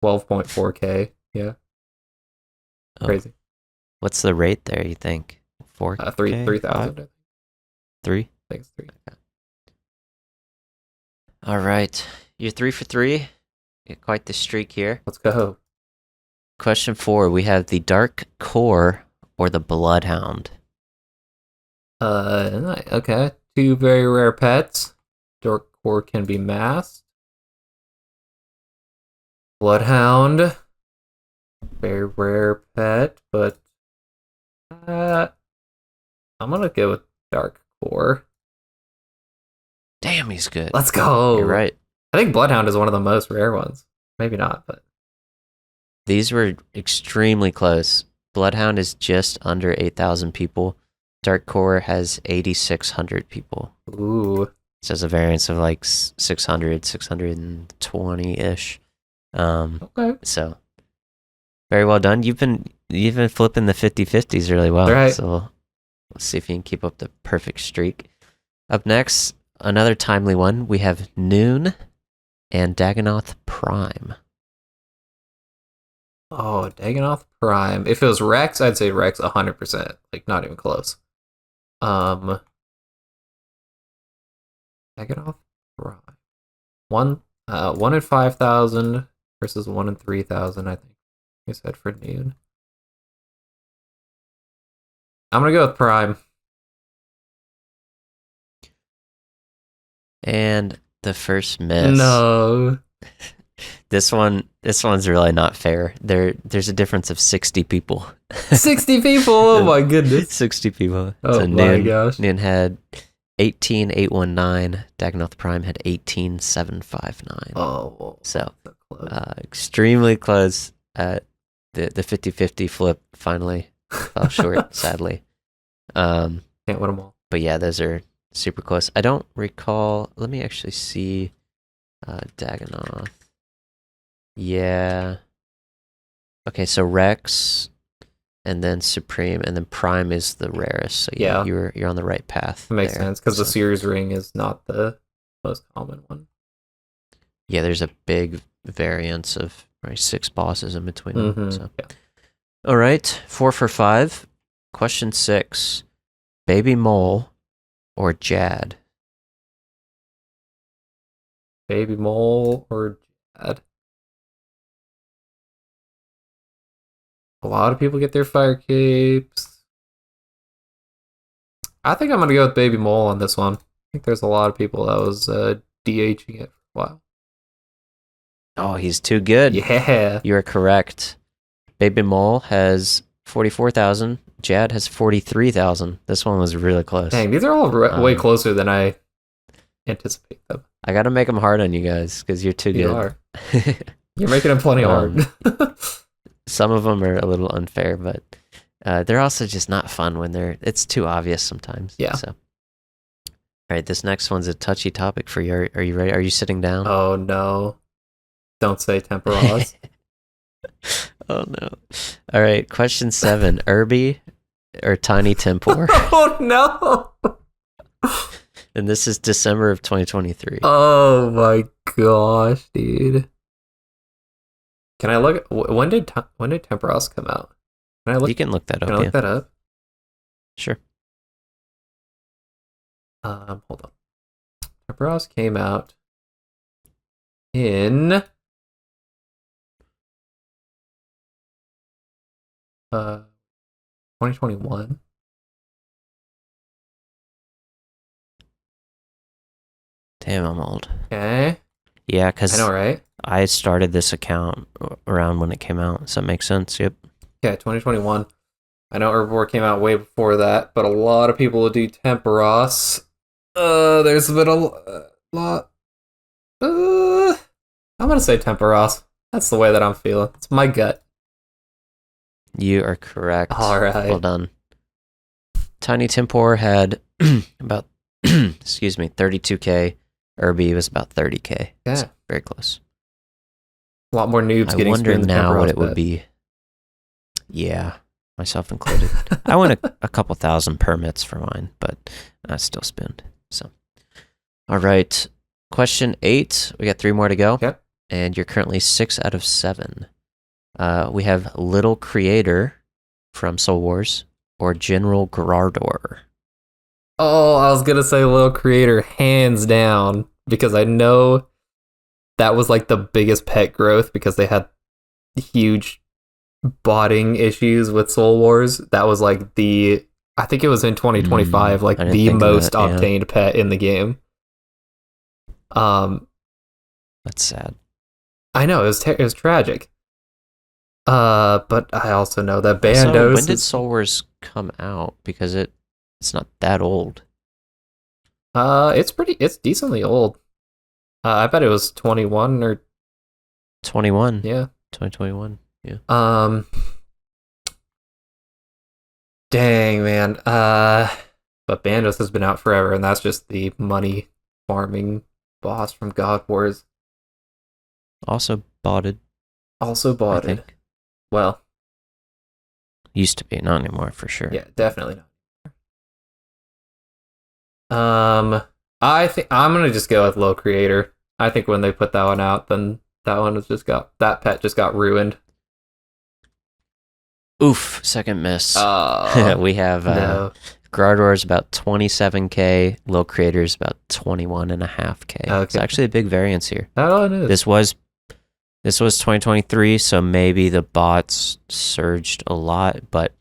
12.4K, yeah. Crazy. What's the rate there, you think? 4? 3,000. 3? I think it's 3. Okay. All right. You're 3 for 3. Get quite the streak here. Let's go. Question 4. We have the Dark Core or the Bloodhound. Okay. 2 very rare pets. Dark Core can be masked. Bloodhound. Very rare pet, but I'm gonna go with Dark Core. Damn, he's good. Let's go. You're right. I think Bloodhound is one of the most rare ones. Maybe not, but these were extremely close. Bloodhound is just under 8,000 people. Dark Core has 8,600 people. Ooh. So it's a variance of like 600, 620-ish. Okay. So very well done. You've been flipping the 50-50s really well. Right. So let's see if you can keep up the perfect streak. Up next, another timely one. We have Noon and Dagonoth Prime. Oh, Dagonoth Prime. If it was Rex, I'd say Rex 100%. Like, not even close. Dagonoth Prime. 1 in 5,000 versus 1 in 3,000, I think. I said for Noon. I'm gonna go with Prime. And the first miss. No. This one's really not fair. There's a difference of 60 people. 60 people? Oh my goodness. 60 people. Oh so my gosh. Noon had 18,819. Dagonoth Prime had 18,759. Oh. So close. Extremely close. The 50-50 flip finally fell short, sadly. Can't win them all. But yeah, those are super close. I don't recall. Let me actually see Dagonoth. Yeah. Okay, so Rex, and then Supreme, and then Prime is the rarest. So yeah. You're on the right path. It makes sense, because the Seer's Ring is not the most common one. Yeah, there's a big variance of 6 bosses in between them. Mm-hmm. So. Yeah. All right, 4 for 5. Question 6. Baby Mole or Jad? Baby Mole or Jad? A lot of people get their fire capes. I think I'm going to go with Baby Mole on this one. I think there's a lot of people that was DHing it for a while. Oh, he's too good. Yeah. You're correct. Baby Mole has 44,000. Jad has 43,000. This one was really close. Dang, these are all way closer than I anticipate them. I got to make them hard on you guys because you're too good. You are. You're making them plenty hard. Some of them are a little unfair, but they're also just not fun when it's too obvious sometimes. Yeah. So. All right, this next one's a touchy topic for you. Are you ready? Are you sitting down? Oh, no. Don't say Temporaz. Oh, no. All right, question 7. Irby or Tiny Tempor? Oh, no. And this is December of 2023. Oh, my gosh, dude. Can I look? When did Temporaz come out? Can I look? You can look that up. Can I look that up? Sure. Hold on. Temporaz came out in 2021. Damn, I'm old. Okay. Yeah, because I know, right? I started this account around when it came out. Does that make sense? Yep. Yeah, 2021. I know Herbivore came out way before that, but a lot of people will do Temperos. There's been a lot. I'm gonna say Temperos. That's the way that I'm feeling. It's my gut. You are correct. All right. Well done. Tiny Tempor had about, excuse me, 32k. Irby was about 30k. Yeah. So very close. A lot more noobs I getting wonder screwed in the now what Temperos it would bet. be. Yeah, myself included. I won a couple thousand permits for mine, but I still spend. So, all right. Question 8. We got 3 more to go. Yep. And you're currently 6 out of 7. We have Little Creator from Soul Wars or General Grardor. Oh, I was gonna say Little Creator hands down because I know that was like the biggest pet growth because they had huge botting issues with Soul Wars. That was like I think it was in 2025, like the most obtained pet in the game. That's sad. I know it was tragic. But I also know that Bandos. So when did Soul Wars come out? Because it's not that old. It's decently old. I bet it was 21 or 21. Yeah. 2021. Yeah. Dang, man. But Bandos has been out forever, and that's just the money farming boss from God Wars. Also botted. Also botted. Well, used to be, not anymore for sure. Yeah, definitely not. I think I'm gonna just go with Low Creator. I think when they put that one out, then that pet just got ruined. Oof, second miss. We have no. Grardor's about 27k, Low Creator's about 21.5k. Okay. It's actually a big variance here. Oh, it is. This was 2023, so maybe the bots surged a lot, but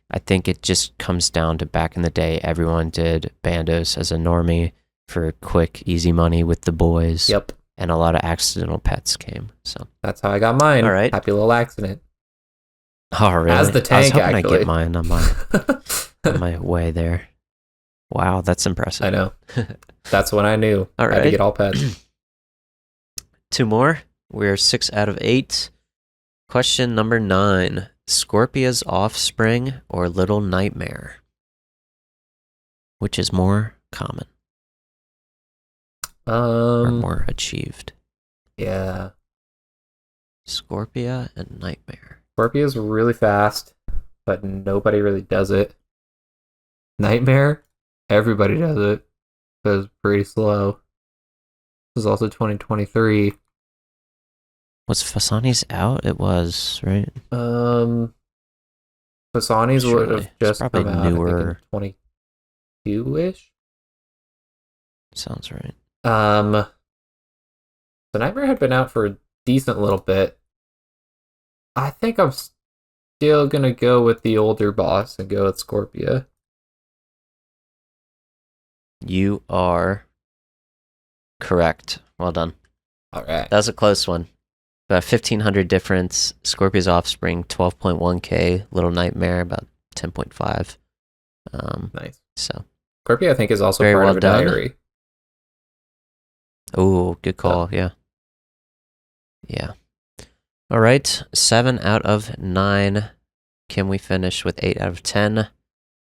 I think it just comes down to back in the day, everyone did Bandos as a normie for quick, easy money with the boys. Yep. And a lot of accidental pets came. So that's how I got mine. All right. Happy little accident. Oh, really? As the tank, I was hoping actually. I'd get mine on my way there. Wow, that's impressive. I know. That's when I knew. All right. I had to get all pets. 2 more. We're 6 out of 8. Question number 9. Scorpia's offspring or Little Nightmare? Which is more common? Or more achieved? Yeah. Scorpia and Nightmare. Scorpia's really fast, but nobody really does it. Nightmare, everybody does it, but it's pretty slow. This is also 2023. Was Fasani's out? It was, right? Fasani's would have just probably come out, newer. I think, in 22-ish. Sounds right. The Nightmare had been out for a decent little bit. I think I'm still gonna go with the older boss and go with Scorpia. You are correct. Well done. All right. That was a close one. About 1,500 difference. Scorpia's offspring, 12.1k. Little Nightmare, about 10.5. Nice. So Scorpia, I think, is also very part well of a done. diary. Oh, good call. Yeah. Yeah. All right. 7 out of 9. Can we finish with 8 out of 10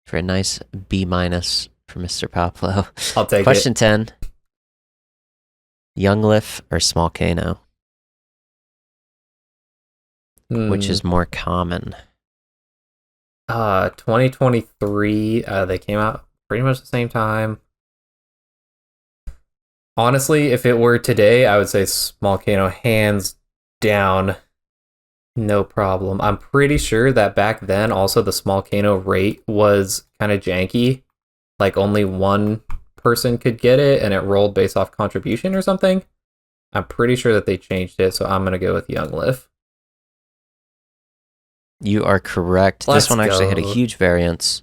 for a nice B- for Mr. Poplo? I'll take Question it. 10. Younglif or Small Kano? Which is more common? 2023. They came out pretty much the same time. Honestly, if it were today, I would say Small Kano, hands down, no problem. I'm pretty sure that back then, also the Small Kano rate was kind of janky. Like only one person could get it, and it rolled based off contribution or something. I'm pretty sure that they changed it, so I'm gonna go with Younglif. You are correct. Let's this one actually had a go. huge variance.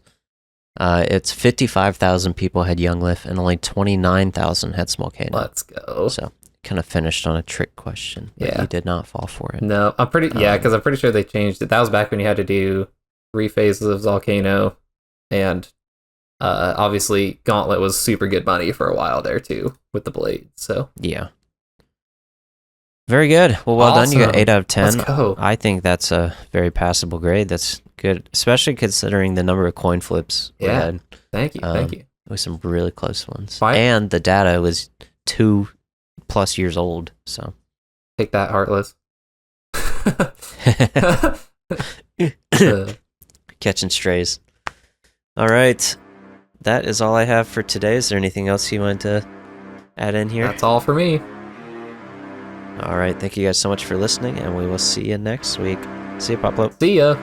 It's 55,000 people had Younglif and only 29,000 had Small Kano. Let's go. So kind of finished on a trick question. But Yeah. you did not fall for it. No, because I'm pretty sure they changed it. That was back when you had to do 3 phases of Volcano, and obviously Gauntlet was super good money for a while there too with the blade. So yeah. Very good. Well, well done. You got 8 out of 10. Let's go. I think that's a very passable grade. That's good, especially considering the number of coin flips we had. Thank you. Thank you. It was some really close ones. Fine. And the data was 2+ years old. So take that, Heartless. Catching strays. All right. That is all I have for today. Is there anything else you wanted to add in here? That's all for me. All right. Thank you guys so much for listening, and we will see you next week. See you, Poplo. See ya.